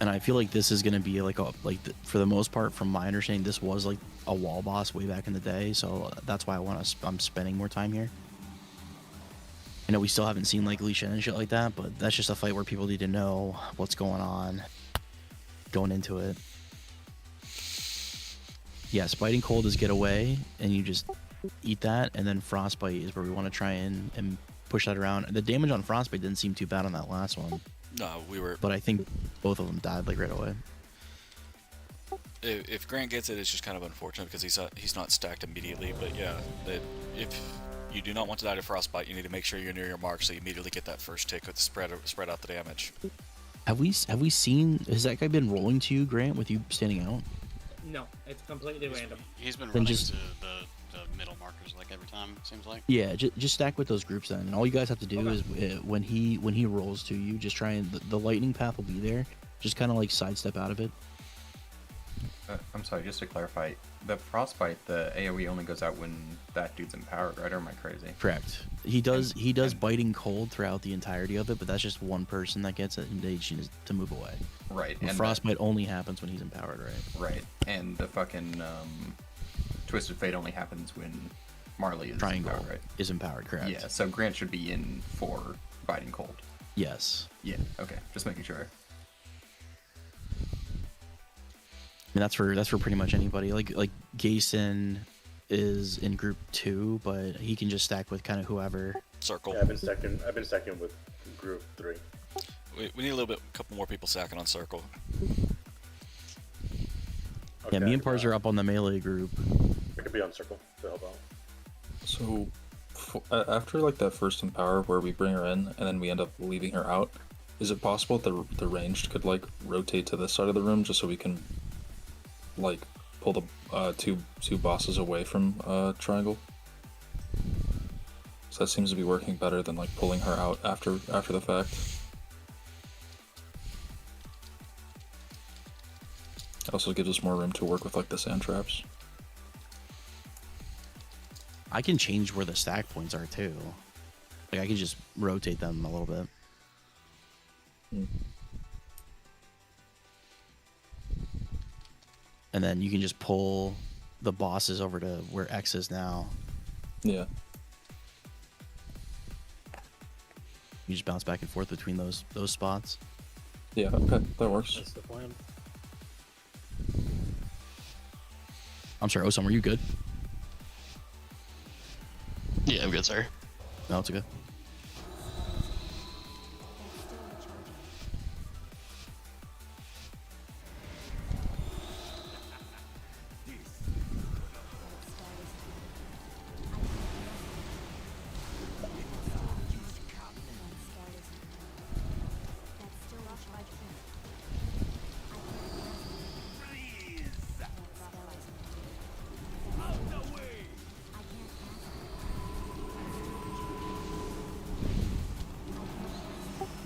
And I feel like this is gonna be like for the most part, from my understanding, this was like a wall boss way back in the day. So that's why I'm spending more time here. I know we still haven't seen like Li Shen and shit like that, but that's just a fight where people need to know what's going on going into it. Yes, biting cold is get away, and you just eat that, and then frostbite is where we want to try and push that around. The damage on frostbite didn't seem too bad on that last one. No, we were. But I think both of them died like right away. If Grant gets it, it's just kind of unfortunate because he's not stacked immediately. But yeah, if you do not want to die to frostbite, you need to make sure you're near your mark so you immediately get that first tick with the spread out the damage. Have we seen? Has that guy been rolling to you, Grant, with you standing out? No, it's completely random. He's been Then running just- to the middle markers like every time, it seems like. Yeah, just stack with those groups then, and all you guys have to do is when he rolls to you, just try and the lightning path will be there. Just kind of like sidestep out of it. I'm sorry, just to clarify, the frostbite, the AoE only goes out when that dude's empowered, right? Or am I crazy? Correct. He does biting cold throughout the entirety of it, but that's just one person that gets it, and they just need to move away. Right. And And frostbite only happens when he's empowered, right? Right. And the fucking Twisted Fate only happens when Marley is Triangle empowered, right? is empowered, correct? Yeah, so Grant should be in for biting cold. Yes. Yeah, okay. Just making sure. I mean, that's for pretty much anybody. Like Gayson is in group 2, but he can just stack with kind of whoever. Circle. Yeah, I've been second with group 3. We need a couple more people stacking on circle. Yeah, me and Pars are up on the melee group. I could be on circle to help out. So, after like that first empower where we bring her in and then we end up leaving her out, is it possible that the ranged could like rotate to this side of the room just so we can like pull the two bosses away from triangle? So that seems to be working better than like pulling her out after the fact. It also gives us more room to work with like the sand traps. I can change where the stack points are too. Like I can just rotate them a little bit. And then you can just pull the bosses over to where X is now. Yeah. You just bounce back and forth between those spots. Yeah, okay, that works. That's the plan. I'm sorry, Osam, are you good? Yeah, I'm good, sir. No, it's okay.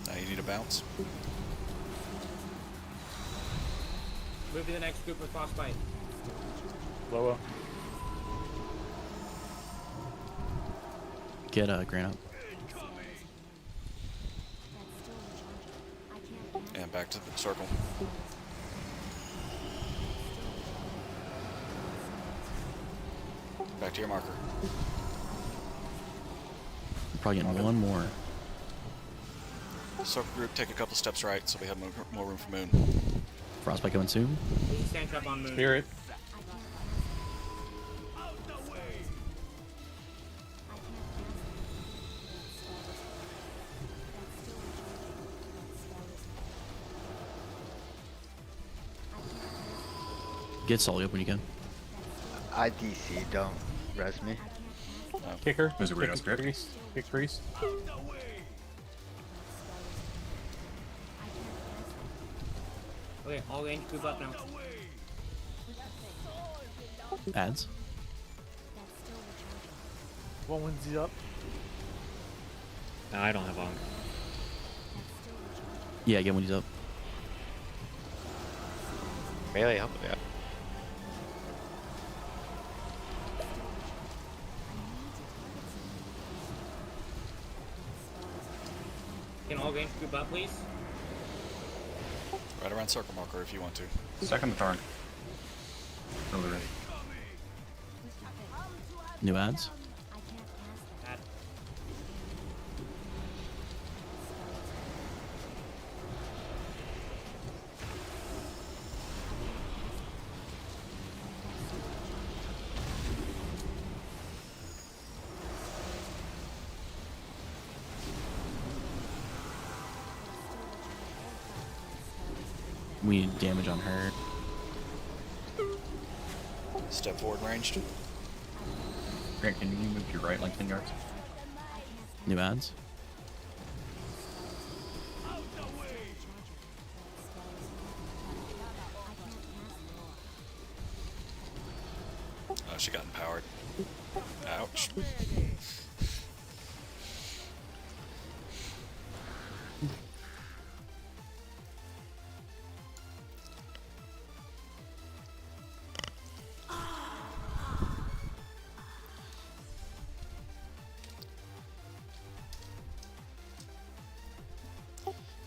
Now you need a bounce. Move to the next group with frostbite. Loa. Get Grant up. And back to the circle. Back to your marker. Probably getting one more. Circle group, take a couple steps right so we have more room for Moon. Frostbite coming soon. Please stand trap on Moon. Spirit. Get Sully up when you can. I DC, don't res me. Kicker. There's a weirdo script. Priest. Kick priest. Okay, all range group up now. Ads. One wins up. No, I don't have on. Yeah, again when he's up. Melee help, yeah. Can all range group up, please? Right around circle marker if you want to. Second the turn. Really ready. New ads. Add. We need damage on her. Step forward ranged. Grant, can you move to your right like 10 yards? New ads. Oh, she got empowered. Ouch.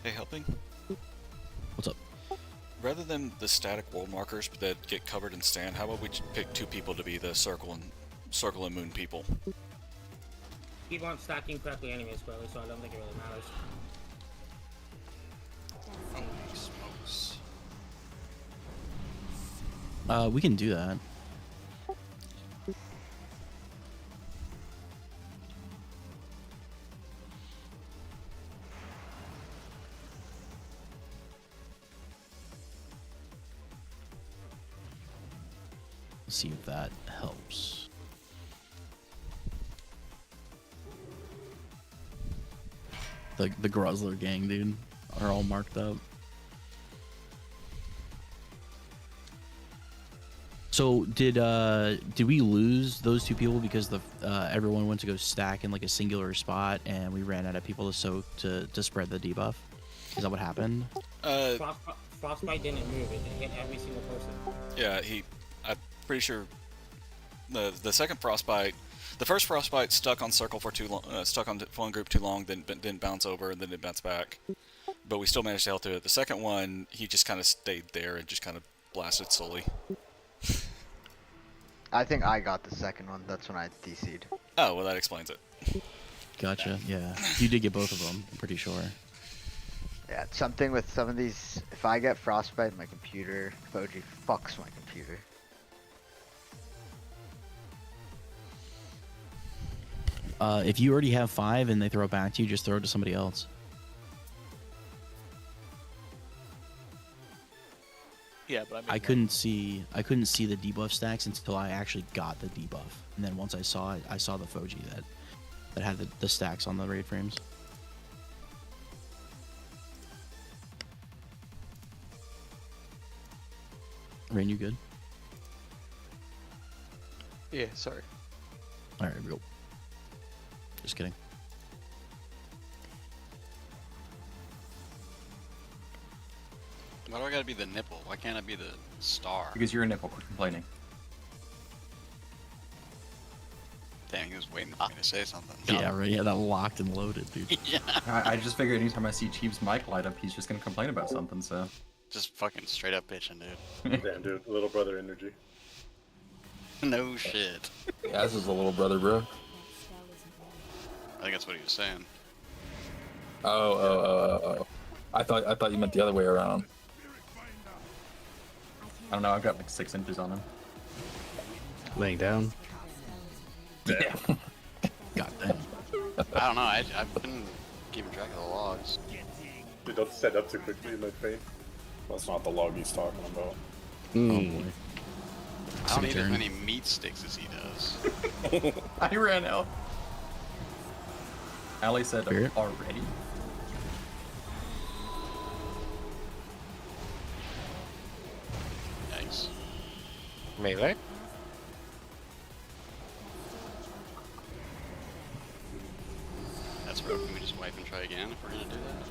Hey, helping? What's up? Rather than the static world markers that get covered in stand, how about we pick 2 people to be the circle and moon people? People aren't stacking correctly anyways, clearly, so I don't think it really matters. Holy smokes. We can do that. Let's see if that helps. The Gruzzler gang, dude, are all marked up. So did we lose those 2 people because the everyone went to go stack in like a singular spot and we ran out of people to soak to spread the debuff? Is that what happened? Frostbite didn't move; it hit every single person. Yeah, I'm pretty sure the second frostbite, the first frostbite stuck on circle for too long, stuck on one group too long, then didn't bounce over, and then it bounced back. But we still managed to held through it. The second one, he just kind of stayed there and just kind of blasted slowly. I think I got the second one. That's when I DC'd. Oh, well, that explains it. Gotcha. Yeah, you did get both of them. I'm pretty sure. Yeah, it's something with some of these. If I get frostbite, my computer, Foji fucks my computer. If you already have 5 and they throw it back to you, just throw it to somebody else. Yeah, but I couldn't see the debuff stacks until I actually got the debuff, and then once I saw it, I saw the Foji that had the stacks on the raid frames. Rain, you good? Yeah, sorry. All right, go. Just kidding. Why do I gotta be the nipple? Why can't I be the star? Because you're a nipple, quit complaining. Dang, he was waiting for me to say something. Yeah, right. Yeah, that locked and loaded, dude. Yeah. I just figured anytime I see Chief's mic light up, he's just gonna complain about something, so. Just fucking straight up bitching, dude. Damn, dude. Little brother energy. No shit. Yeah, this is a little brother, bro. I think that's what he was saying. Oh. I thought you meant the other way around. I don't know, I've got like 6 inches on him. Laying down. Yeah. God damn. I don't know, I've been keeping track of the logs. Dude, don't set up too quickly in my pain. That's not the log he's talking about. Oh boy. I don't need as many meat sticks as he does. I ran out. Ali said Spirit? already. Nice. Melee? That's rough. Can we just wipe and try again if we're gonna do that?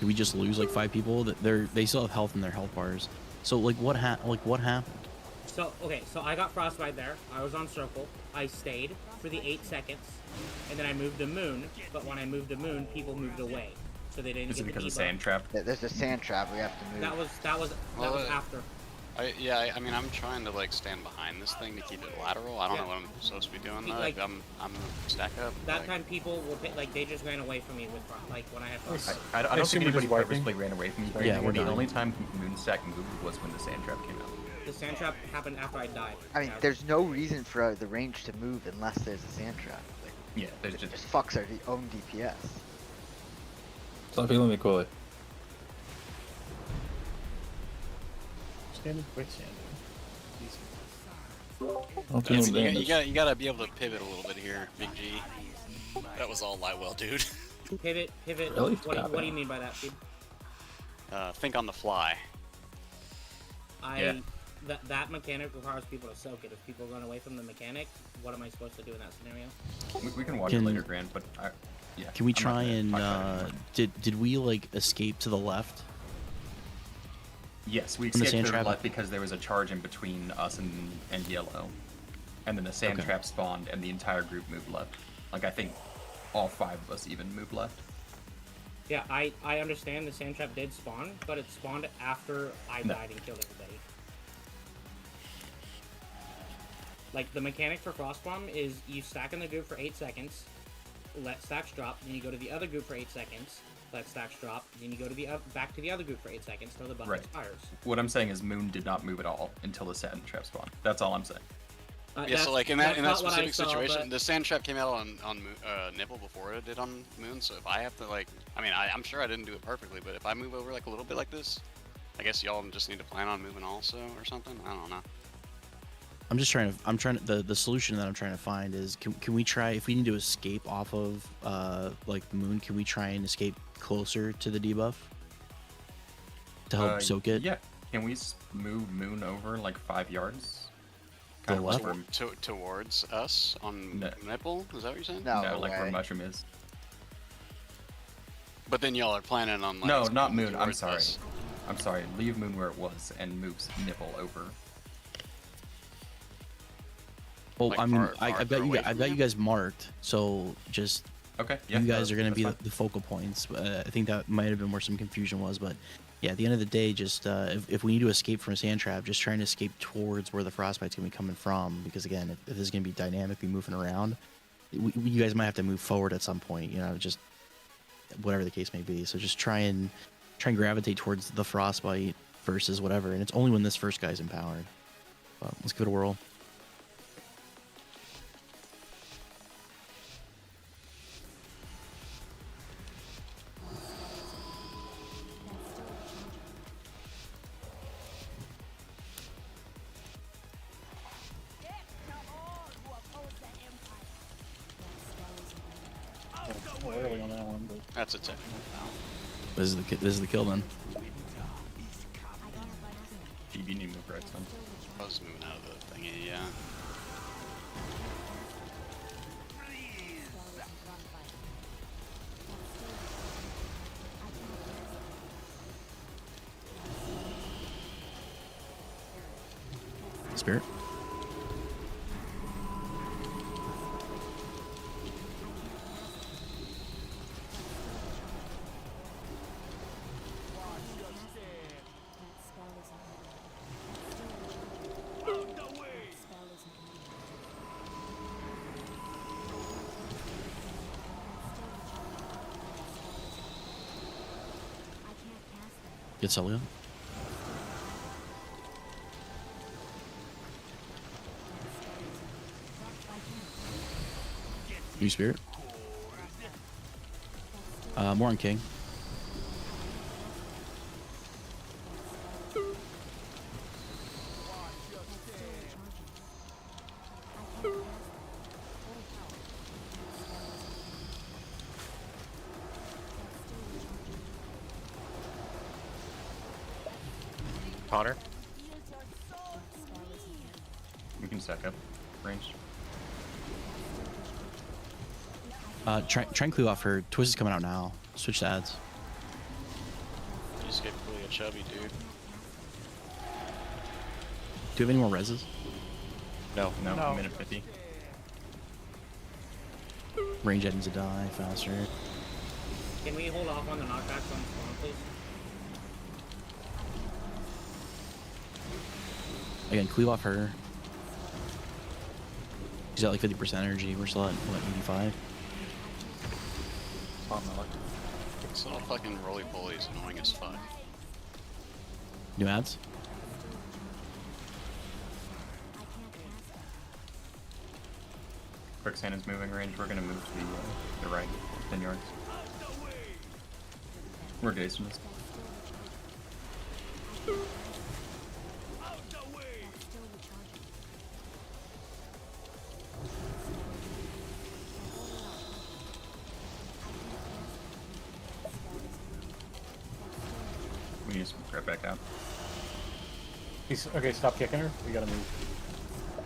Did we just lose like 5 people? They still have health in their health bars. So like what happened? So okay, so I got frostbite there. I was on circle. I stayed for the 8 seconds, and then I moved to moon. But when I moved to moon, people moved away, so they didn't Is get it the because of debuff. sand trap? Yeah, there's a sand trap we have to move. That was after. I mean, I'm trying to like stand behind this thing to keep it lateral. I don't know what I'm supposed to be doing though. Like, I'm stack up. That like, time people were like they just ran away from me with like when I had frost. I don't think anybody purposely ran away from you. Yeah, we're the done. only time Moonstack moved was when the sand trap came out. The sand trap happened after I died. I mean, there's no reason for the range to move unless there's a sand trap. Like, Yeah, there's it just fucks our own DPS. Stop healing me, Cooley. Standing quicksand. Don't do no damage. You gotta be able to pivot a little bit here, Big G. That was all Lightwell, dude. Pivot. Really? What do you mean by that, dude? Think on the fly. Yeah. That mechanic requires people to soak it. If people run away from the mechanic, what am I supposed to do in that scenario? We can watch it later, Grant, but yeah. Can we I'm not try gonna and talk about it anymore. did we like escape to the left? Yes, we From the escaped sand to the trap? left because there was a charge in between us and yellow. And then the sand Okay. trap spawned and the entire group moved left. Like, I think all 5 of us even moved left. Yeah, I understand the sand trap did spawn, but it spawned after I No. died and killed everybody. Like, the mechanic for Frost Bomb is you stack in the group for 8 seconds, let stacks drop, then you go to the other group for 8 seconds, let stacks drop, then you go to the back to the other group for 8 seconds till the button Right. expires. What I'm saying is Moon did not move at all until the sand trap spawned. That's all I'm saying. Yeah, so like in that not what I specific saw, situation, but- the sand trap came out on Nipple before it did on Moon. So if I have to like, I'm sure I didn't do it perfectly, but if I move over like a little bit like this, I guess y'all just need to plan on moving also or something. I don't know. The solution that I'm trying to find is can we try, if we need to escape off of like the moon, can we try and escape closer to the debuff to help soak it? Yeah. Can we move Moon over like 5 yards? The Kind of left? where- Towards us on Nipple? Is that what you're saying? No, like where Mushroom is. But then y'all are planning on like. No, not moving Moon. I'm towards sorry. us. I'm sorry. Leave Moon where it was and moves Nipple over. Well, Like I mean, far- I've farther got you. away I've from got you? you guys marked, so just Okay. Yeah, you guys are going to be that's the focal points. I think that might have been where some confusion was, but yeah, at the end of the day, just if we need to escape from a sand trap, just trying to escape towards where the frostbite's going to be coming from, because again, if this is going to be dynamically moving around, you guys might have to move forward at some point. You know, just whatever the case may be. So just try and gravitate towards the frostbite versus whatever, and it's only when this first guy's empowered. But let's give it a whirl. Early on that one, but That's a technical foul. This is the kill then. GB need to move right son. I was moving out of the thingy, yeah. Spirit. Get Celia. New Spirit. More on King. Connor. We can stack up. Range. Try and clue off her. Twist is coming out now. Switch to ads. You just gave Cooley a chubby dude. Do you have any more reses? No, No. minute 50. Range items to die faster. Can we hold off on the knockbacks on spawn, please? Again, cleave off her. She's at like 50% energy. We're still at, what, 85? This little fucking roly-poly is annoying as fuck. New ads? Quicksand is moving range. We're gonna move to the right, 10 yards. We're Gasons. We need to move right back out. Okay, stop kicking her. We gotta move.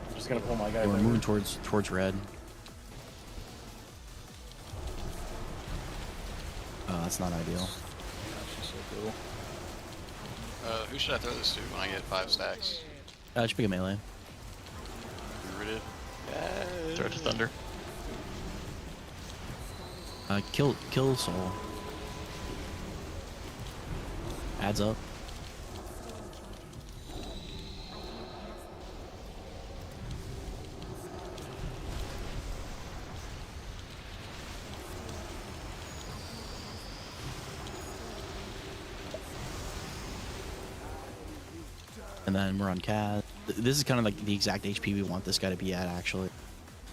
I'm just gonna pull my guy. Yeah, we're moving towards red. That's not ideal. Who should I throw this to when I get 5 stacks? Just pick a melee. Rooted. Throw it to Thunder. Kill Soul. Adds up. And then we're on Kaz. This is kind of like the exact HP we want this guy to be at, actually.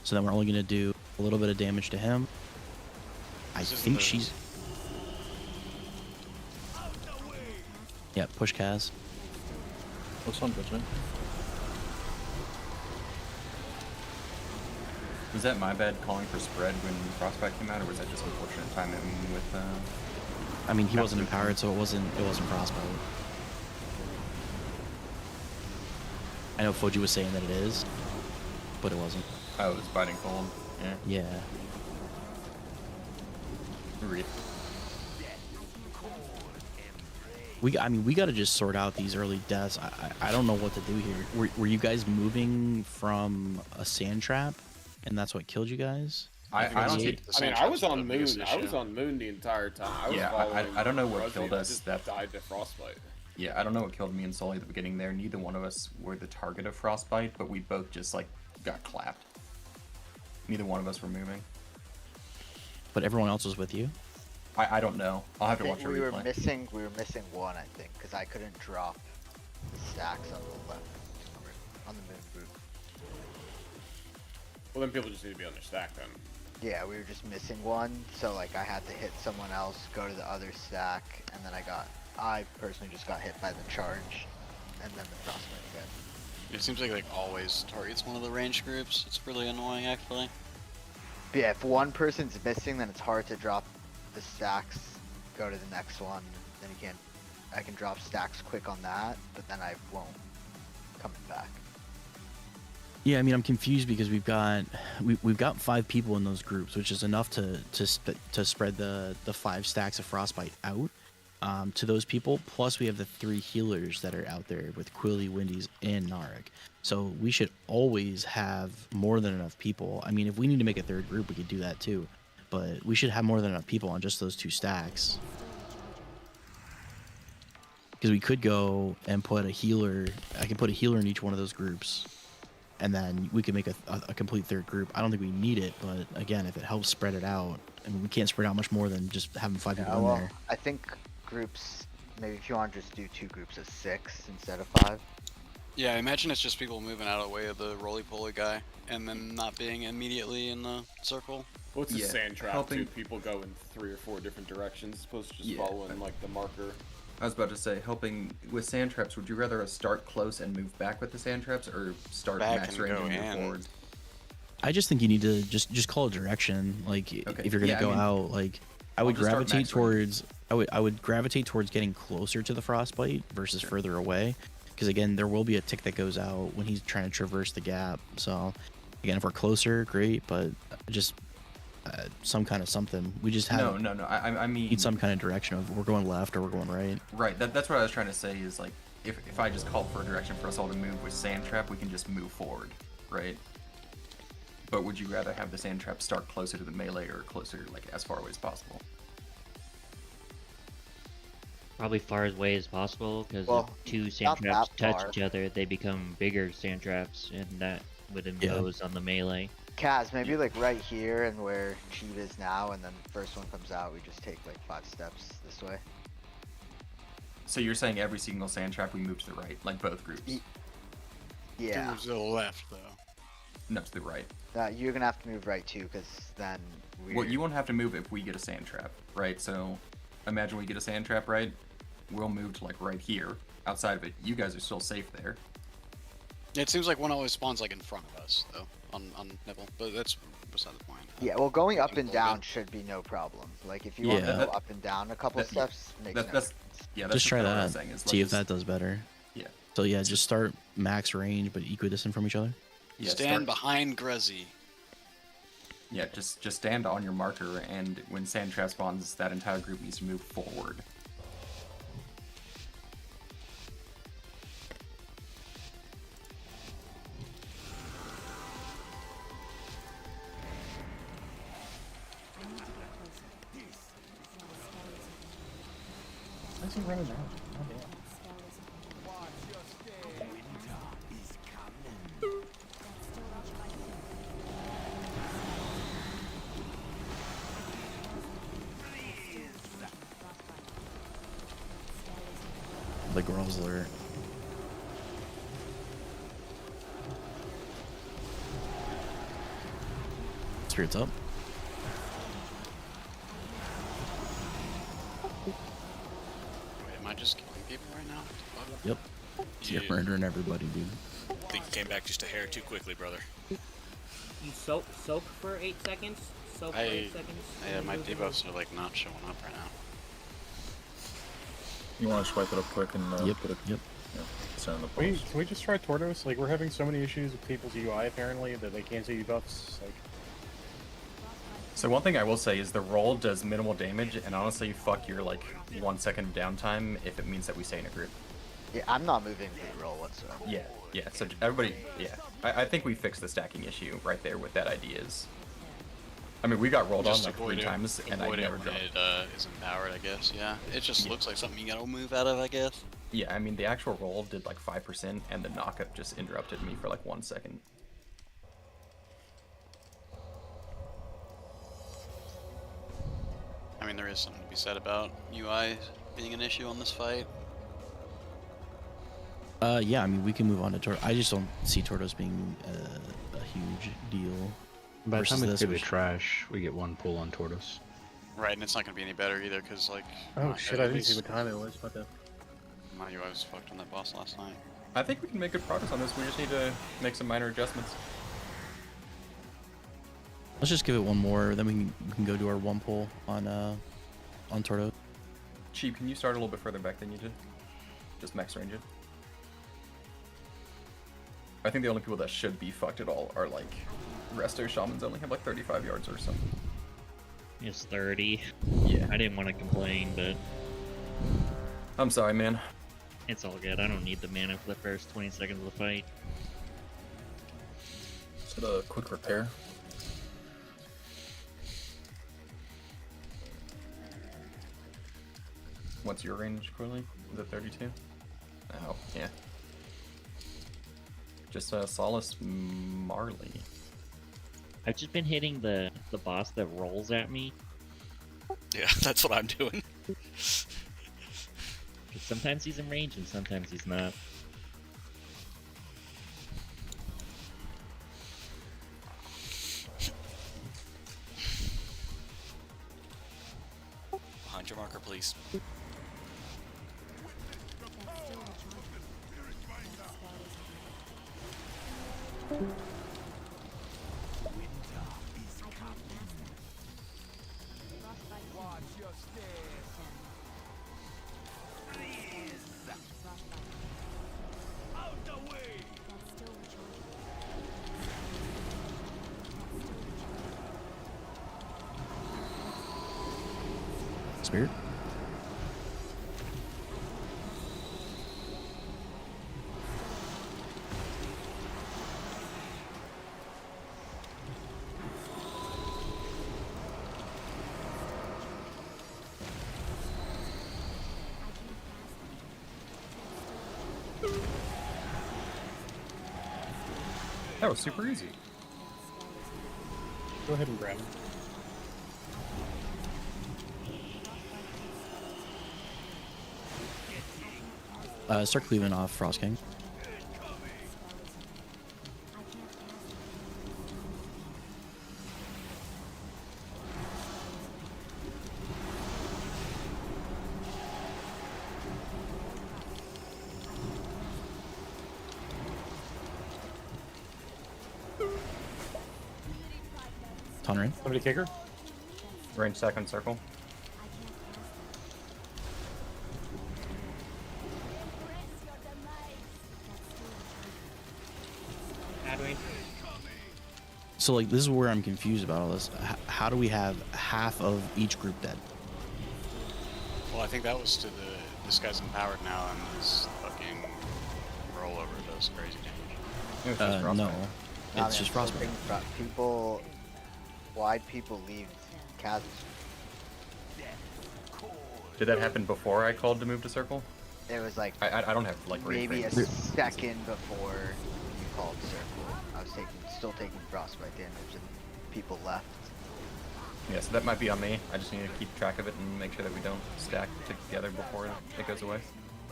So then we're only going to do a little bit of damage to him. I think she's... Yeah, push Kaz. What's on pitching? Was that my bad calling for spread when Frostbite came out, or was that just unfortunate timing with? I mean, he wasn't empowered, so it wasn't Frostbite. I know Fuji was saying that it is, but it wasn't. Oh, it was biting cold. Yeah. Yeah. Read. I mean, we got to just sort out these early deaths. I don't know what to do here. Were you guys moving from a sand trap, and that's what killed you guys? I was on Moon. I was on Moon the entire time. I don't know what Rosie. killed I us. just That died to Frostbite. Yeah, I don't know what killed me and Sully at the beginning there. Neither one of us were the target of Frostbite, but we both just like got clapped. Neither one of us were moving. But everyone else was with you? I don't know. I'll have to watch a replay. We were missing one, I think, because I couldn't drop the stacks on the left, on the Moon group. Well, then people just need to be on their stack then. Yeah, we were just missing one, so like I had to hit someone else, go to the other stack, and then I personally just got hit by the charge, and then the Frostbite again. It seems like always targets one of the range groups. It's really annoying, actually. But yeah, if one person's missing, then it's hard to drop the stacks, go to the next one, then I can drop stacks quick on that, but then I won't coming back. Yeah, I mean, I'm confused because we've got 5 people in those groups, which is enough to spread the 5 stacks of Frostbite out to those people. Plus, we have the 3 healers that are out there with Quilly, Windies, and Narek. So we should always have more than enough people. I mean, if we need to make a 3rd group, we could do that too. But we should have more than enough people on just those 2 stacks. Because we could go and put a healer. I can put a healer in each one of those groups. And then we could make a complete 3rd group. I don't think we need it, but again, if it helps spread it out, I mean, we can't spread out much more than just having 5 people in there. I think groups, maybe if you want to just do 2 groups of 6 instead of 5. Yeah, I imagine it's just people moving out of the way of the roly-poly guy, and then not being immediately in the circle. Well, it's a sand trap too. People go in 3 or 4 different directions, supposed to just following like the marker. I was about to say, helping with sand traps, would you rather us start close and move back with the sand traps, or start max range and move forward? I just think you need to just call a direction. Like, if you're gonna go out, like I would gravitate towards getting closer to the Frostbite versus further away, because again, there will be a tick that goes out when he's trying to traverse the gap. So again, if we're closer, great, but just some kind of something. We just have no. I mean, need some kind of direction of we're going left or we're going right. Right. That's what I was trying to say. Is like if I just call for a direction for us all to move with sand trap, we can just move forward, right? But would you rather have the sand trap start closer to the melee or closer, like as far away as possible? Probably far away as possible, because if 2 sand traps touch each other, they become bigger sand traps, and that would impose on the melee. Kaz, maybe like right here and where Chief is now, and then the first one comes out, we just take like 5 steps this way. So you're saying every single sand trap we move to the right, like both groups? Yeah. Move to the left, though. No, to the right. You're gonna have to move right too, because then Well, you won't have to move if we get a sand trap, right? So imagine we get a sand trap right, we'll move to like right here. Outside of it, you guys are still safe there. It seems like one always spawns like in front of us though, on nipple, but that's beside the point. Yeah, well, going up and down should be no problem. Like, if you want to Yeah. go up and down a couple steps, makes no that's sense. yeah. That's Just try what I'm that. saying is See if let's that does better. Yeah. So yeah, just start max range but equidistant from each other. Yeah, Stand behind Grezzy. Yeah, just stand on your marker, and when sand trap spawns, that entire group needs to move forward. Why's he running out? Oh, damn. The Grozzler. Spirits up. Wait, am I just killing people right now? Yep. You're murdering everybody, dude. I think you came back just a hair too quickly, brother. You soak for 8 seconds. Soak for 8 seconds. Yeah, and my then move debuffs are like not showing up right now. You want to swipe it up quick and Yep. put it. Yep. Yeah, send the Can post. we just try Tortoise? Like, we're having so many issues with people's UI apparently that they can't see debuffs. Like, So one thing I will say is the roll does minimal damage, and honestly, fuck your like 1 second of downtime if it means that we stay in a group. Yeah, I'm not moving for the roll whatsoever. Yeah. So everybody, yeah, I think we fixed the stacking issue right there with that ideas. I mean, we got rolled on Just like 3 avoid it- times, and I avoid never it when dropped. it is empowered, I guess. Yeah, it just looks like something you gotta move out of, I guess. Yeah, I mean, the actual roll did like 5%, and the knockup just interrupted me for like 1 second. I mean, there is something to be said about UI being an issue on this fight. Yeah, I mean, we can move on to Tortoise. I just don't see Tortoise being a huge deal. By the versus time we this, clear the which- trash, we get 1 pull on Tortoise. Right, and it's not gonna be any better either, because like. oh shit, I didn't see what time it was. What the? My UI was fucked on that boss last night. I think we can make good progress on this. We just need to make some minor adjustments. Let's just give it one more, then we can go do our 1 pull on Tortoise. Cheap, can you start a little bit further back than you did? Just max range it. I think the only people that should be fucked at all are like resto shamans only have like 35 yards or something. It's 30. Yeah. I didn't want to complain, but I'm sorry, man. it's all good. I don't need the mana for the first 20 seconds of the fight. Is it a quick repair? What's your range, Coily? Is it 32? Oh, yeah. Just Solace Marley. I've just been hitting the boss that rolls at me. Yeah, that's what I'm doing. 'Cause sometimes he's in range and sometimes he's not. Behind your marker, please. Spirit. That was super easy. Go ahead and grab him. Start cleaving off Frost King. Hunter in. Somebody kicker? Range second circle. Adwin. So like this is where I'm confused about all this. How do we have half of each group dead? Well, I think that was to this guy's empowered now, and his fucking rollover does crazy damage. No, it's just frostbite. People, why'd people leave chasms? Did that happen before I called to move to circle? It was like I don't have like maybe a reframes. second before you called circle. I was still taking frostbite damage, and people left. Yeah, so that might be on me. I just need to keep track of it and make sure that we don't stack together before it goes away.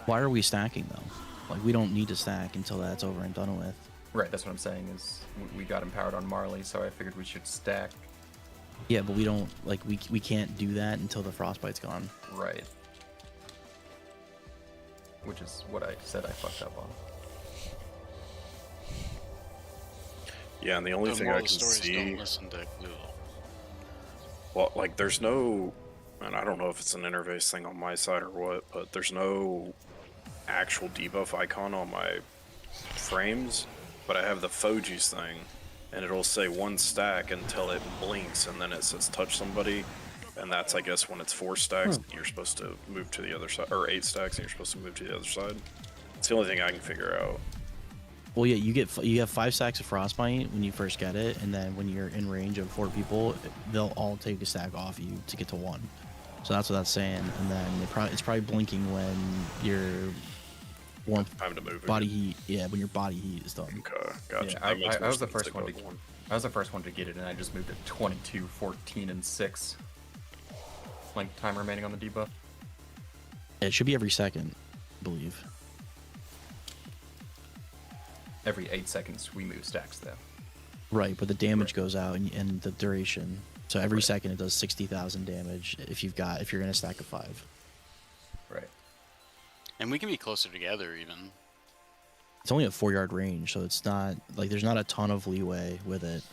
Why are we stacking though? Like we don't need to stack until that's over and done with. Right, that's what I'm saying is we got empowered on Marley, so I figured we should stack. Yeah, but we don't like we can't do that until the frostbite's gone. Right. Which is what I said I fucked up on. Yeah, and the only thing I can see. Don't listen to Glue. Well, like, there's no, and I don't know if it's an interface thing on my side or what, but there's no actual debuff icon on my frames, but I have the Foji's thing, and it'll say 1 stack until it blinks, and then it says touch somebody, and that's, I guess, when it's 4 stacks, you're supposed to move to the other side, or 8 stacks, and you're supposed to move to the other side. It's the only thing I can figure out. Well, yeah, you have 5 stacks of frostbite when you first get it, and then when you're in range of 4 people, they'll all take a stack off you to get to 1. So that's what that's saying, and then it's probably blinking when your warmth, time to move body heat, yeah, when your body heat is done. Okay, gotcha. Yeah, I was the first one to. I was the first one to get it, and I just moved it 22, 14, and 6. Like time remaining on the debuff. It should be every second, I believe. Every 8 seconds we move stacks though. Right, but the damage goes out and the duration. So every second it does 60,000 damage if you're gonna stack a 5. Right. And we can be closer together even. It's only a 4-yard range, so it's not like there's not a ton of leeway with it.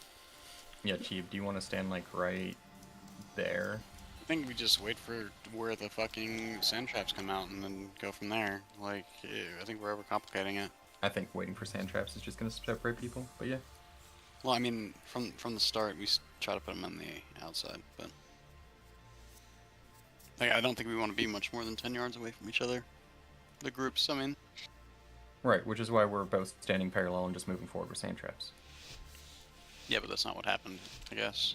Yeah, Chief, do you want to stand like right there? I think we just wait for where the fucking sand traps come out and then go from there. Like, I think we're overcomplicating it. I think waiting for sand traps is just gonna separate people, but yeah. Well, I mean, from the start, we try to put them on the outside, but like, I don't think we want to be much more than 10 yards away from each other. The groups, I mean. Right, which is why we're both standing parallel and just moving forward with sand traps. Yeah, but that's not what happened, I guess.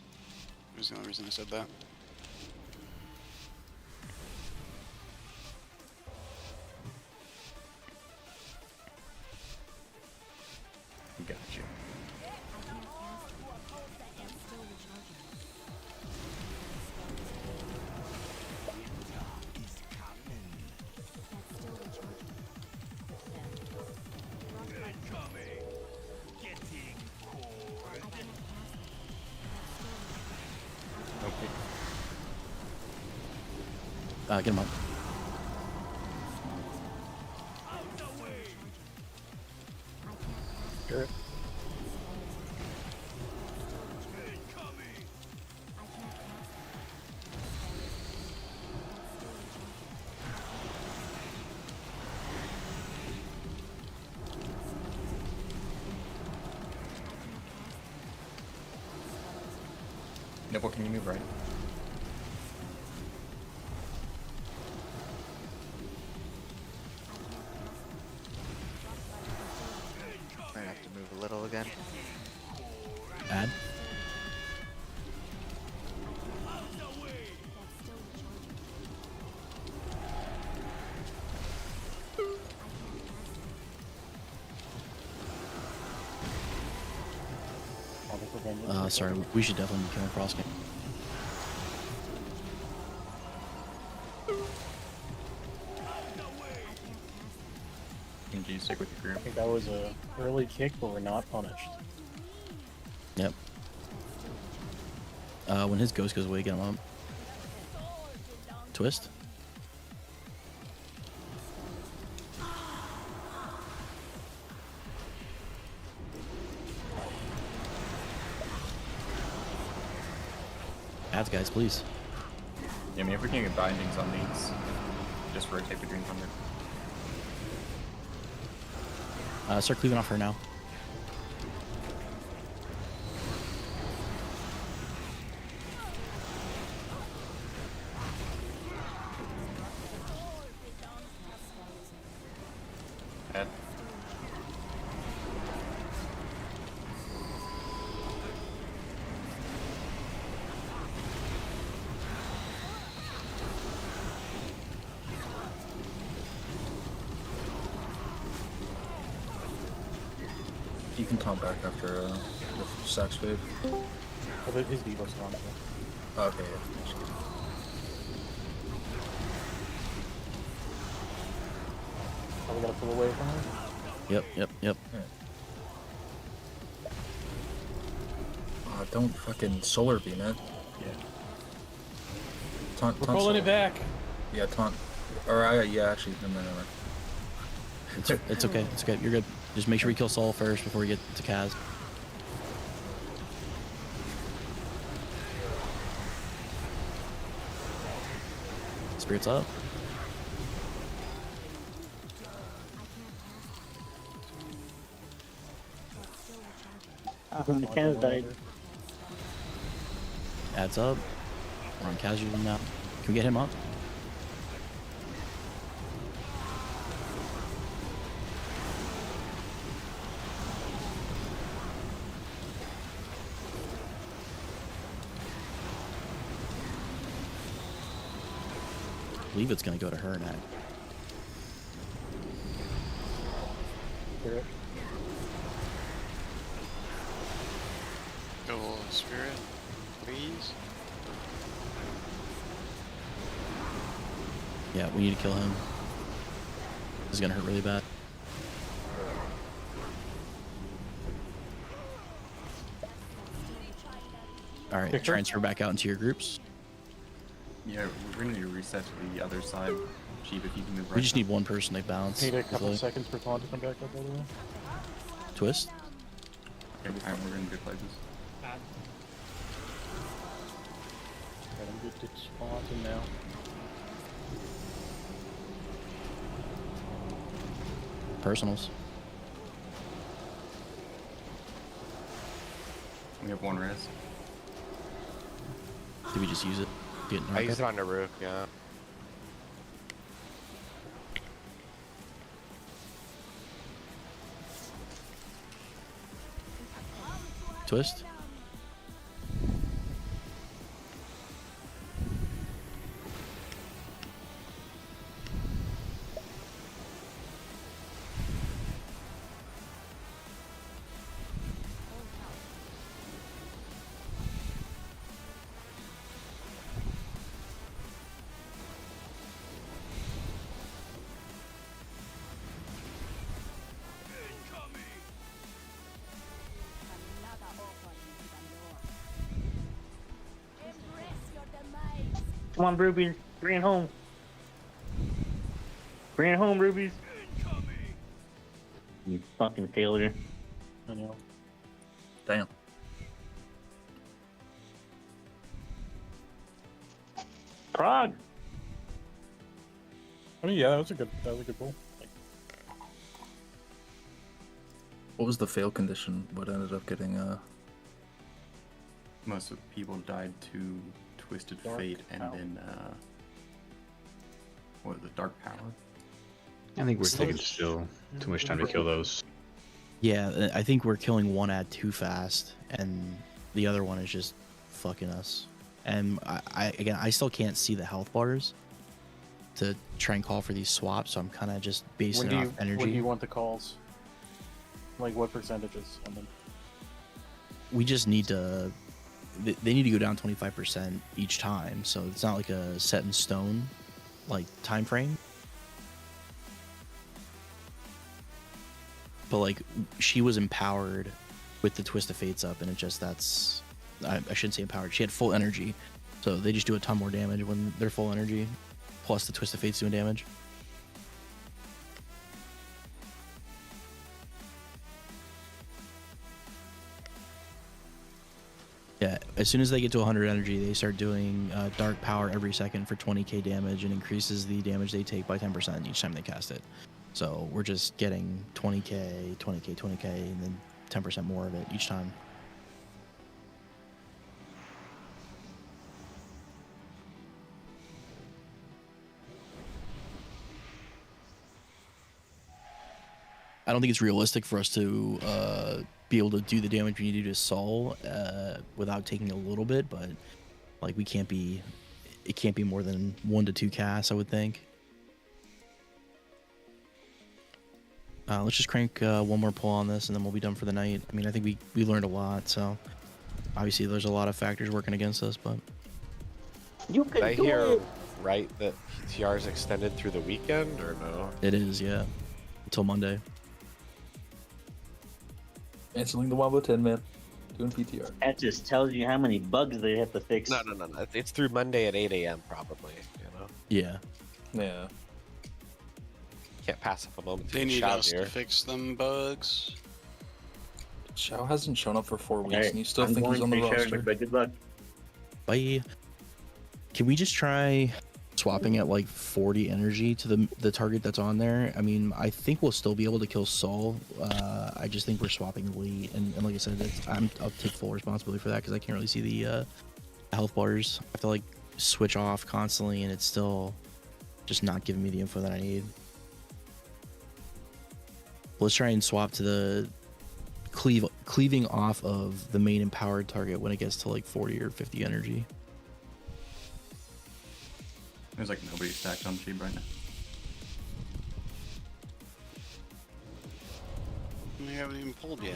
It was the only reason I said that. Gotcha. Get him up. Sure. Nibble, can you move right? Might have to move a little again. Add. Sorry, we should definitely be killing cross game. Can you stick with your group? I think that was a early kick, but we're not punished. Yep. When his ghost goes away, get him up. Twist. Cads, guys, please. Yeah, I mean, if we can get bindings on these, just rotate between thunder. Start cleaving off her now. Head. You can taunt back after the Sax wave. Well, his Devo's gone. Okay, yeah. Are we gonna pull away from her? Yep. Don't fucking solar beam it. Yeah. Taunt We're pulling it back. Yeah, taunt. Yeah, actually, never mind. It's okay. It's okay. You're good. Just make sure we kill Soul first before we get to Kaz. Spirits up. The Kaz died. Adds up. We're on casual now. Can we get him up? I believe it's going to go to her next. Spirit. Go Spirit, please. Yeah, we need to kill him. This is going to hurt really bad. Alright, Victor? transfer back out into your groups. Yeah, we're gonna need to reset to the other side. Cheap, if you can move right. We just need one person to bounce. Need a couple Hopefully. seconds for Taunt to come back up, by the way. Twist. Okay, we're in good places. Bad. Right, I'm good to Taunt now. Personals. We have one res. Did we just use it? I used it on the roof, yeah. Twist. Come on, Ruby. Bring it home. Bring it home, Rubies. You fucking failure. I know. Damn. Prague. I mean, yeah, that was a good pull. What was the fail condition? What ended up getting Most of the people died to Twisted Dark Fate and Power. then what was it, Dark Power? I think we're taking still too much time to kill those. Yeah, I think we're killing one ad too fast, and the other one is just fucking us. And I still can't see the health bars to try and call for these swaps, so I'm kind of just basing it off energy. When do you want the calls? Like what percentages on them? We just need to. They need to go down 25% each time, so it's not like a set in stone, like time frame. But like she was empowered with the Twist of Fates up, and it just I shouldn't say empowered. She had full energy, so they just do a ton more damage when they're full energy, plus the Twist of Fates doing damage. Yeah, as soon as they get to 100 energy, they start doing dark power every second for 20k damage and increases the damage they take by 10% each time they cast it. So we're just getting 20k, 20k, 20k, and then 10% more of it each time. I don't think it's realistic for us to be able to do the damage we need to do to Sol without taking a little bit, but like it can't be more than 1 to 2 casts, I would think. Let's just crank one more pull on this and then we'll be done for the night. I mean, I think we learned a lot, so obviously there's a lot of factors working against us, but You can I hear right that PTR is extended through the weekend or no? it is, yeah, until Monday. Canceling the 1/10, man. Doing PTR. That just tells you how many bugs they have to fix. No. It's through Monday at 8 a.m. probably. You know. Yeah. Yeah. Can't pass up a moment. They need us to fix them bugs. Xiao hasn't shown up for 4 weeks, Hey, and you still I'm think he's going on the to be sharing roster. it, but good luck. Bye. Can we just try swapping at like 40 energy to the target that's on there? I mean, I think we'll still be able to kill Sol. I just think we're swapping late, and like I said, I'll take full responsibility for that because I can't really see the health bars. I have to like switch off constantly, and it's still just not giving me the info that I need. Let's try and swap to the cleaving off of the main empowered target when it gets to like 40 or 50 energy. There's like nobody stacked on Sheep right now. We haven't even pulled yet.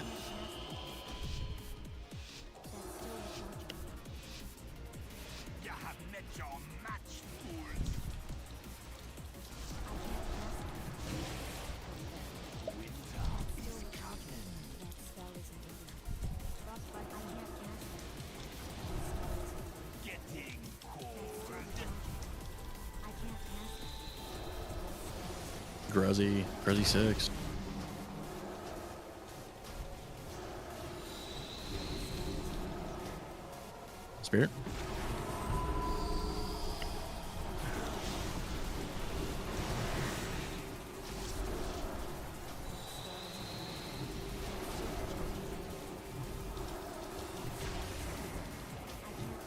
Gruzzy 6. Spirit.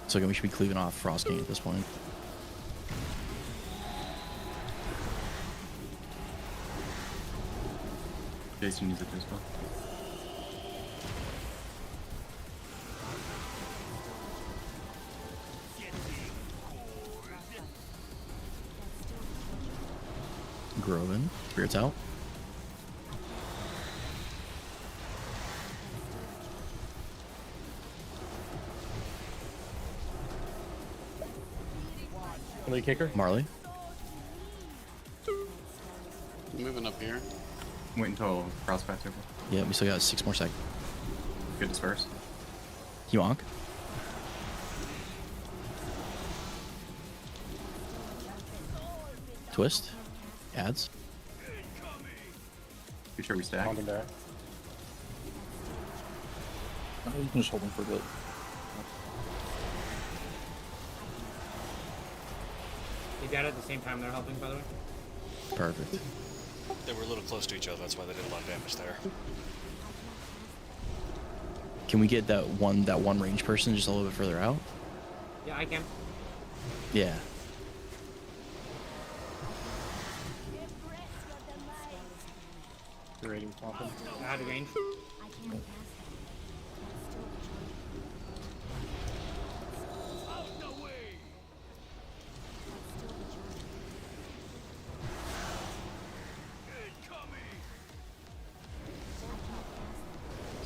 So again, we should be cleaving off Frost King at this point. Jason uses it as well. Groven. Spirit's out. Early kicker. Marley. Moving up here. Wait until Frostbite's over. Yeah, we still got 6 more seconds. Good disperse. Yonk. Twist. Adds. Be sure we stack. On the back. Oh, you can just hold him for a bit. They died at the same time they're helping, by the way. Perfect. They were a little close to each other, that's why they did a lot of damage there. Can we get that one range person just a little bit further out? Yeah, I can. Yeah. Rating something. Out of range.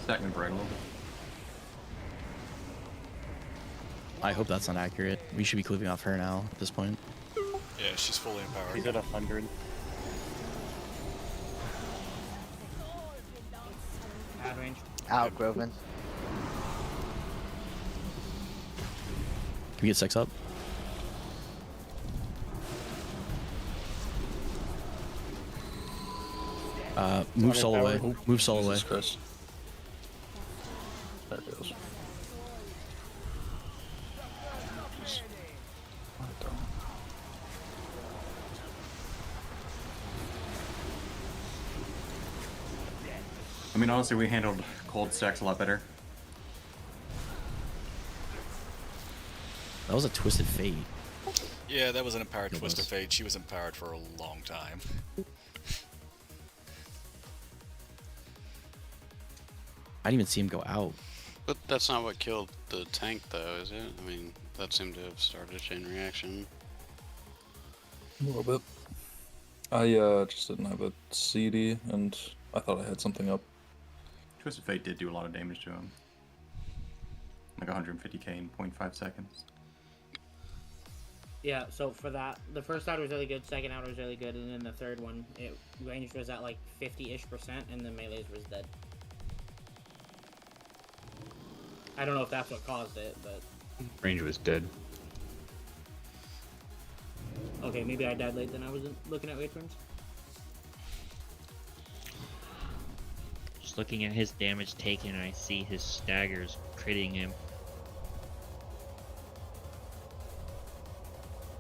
Stacking the bright a little bit. I hope that's not accurate. We should be cleaving off her now at this point. Yeah, she's fully empowered. He's at 100. Out of range. Out, Groven. Can we get 6 up? Move Sol away. Move Sol away. Chris. There it goes. I mean, honestly, we handled cold stacks a lot better. That was a Twisted Fate. Yeah, that was an empowered It Twisted was. Fate. She was empowered for a long time. I didn't even see him go out. But that's not what killed the tank, though, is it? I mean, that seemed to have started a chain reaction. A little bit. I just didn't have a CD, and I thought I had something up. Twisted Fate did do a lot of damage to him. Like 150k in 0.5 seconds. Yeah, so for that, the first auto was really good, second auto was really good, and then the third one, it ranged was at like 50-ish%, and the melees was dead. I don't know if that's what caused it, but... Range was dead. Okay, maybe I died late then I wasn't looking at waveforms. Just looking at his damage taken, I see his staggers critting him.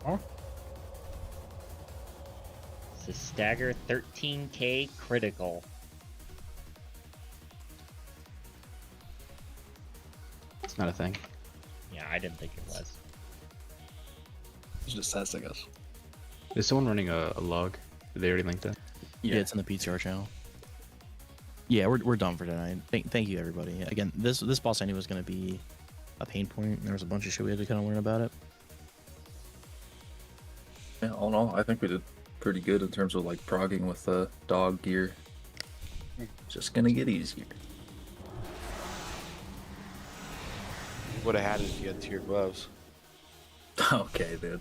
Huh? It's a stagger 13k critical. It's not a thing. Yeah, I didn't think it was. It's just testing us. Is someone running a log? Did they already link that? Yeah, it's in the PTR channel. Yeah, we're done for tonight. Thank you, everybody. Again, this boss I knew was going to be a pain point. There was a bunch of shit we had to kind of learn about it. Yeah, all in all, I think we did pretty good in terms of like progging with the dog gear. Just gonna get easier. Would have had it if you had tier gloves. Okay, dude.